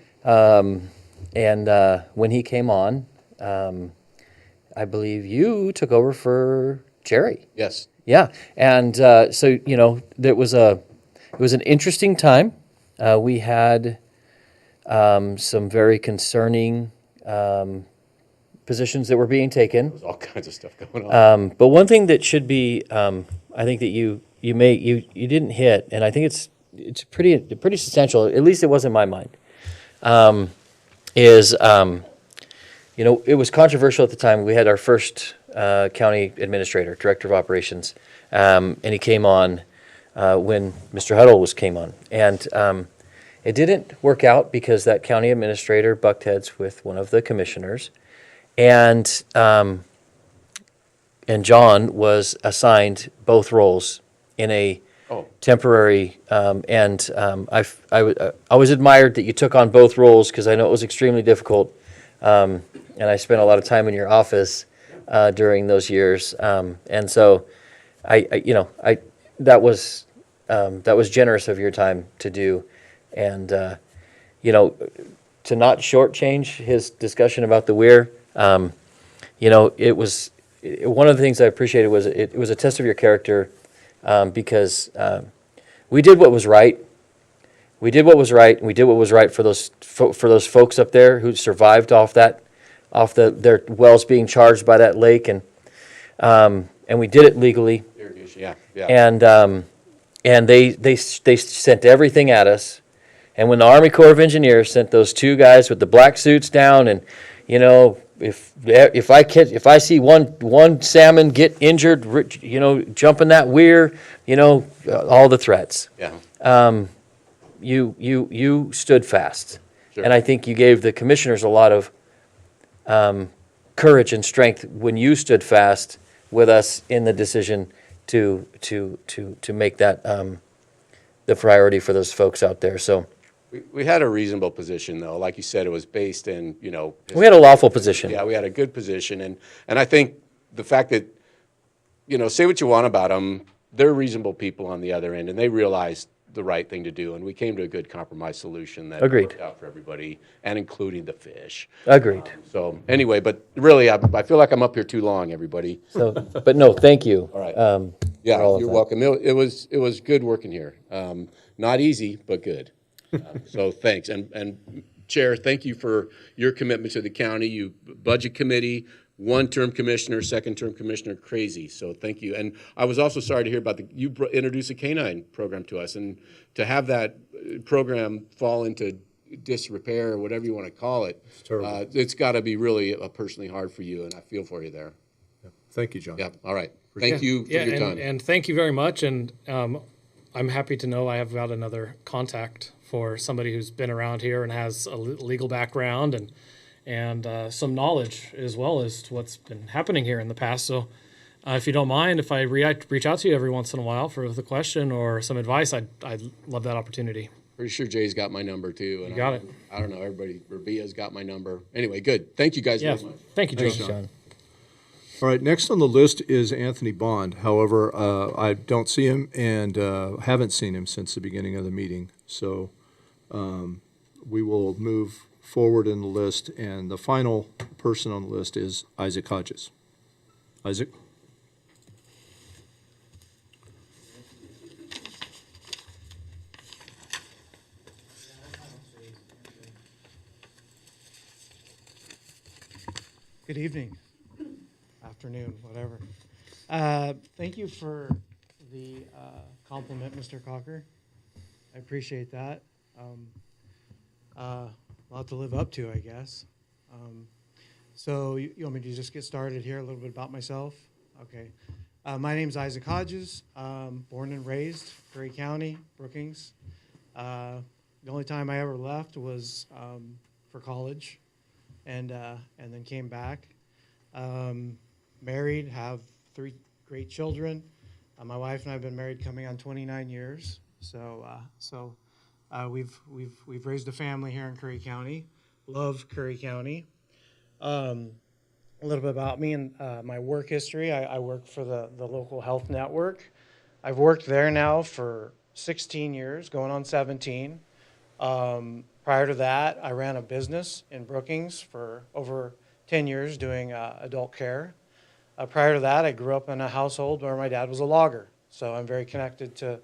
And when he came on, I believe you took over for Jerry. yes, Yeah, and so it was an interesting time. We had some very concerning positions that were being taken. there's all kinds of stuff going on. But one thing that should be, I think that you didn't hit, and I think it's pretty substantial. At least it was in my mind. It was controversial at the time. We had our first county administrator, director of operations, and he came on when Mr. Huddle came on, and it didn't work out because that county administrator bucked heads with one of the commissioners, and and John was assigned both roles in a temporary, I was admired that you took on both roles because I know it was extremely difficult. And I spent a lot of time in your office during those years. And so that was generous of your time to do. And, to not shortchange his discussion about the weir, it was, one of the things I appreciated was it was a test of your character because we did what was right. We did what was right, and we did what was right for those folks up there who survived off their wells being charged by that lake, and we did it legally. Yeah. And they sent everything at us. And when the Army Corps of Engineers sent those two guys with the black suits down, and if I see one salmon get injured, jump in that weir, all the threats. Yeah. You stood fast, Sure. and I think you gave the commissioners a lot of courage and strength when you stood fast with us in the decision to make that the priority for those folks out there. So. We had a reasonable position, though. Like you said, it was based in, We had a lawful position. Yeah, we had a good position. And I think the fact that, say what you want about them, they're reasonable people on the other end, and they realized the right thing to do. And we came to a good compromise solution that Agreed. worked out for everybody, and including the fish. Agreed. So anyway, but really, I feel like I'm up here too long, everybody. So, but no, thank you. All right. For all of You're that. welcome. It was good working here. Not easy, but good. So thanks. And Chair, thank you for your commitment to the county. You budget committee, one-term commissioner, second-term commissioner, crazy. So thank you. And I was also sorry to hear about you introduced a canine program to us, and to have that program fall into disrepair or whatever you want to call it, it's got to be really personally hard for you, and I feel for you there. Yeah. Thank you, John. Yeah. All right. Thank you for your time. And thank you very much. And I'm happy to know I have got another contact for somebody who's been around here and has a legal background and some knowledge as well as to what's been happening here in the past. So if you don't mind, if I reach out to you every once in a while for the question or some advice, I'd love that opportunity. Pretty sure Jay's got my number too. And You got it. I don't know, everybody, Rabia's got my number. Anyway, good. Thank you guys Yeah. very much. Thank you, Thanks, John. John. All right, next on the list is Anthony Bond. However, I don't see him and haven't seen him since the beginning of the meeting. So we will move forward in the list, and the final person on the list is Isaac Hodges. Isaac? Good evening, afternoon, whatever. Thank you for the compliment, Mr. Cocker. I appreciate that. A lot to live up to, I guess. So you want me to just get started here, a little bit about myself? Okay. My name's Isaac Hodges. Born and raised Curry County, Brookings. The only time I ever left was for college. And then came back. Married, have 3 great children. My wife and I have been married coming on 29 years. So we've raised a family here in Curry County. Love Curry County. A little bit about me and my work history. I work for the local health network. I've worked there now for 16 years, going on 17. Prior to that, I ran a business in Brookings for over 10 years doing adult care. Prior to that, I grew up in a household where my dad was a logger. So I'm very connected to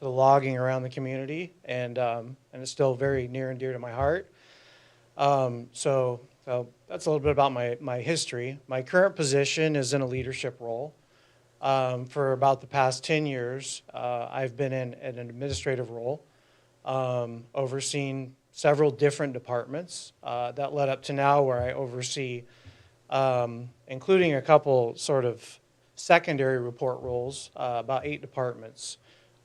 the logging around the community, and it's still very near and dear to my heart. So that's a little bit about my history. My current position is in a leadership role. For about the past 10 years, I've been in an administrative role, overseeing several different departments that led up to now where I oversee, including a couple sort of secondary report roles, about 8 departments.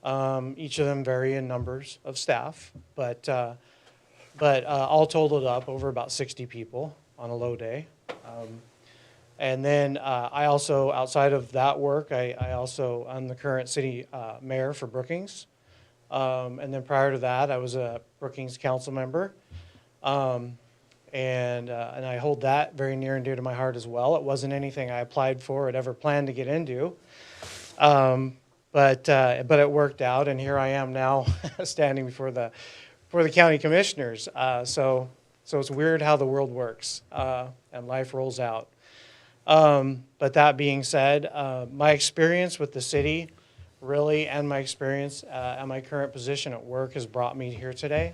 Each of them vary in numbers of staff, but all totaled up over about 60 people on a low day. And then I also, outside of that work, I'm the current city mayor for Brookings. And then prior to that, I was a Brookings council member. And I hold that very near and dear to my heart as well. It wasn't anything I applied for or ever planned to get into. But it worked out, and here I am now standing before the county commissioners. So it's weird how the world works, and life rolls out. But that being said, my experience with the city really, and my experience at my current position at work has brought me here today.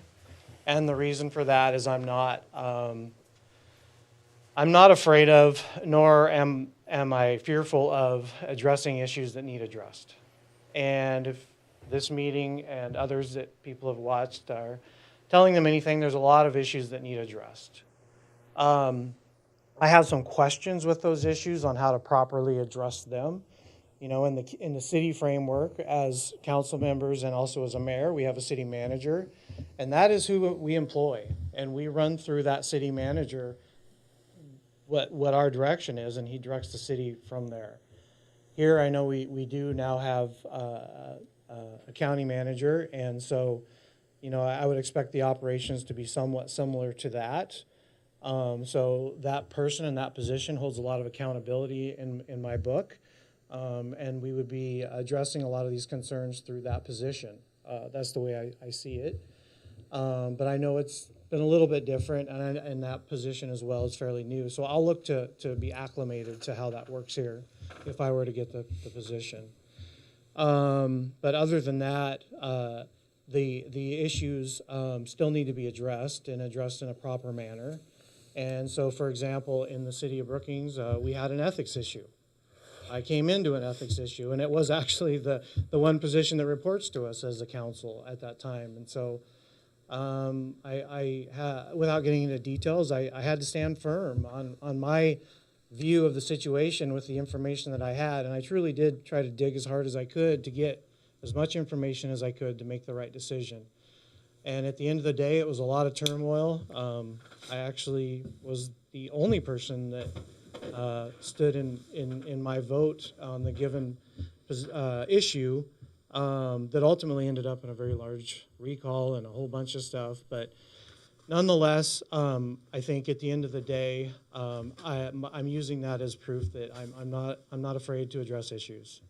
And the reason for that is I'm not afraid of, nor am I fearful of addressing issues that need addressed. And if this meeting and others that people have watched are telling them anything, there's a lot of issues that need addressed. I have some questions with those issues on how to properly address them. You know, in the city framework, as council members and also as a mayor, we have a city manager, and that is who we employ. And we run through that city manager what our direction is, and he directs the city from there. Here, I know we do now have a county manager, and so, you know, I would expect the operations to be somewhat similar to that. So that person in that position holds a lot of accountability in my book, and we would be addressing a lot of these concerns through that position. That's the way I see it. But I know it's been a little bit different, and that position as well is fairly new. So I'll look to be acclimated to how that works here if I were to get the position. But other than that, the issues still need to be addressed and addressed in a proper manner. And so, for example, in the city of Brookings, we had an ethics issue. I came into an ethics issue, and it was actually the one position that reports to us as a council at that time. And so, without getting into details, I had to stand firm on my view of the situation with the information that I had, and I truly did try to dig as hard as I could to get as much information as I could to make the right decision. And at the end of the day, it was a lot of turmoil. I actually was the only person that stood in my vote on the given issue that ultimately ended up in a very large recall and a whole bunch of stuff. But nonetheless, I think at the end of the day, I'm using that as proof that I'm not afraid to address issues,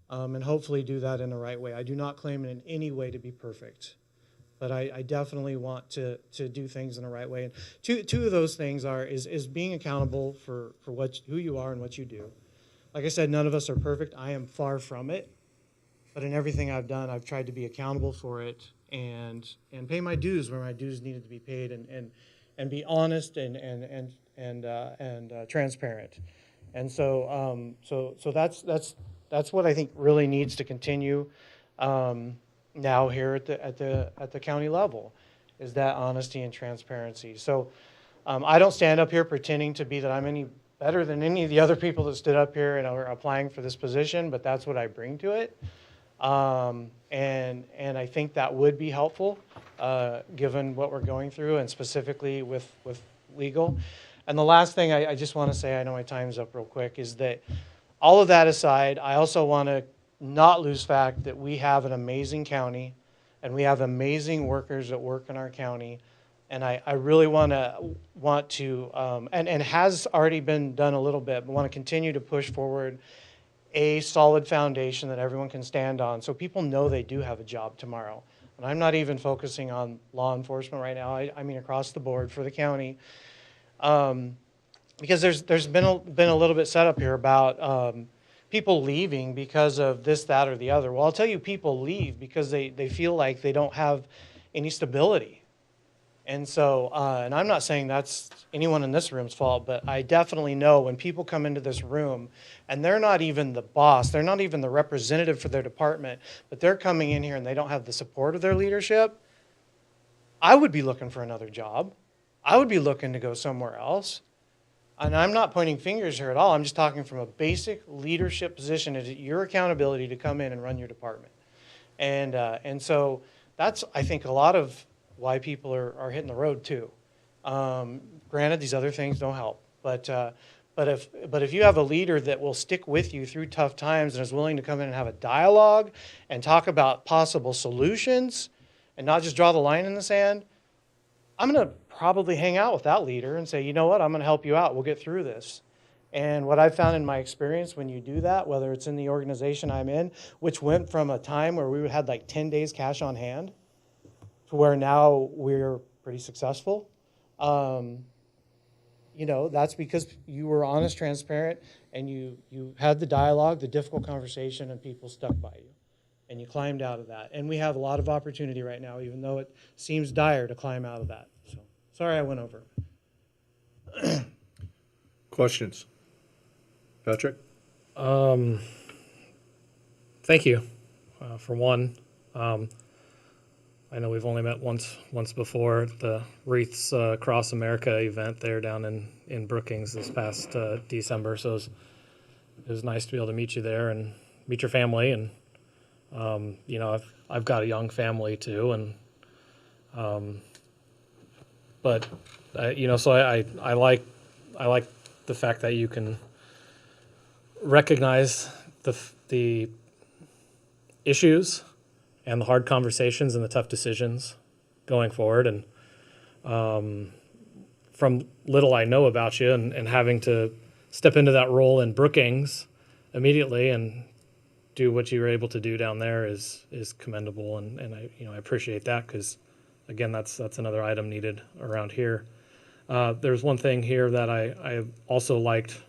and hopefully do that in the right way. I do not claim in any way to be perfect, but I definitely want to do things in the right way. And two of those things is being accountable for who you are and what you do. Like I said, none of us are perfect. I am far from it. But in everything I've done, I've tried to be accountable for it and pay my dues where my dues needed to be paid, and be honest and transparent. And so that's what I think really needs to continue now here at the county level, is that honesty and transparency. So I don't stand up here pretending to be that I'm any better than any of the other people that stood up here and are applying for this position, but that's what I bring to it. And I think that would be helpful, given what we're going through, and specifically with legal. And the last thing I just want to say, I know my time's up real quick, is that all of that aside, I also want to not lose fact that we have an amazing county, and we have amazing workers that work in our county. And I really want to, and has already been done a little bit, but want to continue to push forward a solid foundation that everyone can stand on, so people know they do have a job tomorrow. And I'm not even focusing on law enforcement right now. I mean across the board for the county, because there's been a little bit set up here about people leaving because of this, that, or the other. Well, I'll tell you, people leave because they feel like they don't have any stability. And so, and I'm not saying that's anyone in this room's fault, but I definitely know when people come into this room and they're not even the boss, they're not even the representative for their department, but they're coming in here and they don't have the support of their leadership, I would be looking for another job. I would be looking to go somewhere else. And I'm not pointing fingers here at all. I'm just talking from a basic leadership position. Is it your accountability to come in and run your department? And so that's, I think, a lot of why people are hitting the road too. Granted, these other things don't help, but But if you have a leader that will stick with you through tough times and is willing to come in and have a dialogue and talk about possible solutions and not just draw the line in the sand, I'm going to probably hang out with that leader and say, you know what, I'm going to help you out. We'll get through this. And what I've found in my experience when you do that, whether it's in the organization I'm in, which went from a time where we had like 10 days cash on hand to where now we're pretty successful. You know, that's because you were honest, transparent, and you had the dialogue, the difficult conversation, and people stuck by you. And you climbed out of that. And we have a lot of opportunity right now, even though it seems dire to climb out of that. So, sorry I went over. Questions? Patrick? Thank you. For one, I know we've only met once before at the Wreaths Across America event there down in Brookings this past December. So it was nice to be able to meet you there and meet your family. And you know, I've got a young family too, and but you know, so I like the fact that you can recognize the issues and the hard conversations and the tough decisions going forward. And from little I know about you and having to step into that role in Brookings immediately and do what you were able to do down there is commendable. And I, you know, I appreciate that because, again, that's another item needed around here. There's one thing here that I also liked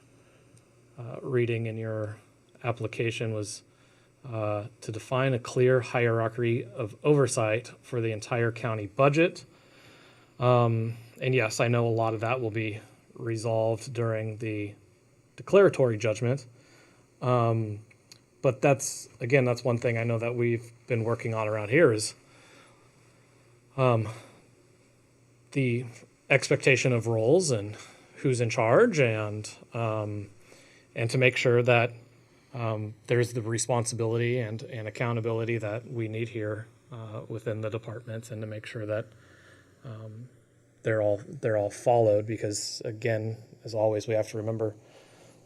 reading in your application was to define a clear hierarchy of oversight for the entire county budget. And yes, I know a lot of that will be resolved during the declaratory judgment. But that's one thing I know that we've been working on around here is the expectation of roles and who's in charge and to make sure that there's the responsibility and accountability that we need here within the departments, and to make sure that they're all followed. Because again, as always, we have to remember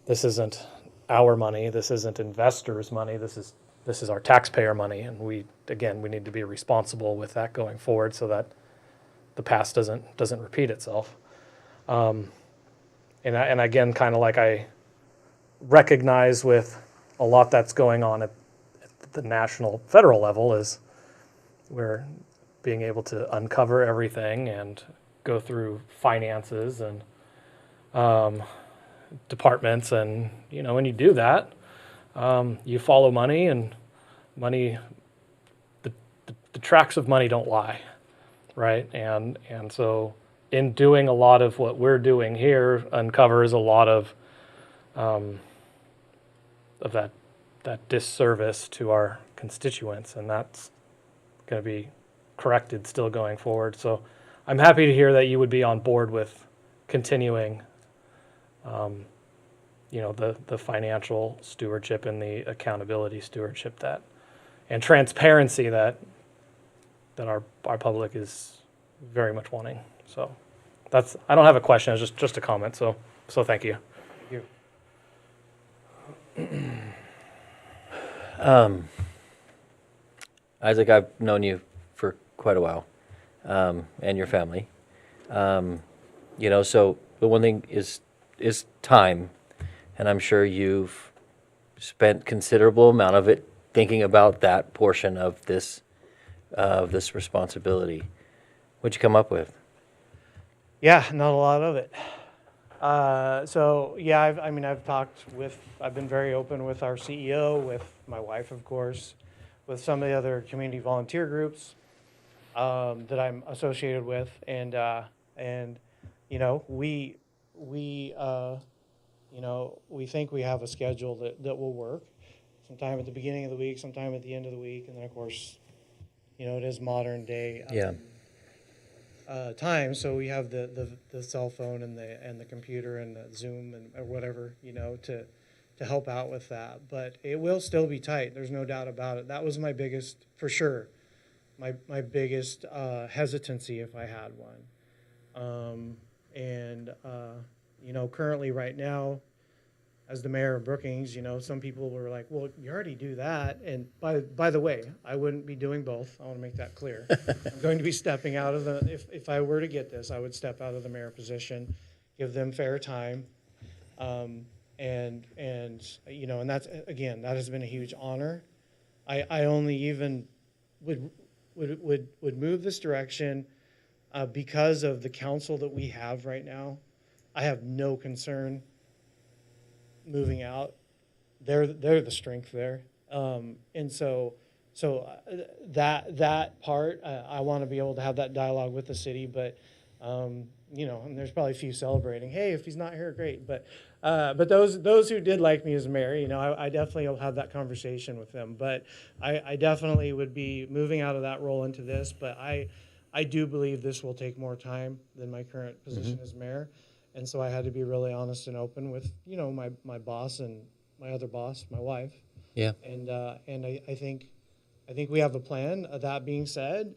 this isn't our money, this isn't investors' money, this is our taxpayer money, and we need to be responsible with that going forward, so that the past doesn't repeat itself. And again, kind of like I recognize with a lot that's going on at the national, federal level, is we're being able to uncover everything and go through finances and departments, and you know, when you do that, you follow money, and money, the tracks of money don't lie, right? And so in doing a lot of what we're doing here uncovers a lot of that disservice to our constituents, and that's going to be corrected still going forward. So I'm happy to hear that you would be on board with continuing you know, the financial stewardship and the accountability stewardship and transparency that our public is very much wanting. So I don't have a question, it's just a comment, so thank you. Isaac, I've known you for quite a while, and your family. You know, so the one thing is time, and I'm sure you've spent considerable amount of it thinking about that portion of this responsibility. What'd you come up with? Yeah, not a lot of it. So yeah, I've been very open with our CEO, with my wife, of course, with some of the other community volunteer groups that I'm associated with, and you know, we think we have a schedule that will work. Sometime at the beginning of the week, sometime at the end of the week, and then of course, you know, it is modern day. Time, so we have the cell phone and the computer and the Zoom or whatever, you know, to help out with that. But it will still be tight. There's no doubt about it. That was my biggest, for sure, my biggest hesitancy if I had one. You know, currently right now, as the mayor of Brookings, some people were like, well, you already do that. And by the way, I wouldn't be doing both. I want to make that clear. I'm going to be stepping out of if I were to get this, I would step out of the mayor position, give them fair time. And that's, again, that has been a huge honor. I only even would move this direction because of the council that we have right now. I have no concern moving out. They're the strength there. And so that part, I want to be able to have that dialogue with the city, but and there's probably a few celebrating, hey, if he's not here, great. But those who did like me as mayor, I definitely will have that conversation with them. But I definitely would be moving out of that role into this. But I do believe this will take more time than my current position as mayor. And so I had to be really honest and open with, my boss and my other boss, my wife. Yeah. And I think we have a plan. That being said,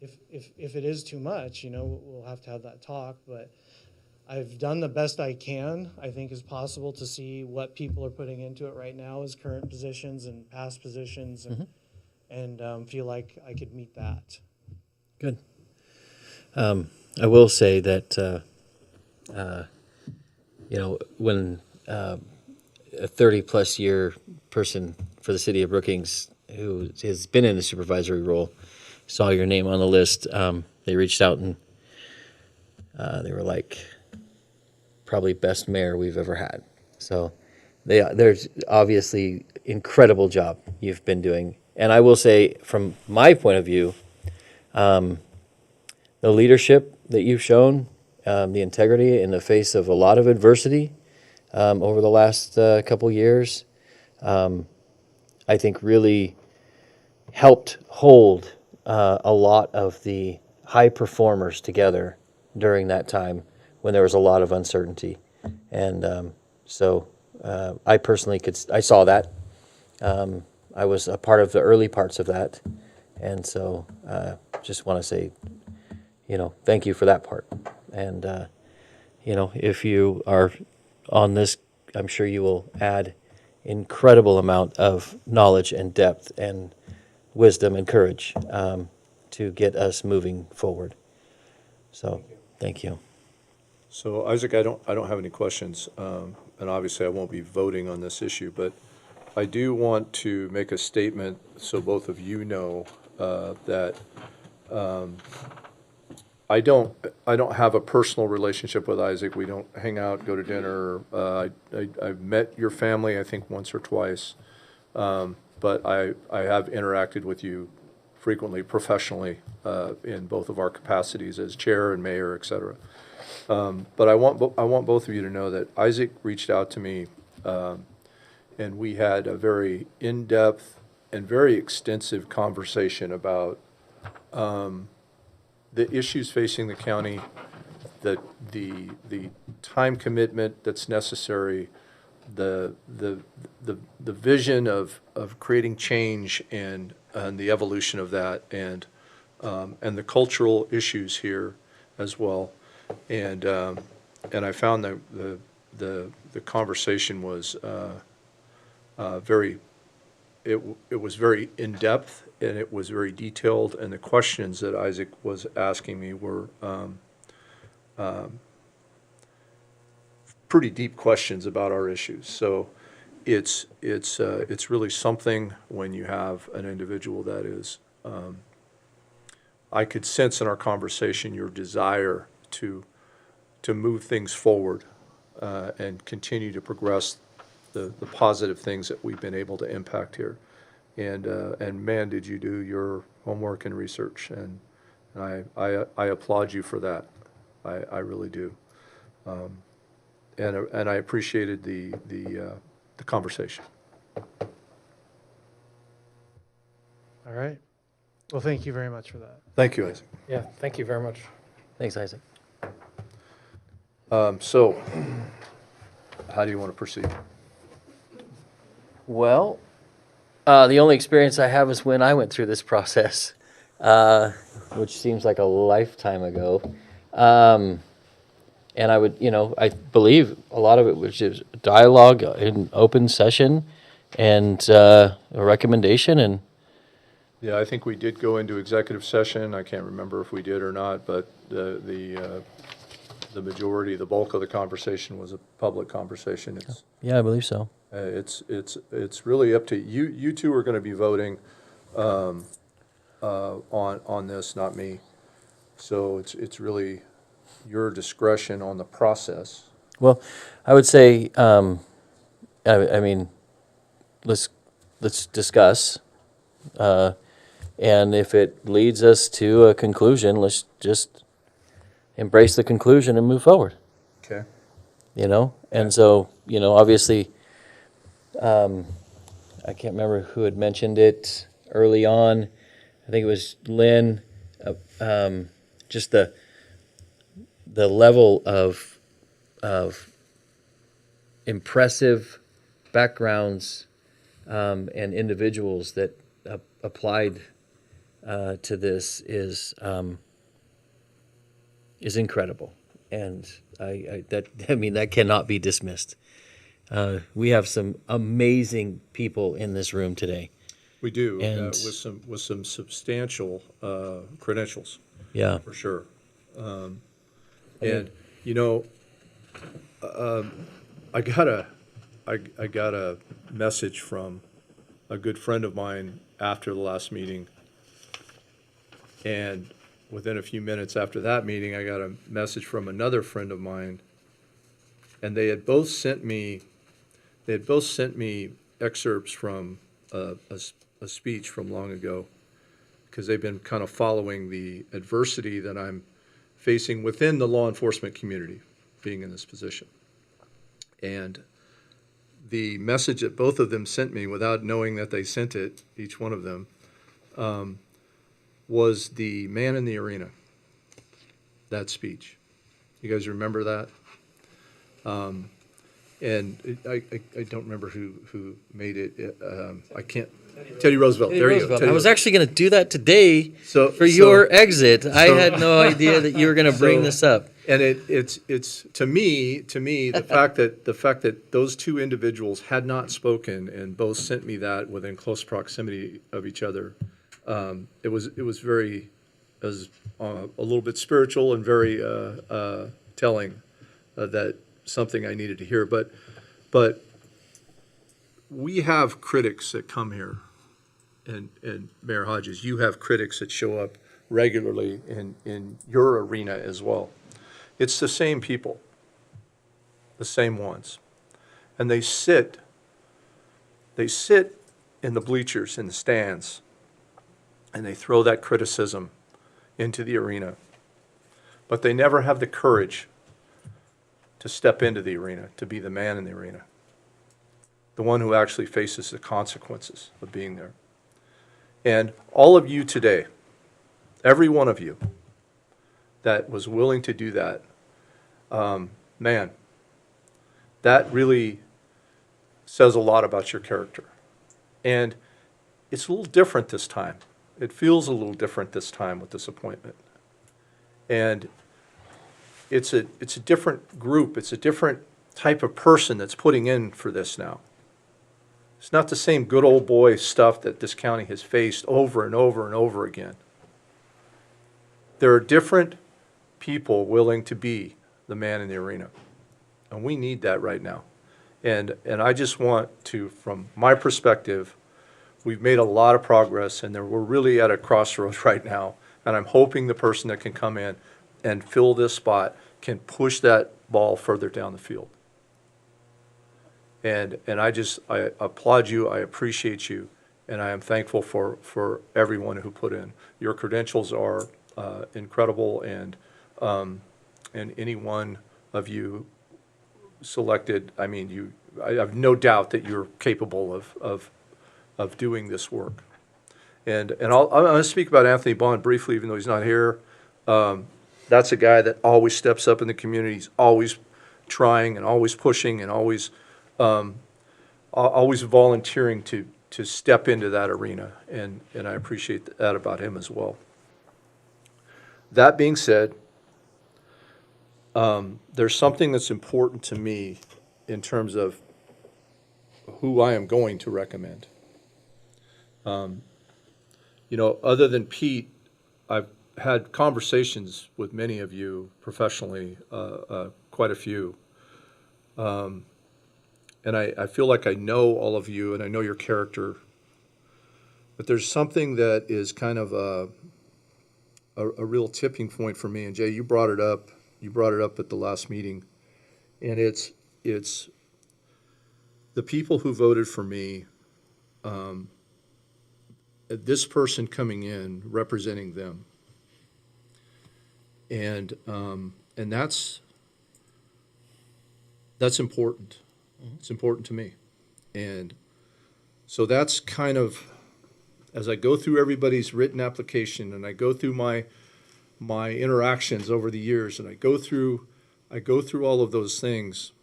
if it is too much, we'll have to have that talk. But I've done the best I can, I think is possible, to see what people are putting into it right now as current positions and past positions, and feel like I could meet that. Good. I will say that, when a 30-plus year person for the city of Brookings who has been in the supervisory role saw your name on the list, they reached out and they were like, probably best mayor we've ever had. So there's obviously incredible job you've been doing. And I will say, from my point of view, the leadership that you've shown, the integrity in the face of a lot of adversity over the last couple years, I think really helped hold a lot of the high performers together during that time when there was a lot of uncertainty. And so I personally I saw that. I was a part of the early parts of that. And so just want to say, thank you for that part. And, if you are on this, I'm sure you will add incredible amount of knowledge and depth and wisdom and courage to get us moving forward. So, thank you. So Isaac, I don't have any questions, and obviously I won't be voting on this issue, but I do want to make a statement so both of you know that I don't have a personal relationship with Isaac. We don't hang out, go to dinner. I've met your family, I think, once or twice, but I have interacted with you frequently, professionally, in both of our capacities as chair and mayor, et cetera. But I want both of you to know that Isaac reached out to me, and we had a very in-depth and very extensive conversation about the issues facing the county, the time commitment that's necessary, the vision of creating change and the evolution of that, and the cultural issues here as well. And I found that the conversation was it was very in-depth, and it was very detailed, and the questions that Isaac was asking me were pretty deep questions about our issues. So it's really something when you have an individual that is, I could sense in our conversation your desire to move things forward and continue to progress the positive things that we've been able to impact here. And man, did you do your homework and research, and I applaud you for that. I really do. And I appreciated the conversation. All right. Well, thank you very much for that. Thank you, Isaac. Yeah, thank you very much. Thanks, Isaac. So, how do you want to proceed? Well, the only experience I have is when I went through this process, which seems like a lifetime ago. And I would, I believe a lot of it was just dialogue in open session and a recommendation. And Yeah, I think we did go into executive session. I can't remember if we did or not, but the majority, the bulk of the conversation was a public conversation. yeah, I believe so. It's really up to you. You two are going to be voting on this, not me. So it's really your discretion on the process. Well, I would say, I mean, let's discuss. And if it leads us to a conclusion, let's just embrace the conclusion and move forward. Okay. And so, obviously, I can't remember who had mentioned it early on. I think it was Lynn. Just the level of impressive backgrounds and individuals that applied to this is incredible, and that cannot be dismissed. We have some amazing people in this room today. We do, And with some substantial credentials. Yeah. For sure. I got a message from a good friend of mine after the last meeting, and within a few minutes after that meeting, I got a message from another friend of mine, and they had both sent me excerpts from a speech from long ago, because they've been kind of following the adversity that I'm facing within the law enforcement community, being in this position. And the message that both of them sent me, without knowing that they sent it, each one of them, was the man in the arena, that speech. You guys remember that? And I don't remember who made it. I can't. Teddy Roosevelt. There you go. I was actually going to do that today for so- your exit. I had no idea that you were going to bring this up. And it's to me the fact that those two individuals had not spoken and both sent me that within close proximity of each other. It was a little bit spiritual and very telling that something I needed to hear. But we have critics that come here, and Mayor Hodges, you have critics that show up regularly in your arena as well. It's the same people, the same ones. And they sit in the bleachers, in the stands, and they throw that criticism into the arena. But they never have the courage to step into the arena, to be the man in the arena, the one who actually faces the consequences of being there. And all of you today, every one of you that was willing to do that, man, that really says a lot about your character. And it's a little different this time. It feels a little different this time with this appointment. And it's a different group. It's a different type of person that's putting in for this now. It's not the same good old boy stuff that this county has faced over and over and over again. There are different people willing to be the man in the arena. And we need that right now. And I just want to, from my perspective, we've made a lot of progress, and we're really at a crossroads right now. And I'm hoping the person that can come in and fill this spot can push that ball further down the field. And I applaud you, I appreciate you, and I am thankful for everyone who put in. Your credentials are incredible, and any one of you selected, I have no doubt that you're capable of doing this work. And I'm going to speak about Anthony Bond briefly, even though he's not here. That's a guy that always steps up in the community. He's always trying and always pushing and always volunteering to step into that arena, and I appreciate that about him as well. That being said, there's something that's important to me in terms of who I am going to recommend. You know, other than Pete, I've had conversations with many of you professionally, quite a few. And I feel like I know all of you and I know your character. But there's something that is kind of a real tipping point for me. And Jay, you brought it up. You brought it up at the last meeting. And it's the people who voted for me, this person coming in representing them. And that's important. It's important to me. And so that's kind of, as I go through everybody's written application and I go through my interactions over the years and I go through all of those things,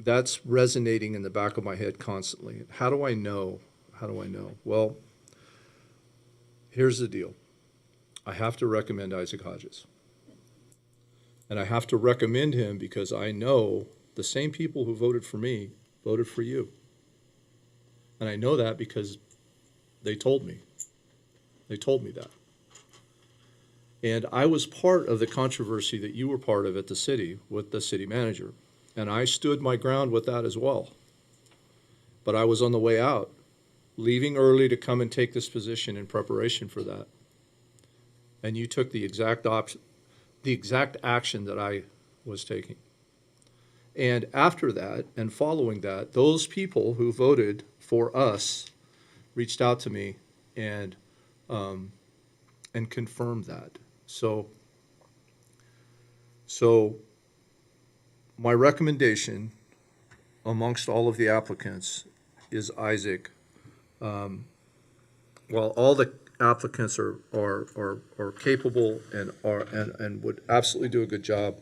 that's resonating in the back of my head constantly. How do I know? How do I know? Well, here's the deal. I have to recommend Isaac Hodges. And I have to recommend him because I know the same people who voted for me voted for you. And I know that because they told me. They told me that. And I was part of the controversy that you were part of at the city with the city manager. And I stood my ground with that as well. But I was on the way out, leaving early to come and take this position in preparation for that. And you took the exact action that I was taking. And after that, and following that, those people who voted for us reached out to me and confirmed that. So my recommendation amongst all of the applicants is Isaac. While all the applicants are capable and would absolutely do a good job,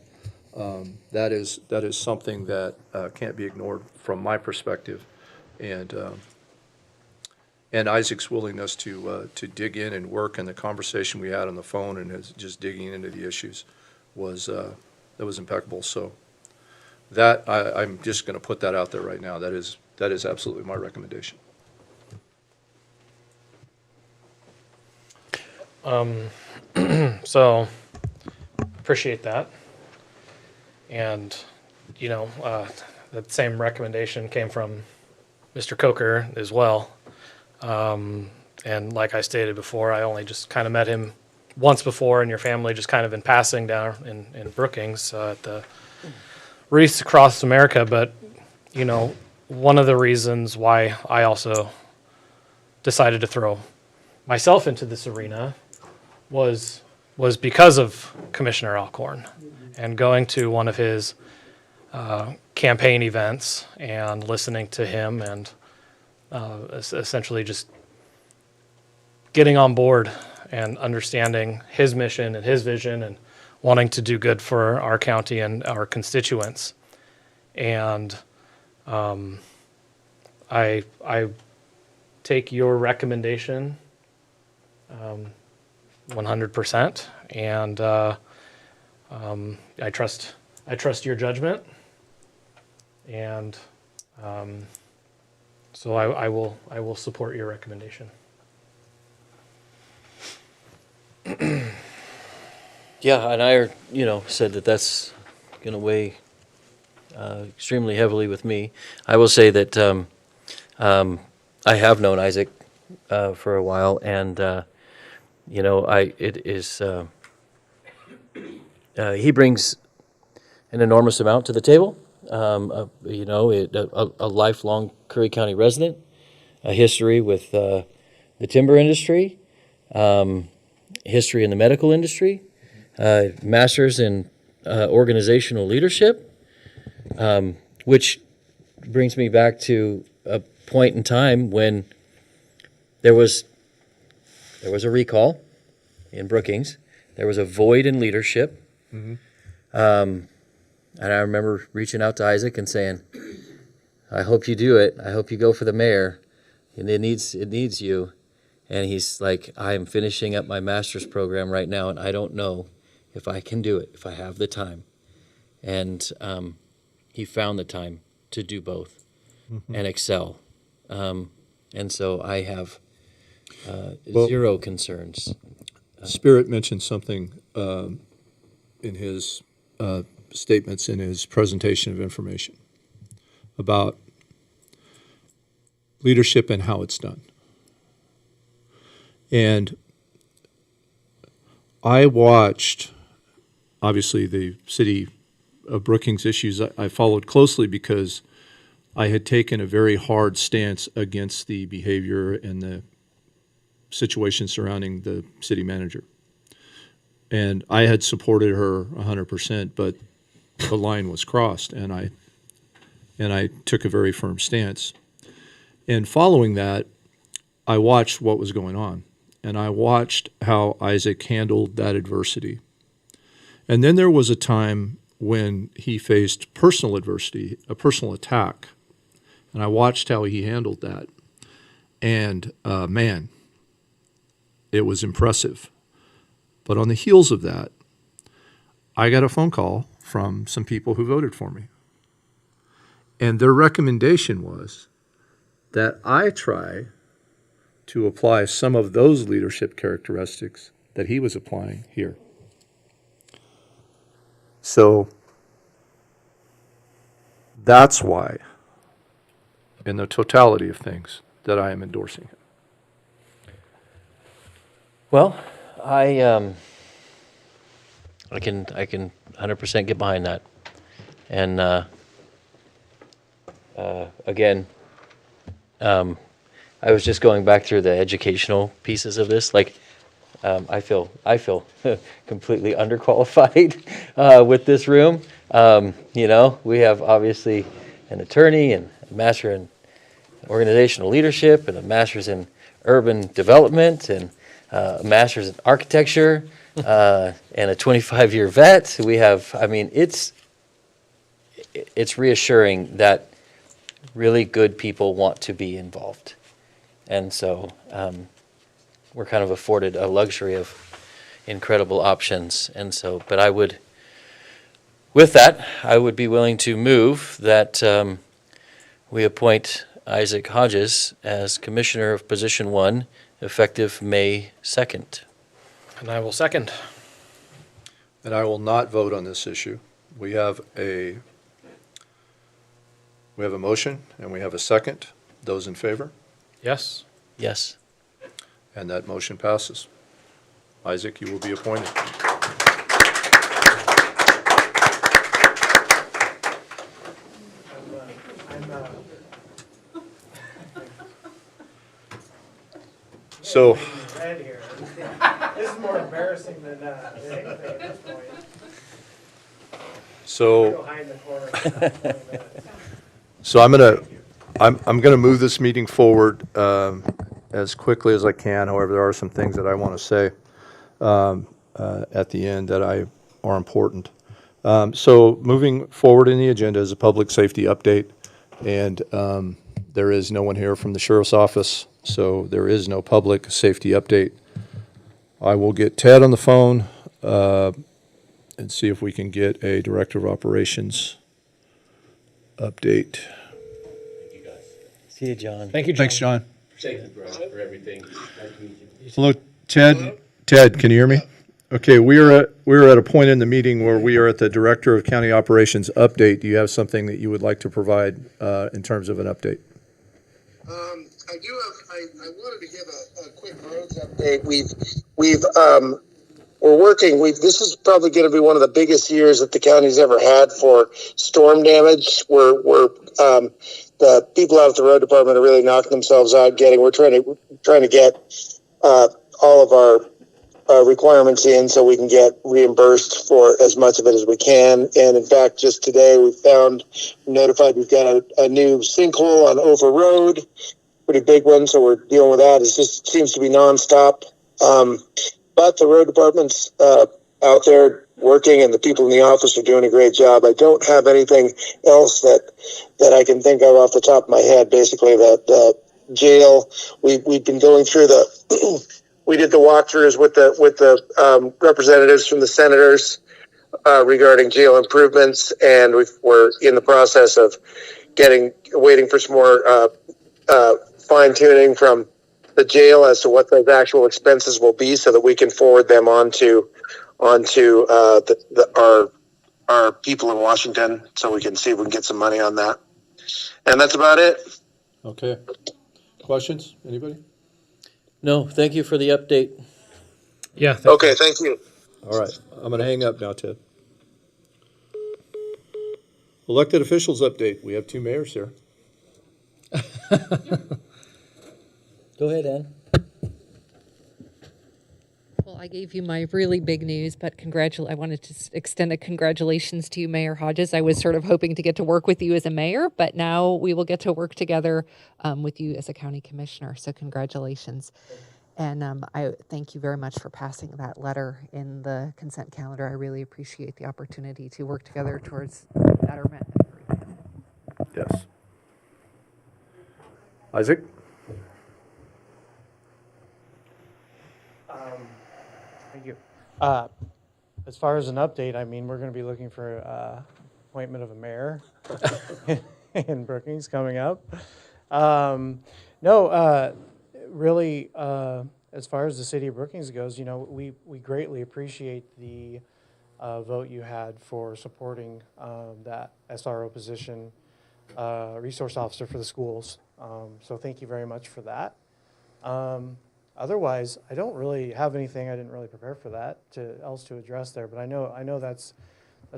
that is something that can't be ignored from my perspective, and Isaac's willingness to dig in and work, and the conversation we had on the phone and his just digging into the issues was impeccable. So that I'm just going to put that out there right now. That is absolutely my recommendation. So appreciate that. And, you know, that same recommendation came from Mr. Coker as well. And like I stated before, I only just kind of met him once before in your family, just kind of in passing down in Brookings at the Wreaths Across America. But, you know, one of the reasons why I also decided to throw myself into this arena was because of Commissioner Alcorn and going to one of his campaign events and listening to him and essentially just getting on board and understanding his mission and his vision and wanting to do good for our county and our constituents. And I take your recommendation 100%, and I trust your judgment, and so I will support your recommendation. Yeah, and I, said that that's going to weigh extremely heavily with me. I will say that I have known Isaac for a while, and he brings an enormous amount to the table. A lifelong Curry County resident, a history with the timber industry, history in the medical industry, masters in organizational leadership, which brings me back to a point in time when there was a recall in Brookings. There was a void in leadership. Mm-hmm. And I remember reaching out to Isaac and saying, I hope you do it. I hope you go for the mayor. And it needs you. And he's like, I am finishing up my master's program right now, and I don't know if I can do it, if I have the time. And he found the time to do both and excel. And so I have zero concerns. Spirit mentioned something in his statements in his presentation of information about leadership and how it's done. And I watched, obviously, the city of Brookings issues. I followed closely because I had taken a very hard stance against the behavior and the situation surrounding the city manager. And I had supported her 100%, but the line was crossed, and I took a very firm stance. And following that, I watched what was going on, and I watched how Isaac handled that adversity. And then there was a time when he faced personal adversity, a personal attack, and I watched how he handled that. And man, it was impressive. But on the heels of that, I got a phone call from some people who voted for me. And their recommendation was that I try to apply some of those leadership characteristics that he was applying here. So that's why, in the totality of things, that I am endorsing him. Well, I can 100% get behind that. And again, I was just going back through the educational pieces of this. Like, I feel completely underqualified with this room. You know, we have obviously an attorney and a master in organizational leadership and a master's in urban development and a master's in architecture and a 25-year vet. We have, I mean, it's reassuring that really good people want to be involved. And so we're kind of afforded a luxury of incredible options. And so, but I would, with that, I would be willing to move that we appoint Isaac Hodges as Commissioner of Position 1, effective May 2nd. And I will second. And I will not vote on this issue. We have a motion and we have a second. Those in favor? Yes. Yes. And that motion passes. Isaac, you will be appointed. So. This is more embarrassing than anything at this point. So I'm gonna move this meeting forward as quickly as I can. However, there are some things that I want to say at the end that are important. So moving forward in the agenda is a public safety update, and there is no one here from the sheriff's office, so there is no public safety update. I will get Ted on the phone and see if we can get a director of operations update. See you, John. Thank you, John. Thanks, John. Thank you, Brian, for everything. Hello, Ted. Ted, can you hear me? Okay, we are at a point in the meeting where we are at the director of county operations update. Do you have something that you would like to provide in terms of an update? I do have. I wanted to give a quick roads update. We're working. This is probably going to be one of the biggest years that the county's ever had for storm damage. We're the people out at the road department are really knocking themselves out. We're trying to get all of our requirements in so we can get reimbursed for as much of it as we can. And in fact, just today we notified we've got a new sinkhole on Over Road, pretty big one. So we're dealing with that. It just seems to be nonstop. But the road department's out there working, and the people in the office are doing a great job. I don't have anything else that I can think of off the top of my head. Basically, the jail, we've been going through we did the walkthroughs with the representatives from the senators regarding jail improvements, and we're in the process of waiting for some more fine tuning from the jail as to what those actual expenses will be, so that we can forward them onto our people in Washington, so we can see if we can get some money on that. And that's about it. Okay. Questions? Anybody? No, thank you for the update. Yeah. Okay, thank you. All right. I'm going to hang up now, Ted. Elected officials update. We have 2 mayors here. Go ahead, Ann. Well, I gave you my really big news, but I wanted to extend a congratulations to you, Mayor Hodges. I was sort of hoping to get to work with you as a mayor, but now we will get to work together with you as a county commissioner. So congratulations. And I thank you very much for passing that letter in the consent calendar. I really appreciate the opportunity to work together towards betterment. Yes. Isaac? Thank you. As far as an update, I mean, we're going to be looking for appointment of a mayor in Brookings coming up. Really, as far as the city of Brookings goes, you know, we greatly appreciate the vote you had for supporting that SRO position, resource officer for the schools. So thank you very much for that. Otherwise, I don't really have anything. I didn't really prepare for that else to address there, but I know that's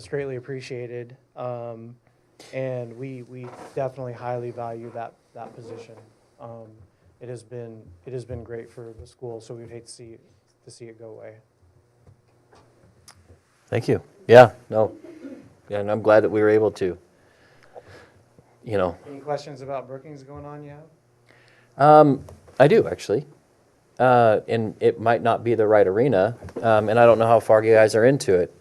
greatly appreciated, and we definitely highly value that position. It has been great for the school, so we'd hate to see it go away. Thank you. Yeah, no. Yeah, and I'm glad that we were able to, you know. Any questions about Brookings going on you have? I do, actually. And it might not be the right arena, and I don't know how far you guys are into it.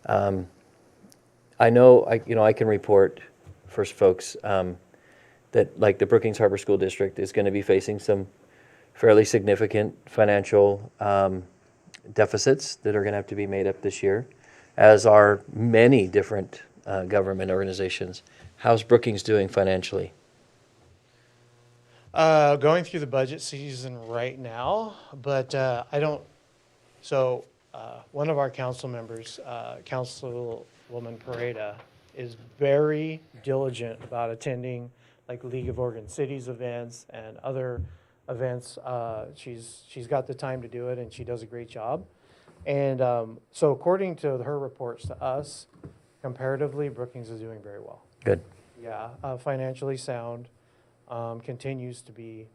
I know, I can report, first folks, that like the Brookings Harbor School District is going to be facing some fairly significant financial deficits that are going to have to be made up this year, as are many different government organizations. How's Brookings doing financially? Going through the budget season right now, but I don't. So one of our council members, Councilwoman Pareda, is very diligent about attending like League of Oregon Cities events and other events. She's got the time to do it, and she does a great job. And so according to her reports to us, comparatively, Brookings is doing very well. Good. Yeah, financially sound. Continues to be,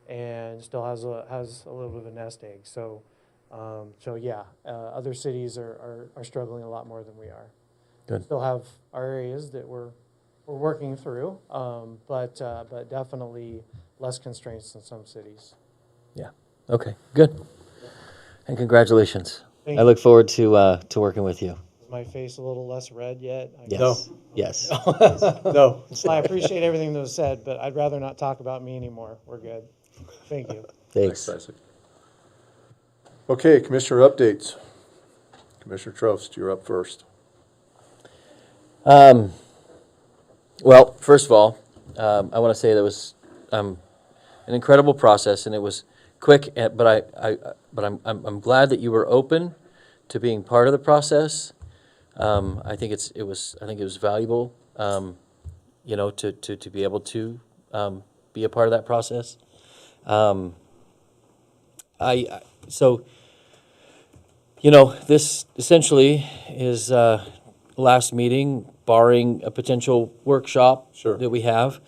and still has a little bit of a nest egg. So yeah, other cities are struggling a lot more than we are. Good. Still have our areas that we're working through, but definitely less constraints than some cities. Yeah. Okay. Good. And congratulations. Thank I you. look forward to working with you. Is my face a little less red yet? Yes. Yes. No. I appreciate everything that was said, but I'd rather not talk about me anymore. We're good. Thank you. Thanks. Isaac. Okay, Commissioner updates. Commissioner Trost, you're up first. Well, first of all, I want to say that was an incredible process, and it was quick. But I'm glad that you were open to being part of the process. I think it was valuable, to be able to be a part of that process. This essentially is last meeting, barring a potential workshop that we have.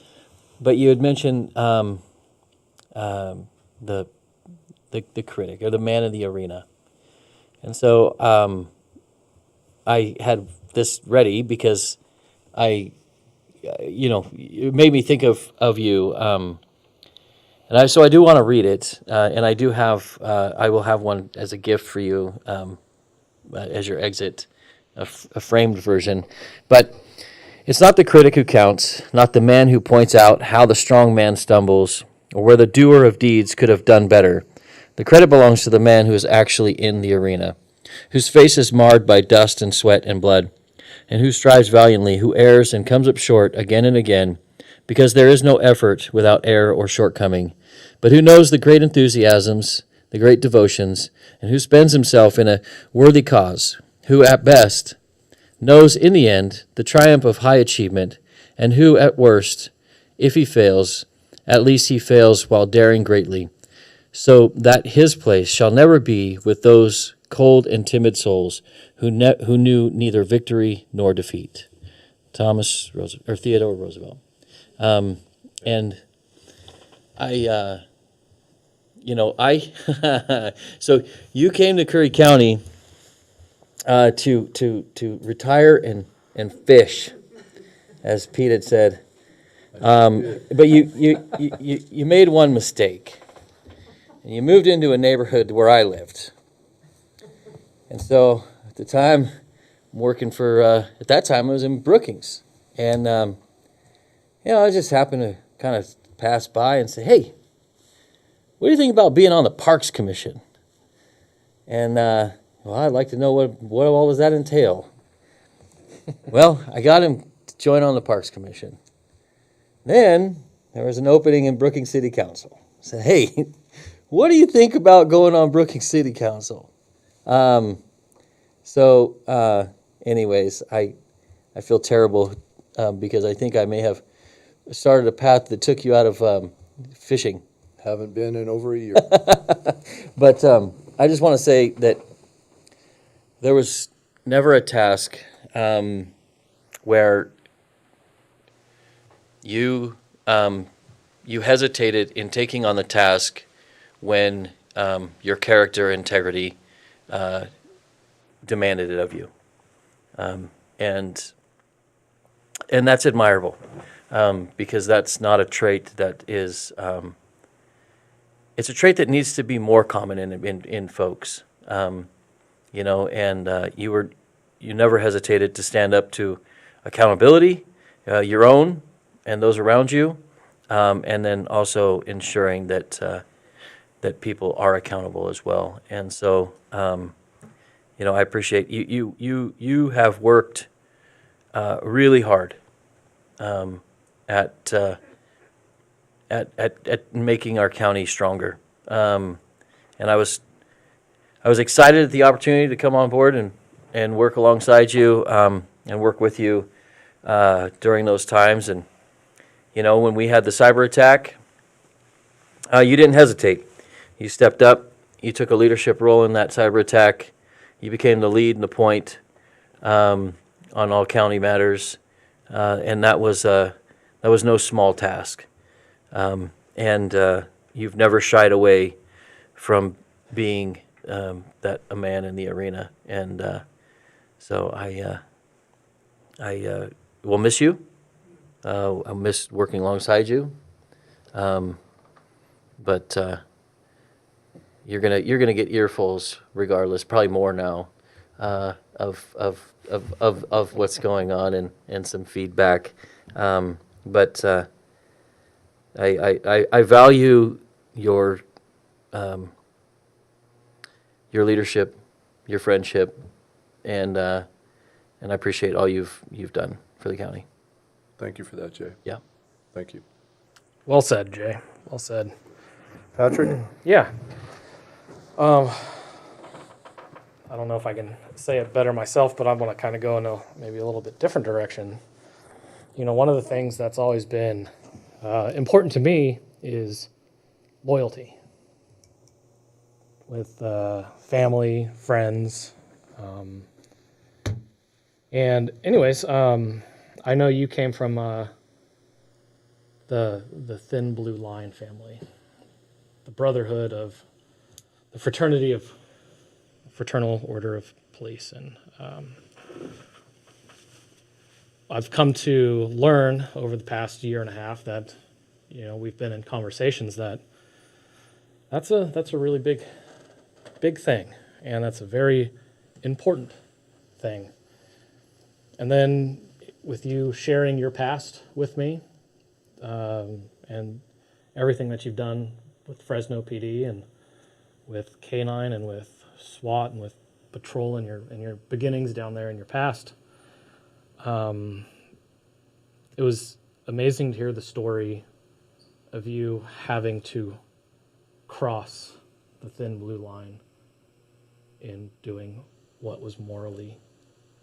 But you had mentioned the critic, or the man in the arena. And so I had this ready because it made me think of you. So I do want to read it, and I will have one as a gift for you as your exit, a framed version. But it's not the critic who counts, not the man who points out how the strong man stumbles, or where the doer of deeds could have done better. The credit belongs to the man who is actually in the arena, whose face is marred by dust and sweat and blood, and who strives valiantly, who errs and comes up short again and again, because there is no effort without error or shortcoming, but who knows the great enthusiasms, the great devotions, and who spends himself in a worthy cause, who at best knows in the end the triumph of high achievement, and who at worst, if he fails, at least he fails while daring greatly, so that his place shall never be with those cold and timid souls who knew neither victory nor defeat. Theodore Roosevelt. And I, so you came to Curry County to retire and fish, as Pete had said. But you made one mistake. And you moved into a neighborhood where I lived. And so at the time, I'm working for, at that time I was in Brookings. And, I just happened to kind of pass by and say, hey, what do you think about being on the Parks Commission? And, well, I'd like to know what all does that entail? Well, I got him to join on the Parks Commission. Then there was an opening in Brookings City Council. I said, hey, what do you think about going on Brookings City Council? Anyways, I feel terrible because I think I may have started a path that took you out of fishing. Haven't been in over a year. But I just want to say that there was never a task where you hesitated in taking on the task when your character integrity demanded it of you, and that's admirable, because that's not a trait that is. It's a trait that needs to be more common in folks, and you never hesitated to stand up to accountability, your own and those around you, and then also ensuring that people are accountable as well. And so, I appreciate you have worked really hard at making our county stronger. And I was excited at the opportunity to come on board and work alongside you and work with you during those times. And when we had the cyber attack, you didn't hesitate. You stepped up. You took a leadership role in that cyber attack. You became the lead and the point on all county matters, and that was no small task. And you've never shied away from being a man in the arena, and so I will miss you. I'll miss working alongside you, but you're gonna get earfuls regardless, probably more now, of what's going on and some feedback, but I value your leadership, your friendship, and I appreciate all you've done for the county. Thank you for that, Jay. Yeah. Thank you. Well said, Jay. Well said. Patrick? Yeah. I don't know if I can say it better myself, but I'm going to kind of go in maybe a little bit different direction. One of the things that's always been important to me is loyalty with family, friends. And anyways, I know you came from the Thin Blue Line family, the brotherhood of the Fraternal Order of Police. And I've come to learn over the past year and a half that, we've been in conversations that's a really big thing, and that's a very important thing. And then with you sharing your past with me, and everything that you've done with Fresno PD and with K9 and with SWAT and with patrol and your beginnings down there in your past. It was amazing to hear the story of you having to cross the thin blue line in doing what was morally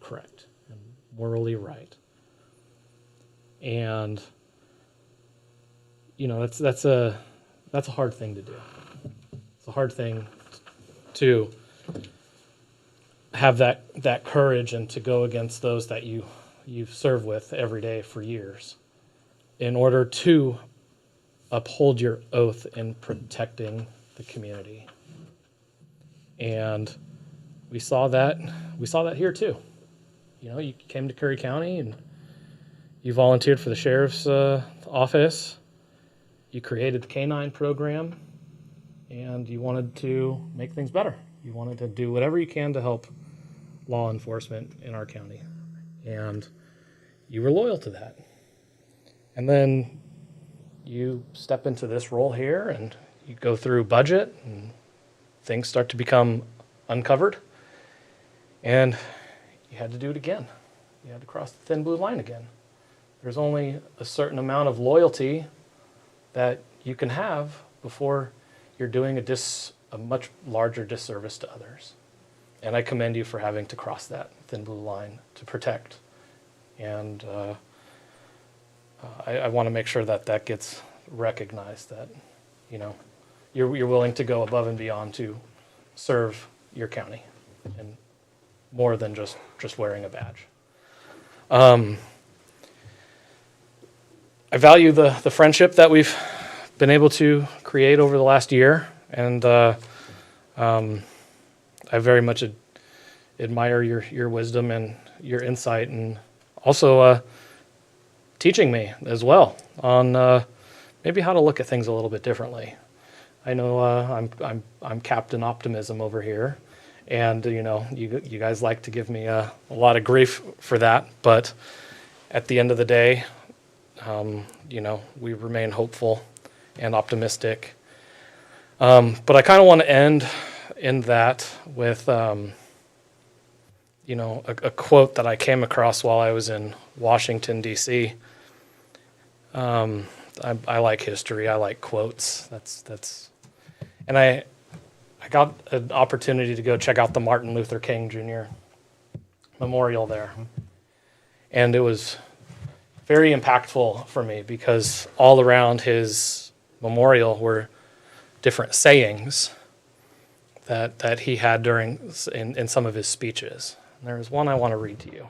correct and morally right. And you know, that's a hard thing to do. It's a hard thing to have that courage and to go against those that you've served with every day for years in order to uphold your oath in protecting the community. And we saw that here too. You know, you came to Curry County and you volunteered for the sheriff's office. You created the K-9 program, and you wanted to make things better. You wanted to do whatever you can to help law enforcement in our county. And you were loyal to that. And then you step into this role here, and you go through budget, and things start to become uncovered. And you had to do it again. You had to cross the thin blue line again. There's only a certain amount of loyalty that you can have before you're doing a much larger disservice to others. And I commend you for having to cross that thin blue line to protect. And I want to make sure that gets recognized, that, you know, you're willing to go above and beyond to serve your county, and more than just wearing a badge. I value the friendship that we've been able to create over the last year, and I very much admire your wisdom and your insight, and also teaching me as well on maybe how to look at things a little bit differently. I know I'm Captain Optimism over here, and you know, you guys like to give me a lot of grief for that, but at the end of the day, you know, we remain hopeful and optimistic. But I kind of want to end in that with, you know, a quote that I came across while I was in Washington, D.C. I like history. I like quotes. And I got an opportunity to go check out the Martin Luther King Jr. memorial there. And it was very impactful for me because all around his memorial were different sayings that he had in some of his speeches. And there is one I want to read to you.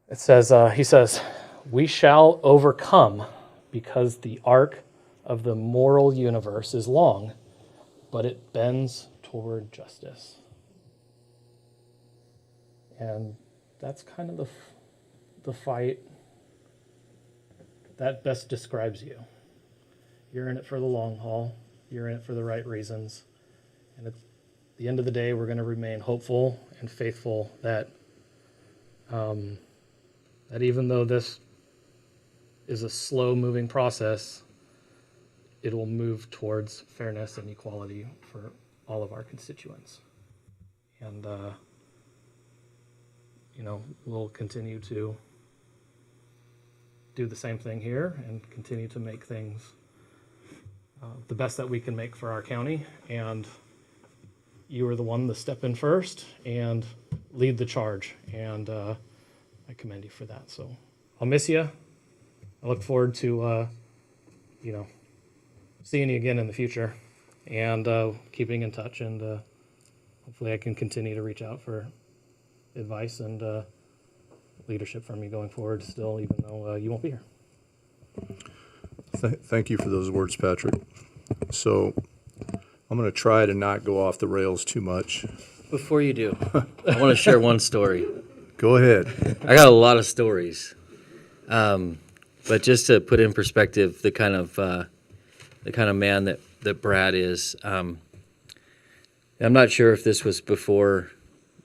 It says, he says, "We shall overcome because the arc of the moral universe is long, but it bends toward justice." And that's kind of the fight that best describes you. You're in it for the long haul. You're in it for the right reasons. And at the end of the day, we're going to remain hopeful and faithful that that even though this is a slow-moving process, it will move towards fairness and equality for all of our constituents. And you know, we'll continue to do the same thing here and continue to make things the best that we can make for our county. And you are the one to step in first and lead the charge. And I commend you for that. So I'll miss you. I look forward to, you know, seeing you again in the future and keeping in touch. And hopefully I can continue to reach out for advice and leadership from you going forward still, even though you won't be here. Thank you for those words, Patrick. So I'm going to try to not go off the rails too much. Before you do, I want to share one story. Go ahead. I got a lot of stories. But just to put in perspective the kind of man that Brad is, I'm not sure if this was before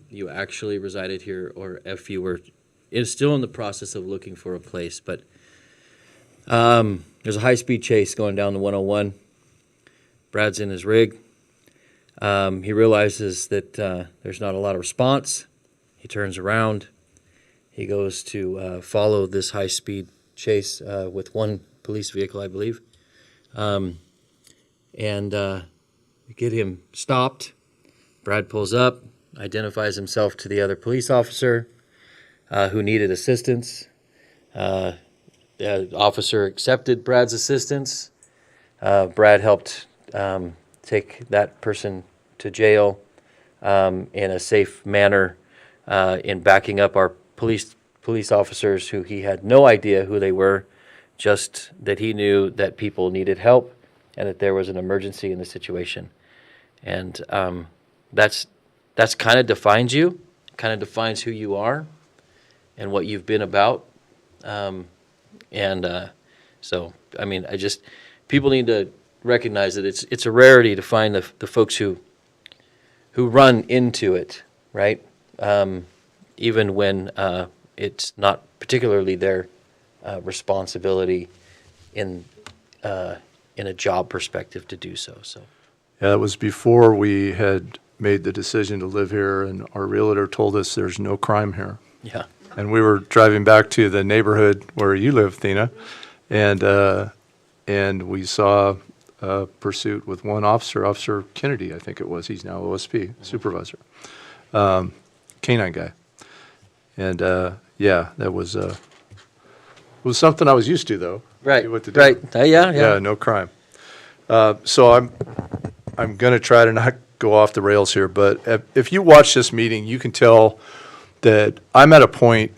you actually resided here or if you were still in the process of looking for a place, but there's a high-speed chase going down the 101. Brad's in his rig. He realizes that there's not a lot of response. He turns around. He goes to follow this high-speed chase with one police vehicle, I believe. We get him stopped. Brad pulls up, identifies himself to the other police officer who needed assistance. The officer accepted Brad's assistance. Brad helped take that person to jail in a safe manner in backing up our police officers who he had no idea who they were, just that he knew that people needed help and that there was an emergency in the situation. And that's kind of defines you, kind of defines who you are and what you've been about. So, I mean, people need to recognize that it's a rarity to find the folks who run into it, right? Even when it's not particularly their responsibility in a job perspective to do so. So, Yeah, it was before we had made the decision to live here, and our realtor told us there's no crime here. yeah. And we were driving back to the neighborhood where you live, Thina, and we saw a pursuit with one officer, Officer Kennedy, I think it was. He's now OSP supervisor, canine guy. And yeah, that was something I was used to, though. Right. What to do. Right. Yeah. Yeah, no crime. So I'm going to try to not go off the rails here, but if you watch this meeting, you can tell that I'm at a point,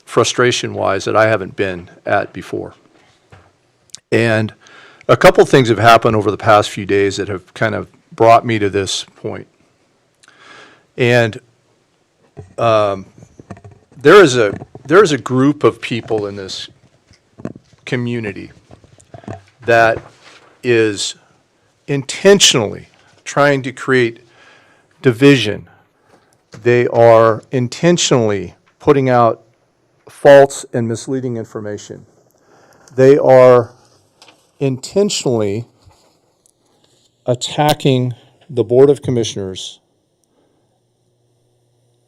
frustration-wise, that I haven't been at before. And a couple things have happened over the past few days that have kind of brought me to this point. And there is a group of people in this community that is intentionally trying to create division. They are intentionally putting out false and misleading information. They are intentionally attacking the Board of Commissioners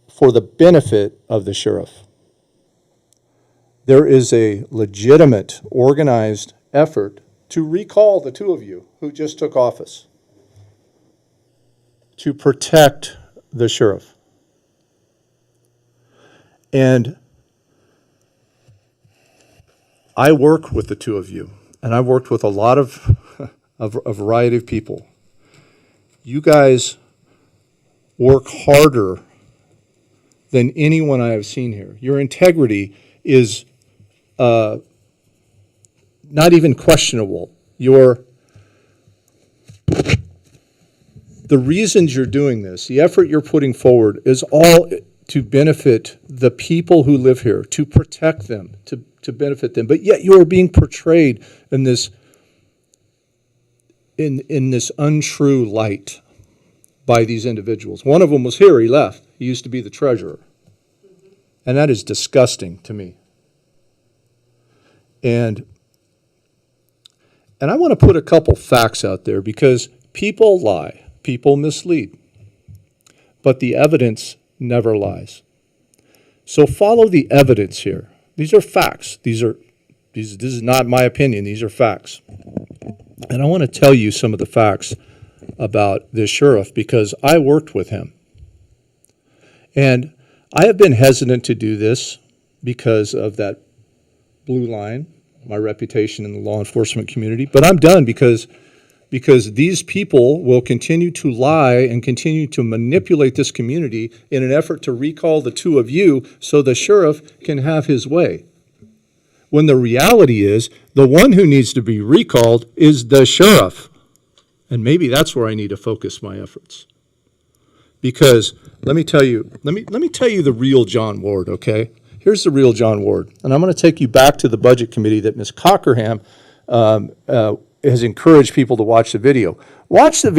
for the benefit of the sheriff. There is a legitimate, organized effort to recall the two of you who just took office, to protect the sheriff. And I work with the two of you, and I've worked with a lot of a variety of people. You guys work harder than anyone I have seen here. Your integrity is not even questionable. The reasons you're doing this, the effort you're putting forward, is all to benefit the people who live here, to protect them, to benefit them. But yet you are being portrayed in this untrue light by these individuals. One of them was here, he left. He used to be the treasurer. And that is disgusting to me. And I want to put a couple facts out there, because people lie, people mislead, but the evidence never lies. So follow the evidence here. These are facts. This is not my opinion. These are facts. And I want to tell you some of the facts about this sheriff, because I worked with him. And I have been hesitant to do this because of that blue line, my reputation in the law enforcement community. But I'm done, because these people will continue to lie and continue to manipulate this community in an effort to recall the two of you so the sheriff can have his way. When the reality is, the one who needs to be recalled is the sheriff. And maybe that's where I need to focus my efforts. Because let me tell you the real John Ward, okay? Here's the real John Ward. And I'm going to take you back to the budget committee that Ms. Cockerham has encouraged people to watch the video. Watch the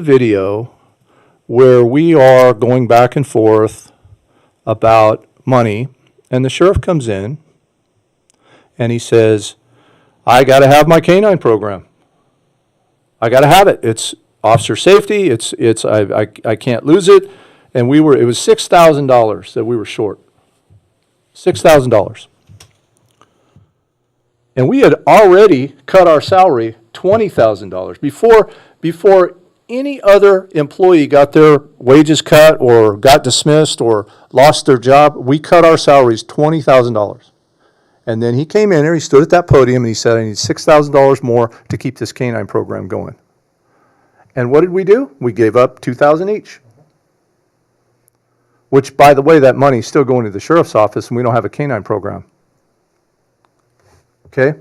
video where we are going back and forth about money, and the sheriff comes in and he says, I got to have my canine program. I got to have it. It's officer safety. I can't lose it. And it was $6,000 that we were short. $6,000. And we had already cut our salary $20,000 before any other employee got their wages cut or got dismissed or lost their job. We cut our salaries $20,000. And then he came in there, he stood at that podium, and he said, I need $6,000 more to keep this canine program going. And what did we do? We gave up $2,000 each. Which, by the way, that money's still going to the sheriff's office, and we don't have a canine program. Okay?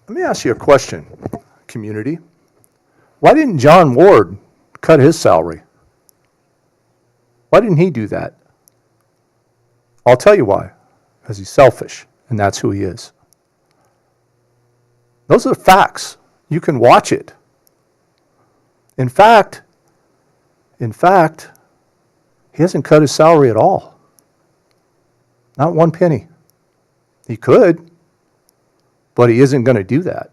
Let me ask you a question, community. Why didn't John Ward cut his salary? Why didn't he do that? I'll tell you why. Because he's selfish, and that's who he is. Those are the facts. You can watch it. In fact, he hasn't cut his salary at all. Not one penny. He could, but he isn't going to do that.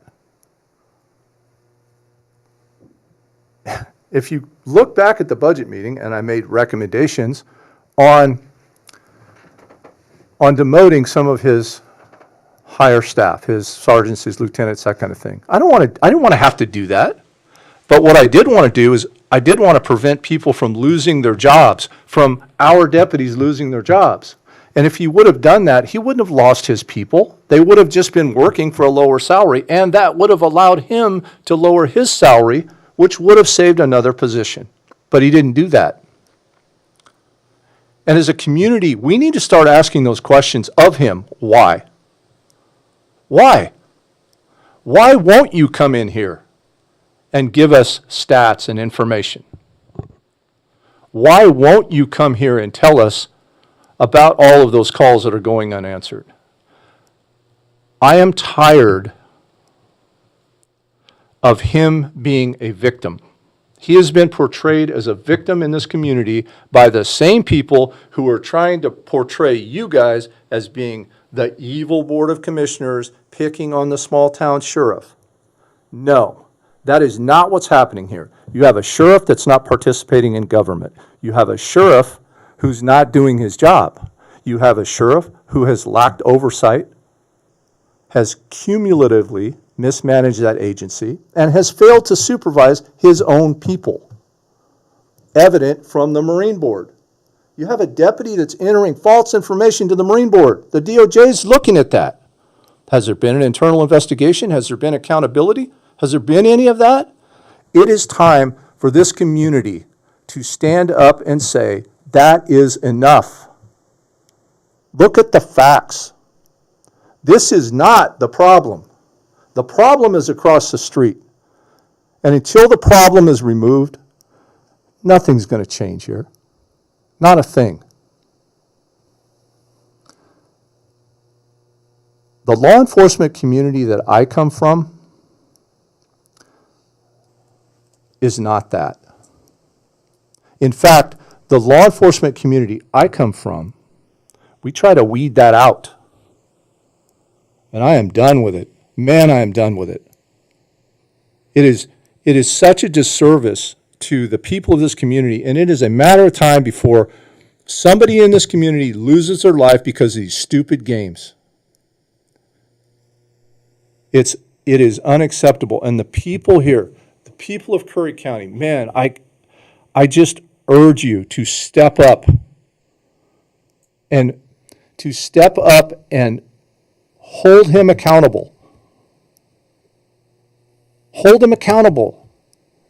If you look back at the budget meeting, and I made recommendations on demoting some of his higher staff, his sergeants, his lieutenants, that kind of thing. I didn't want to have to do that. But what I did want to do is I did want to prevent people from losing their jobs, from our deputies losing their jobs. And if he would have done that, he wouldn't have lost his people. They would have just been working for a lower salary, and that would have allowed him to lower his salary, which would have saved another position. But he didn't do that. And as a community, we need to start asking those questions of him. Why? Why? Why won't you come in here and give us stats and information? Why won't you come here and tell us about all of those calls that are going unanswered? I am tired of him being a victim. He has been portrayed as a victim in this community by the same people who are trying to portray you guys as being the evil Board of Commissioners picking on the small town sheriff. No, that is not what's happening here. You have a sheriff that's not participating in government. You have a sheriff who's not doing his job. You have a sheriff who has lacked oversight, has cumulatively mismanaged that agency, and has failed to supervise his own people. Evident from the Marine Board. You have a deputy that's entering false information to the Marine Board. The DOJ is looking at that. Has there been an internal investigation? Has there been accountability? Has there been any of that? It is time for this community to stand up and say, that is enough. Look at the facts. This is not the problem. The problem is across the street. And until the problem is removed, nothing's going to change here. Not a thing. The law enforcement community that I come from is not that. In fact, the law enforcement community I come from, we try to weed that out. And I am done with it. Man, I am done with it. It is such a disservice to the people of this community, and it is a matter of time before somebody in this community loses their life because of these stupid games. It is unacceptable. And the people here, the people of Curry County, man, I just urge you to step up and hold him accountable. Hold him accountable.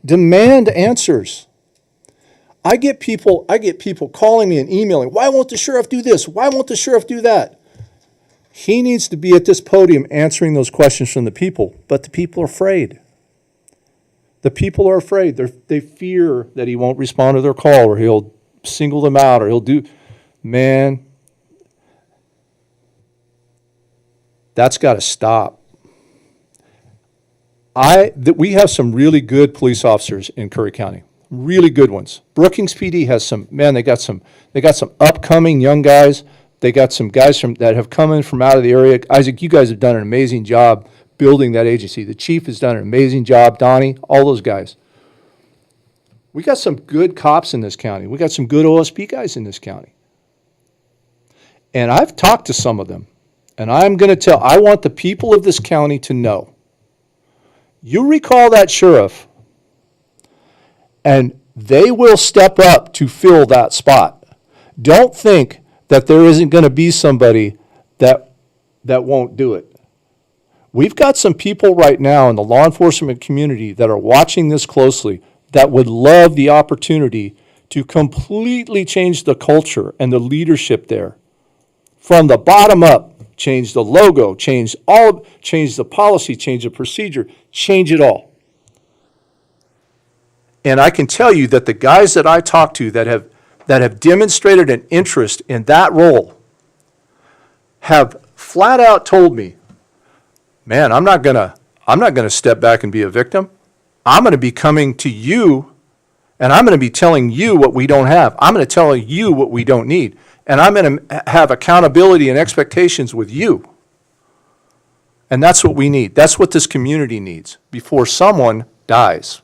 Demand answers. I get people calling me and emailing, why won't the sheriff do this? Why won't the sheriff do that? He needs to be at this podium answering those questions from the people, but the people are afraid. The people are afraid. They fear that he won't respond to their call, or he'll single them out, or he'll do, man, that's got to stop. We have some really good police officers in Curry County, really good ones. Brookings PD has some, man, they got some upcoming young guys. They got some guys that have come in from out of the area. Isaac, you guys have done an amazing job building that agency. The chief has done an amazing job, Donnie, all those guys. We got some good cops in this county. We got some good OSP guys in this county. And I've talked to some of them, and I'm going to I want the people of this county to know. You recall that sheriff, and they will step up to fill that spot. Don't think that there isn't going to be somebody that won't do it. We've got some people right now in the law enforcement community that are watching this closely that would love the opportunity to completely change the culture and the leadership there. From the bottom up, change the logo, change the policy, change the procedure, change it all. And I can tell you that the guys that I talk to that have demonstrated an interest in that role have flat out told me, man, I'm not gonna step back and be a victim. I'm gonna be coming to you, and I'm gonna be telling you what we don't have. I'm gonna tell you what we don't need. And I'm going to have accountability and expectations with you. And that's what we need. That's what this community needs before someone dies.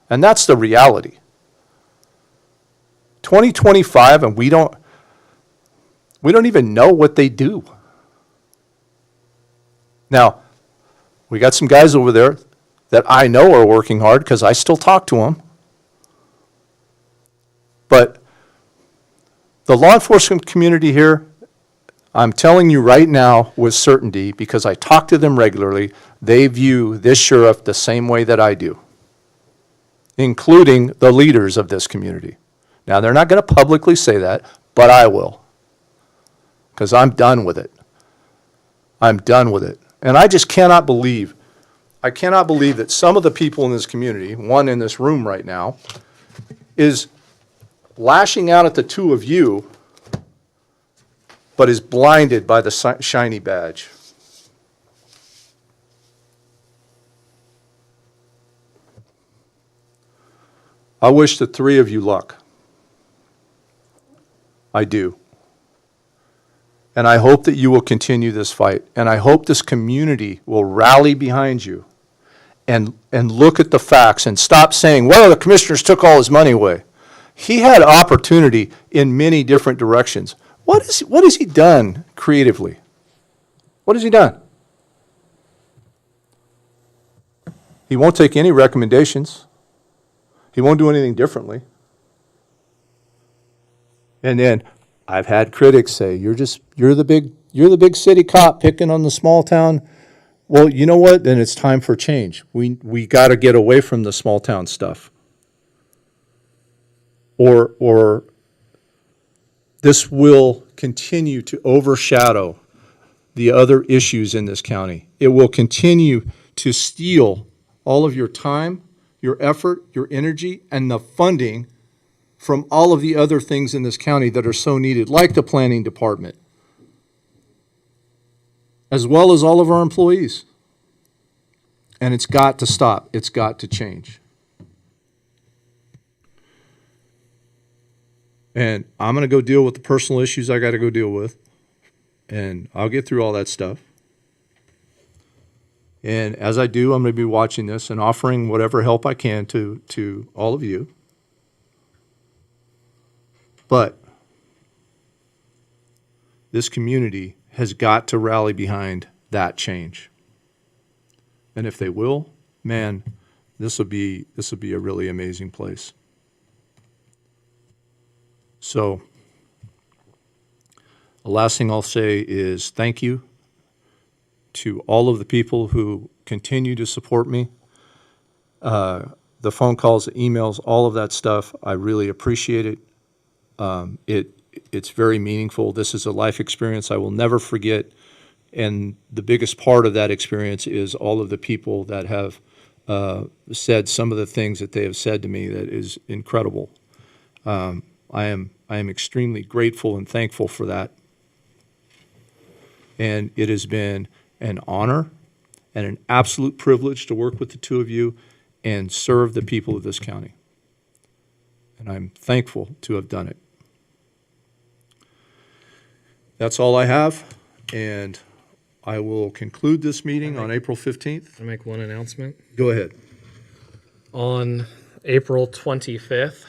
And that's the reality. 2025, and we don't even know what they do. Now, we got some guys over there that I know are working hard because I still talk to them. But the law enforcement community here, I'm telling you right now with certainty, because I talk to them regularly, they view this sheriff the same way that I do, including the leaders of this community. Now, they're not going to publicly say that, but I will, because I'm done with it. I'm done with it. And I just cannot believe that some of the people in this community, one in this room right now, is lashing out at the two of you, but is blinded by the shiny badge. I wish the three of you luck. I do. And I hope that you will continue this fight. And I hope this community will rally behind you and look at the facts and stop saying, well, the commissioners took all his money away. He had opportunity in many different directions. What has he done creatively? What has he done? He won't take any recommendations. He won't do anything differently. And then I've had critics say, you're the big city cop picking on the small town. Well, you know what? Then it's time for change. We got to get away from the small town stuff. Or this will continue to overshadow the other issues in this county. It will continue to steal all of your time, your effort, your energy, and the funding from all of the other things in this county that are so needed, like the planning department, as well as all of our employees. And it's got to stop. It's got to change. And I'm going to go deal with the personal issues I got to go deal with. And I'll get through all that stuff. And as I do, I'm going to be watching this and offering whatever help I can to all of you. But this community has got to rally behind that change. And if they will, man, this will be a really amazing place. So the last thing I'll say is thank you to all of the people who continue to support me. The phone calls, the emails, all of that stuff, I really appreciate it. It's very meaningful. This is a life experience I will never forget. And the biggest part of that experience is all of the people that have said some of the things that they have said to me that is incredible. I am extremely grateful and thankful for that. And it has been an honor and an absolute privilege to work with the two of you and serve the people of this county. And I'm thankful to have done it. That's all I have, and I will conclude this meeting on April 15th. I make one announcement. Go ahead. On April 25th,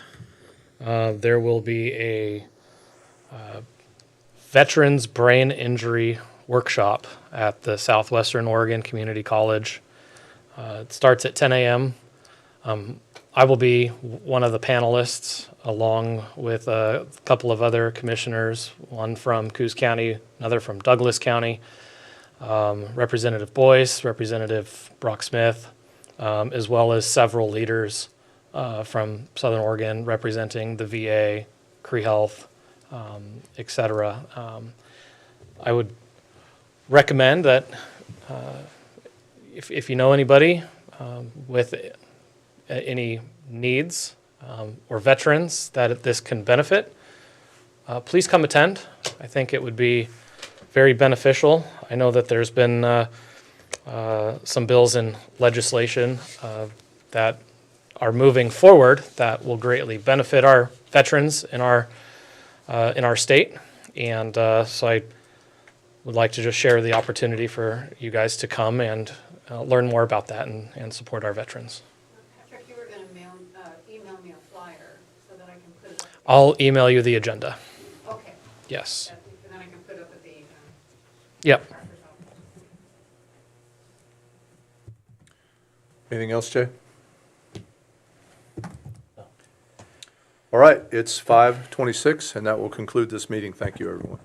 there will be a Veterans Brain Injury Workshop at the Southwestern Oregon Community College. It starts at 10 a.m. I will be one of the panelists along with a couple of other commissioners, one from Coos County, another from Douglas County, Representative Boyce, Representative Brock Smith, as well as several leaders from Southern Oregon representing the VA, Cree Health, et cetera. I would recommend that if you know anybody with any needs or veterans that this can benefit, please come attend. I think it would be very beneficial. I know that there's been some bills in legislation that are moving forward that will greatly benefit our veterans in our state, and so I would like to just share the opportunity for you guys to come and learn more about that and support our veterans. Patrick, you were going to email me a flyer so that I can put it up. I'll email you the agenda. Okay. Yes. And then I can put it up at the. Yep. Anything else, Jay? All right, it's 5:26, and that will conclude this meeting. Thank you, everyone.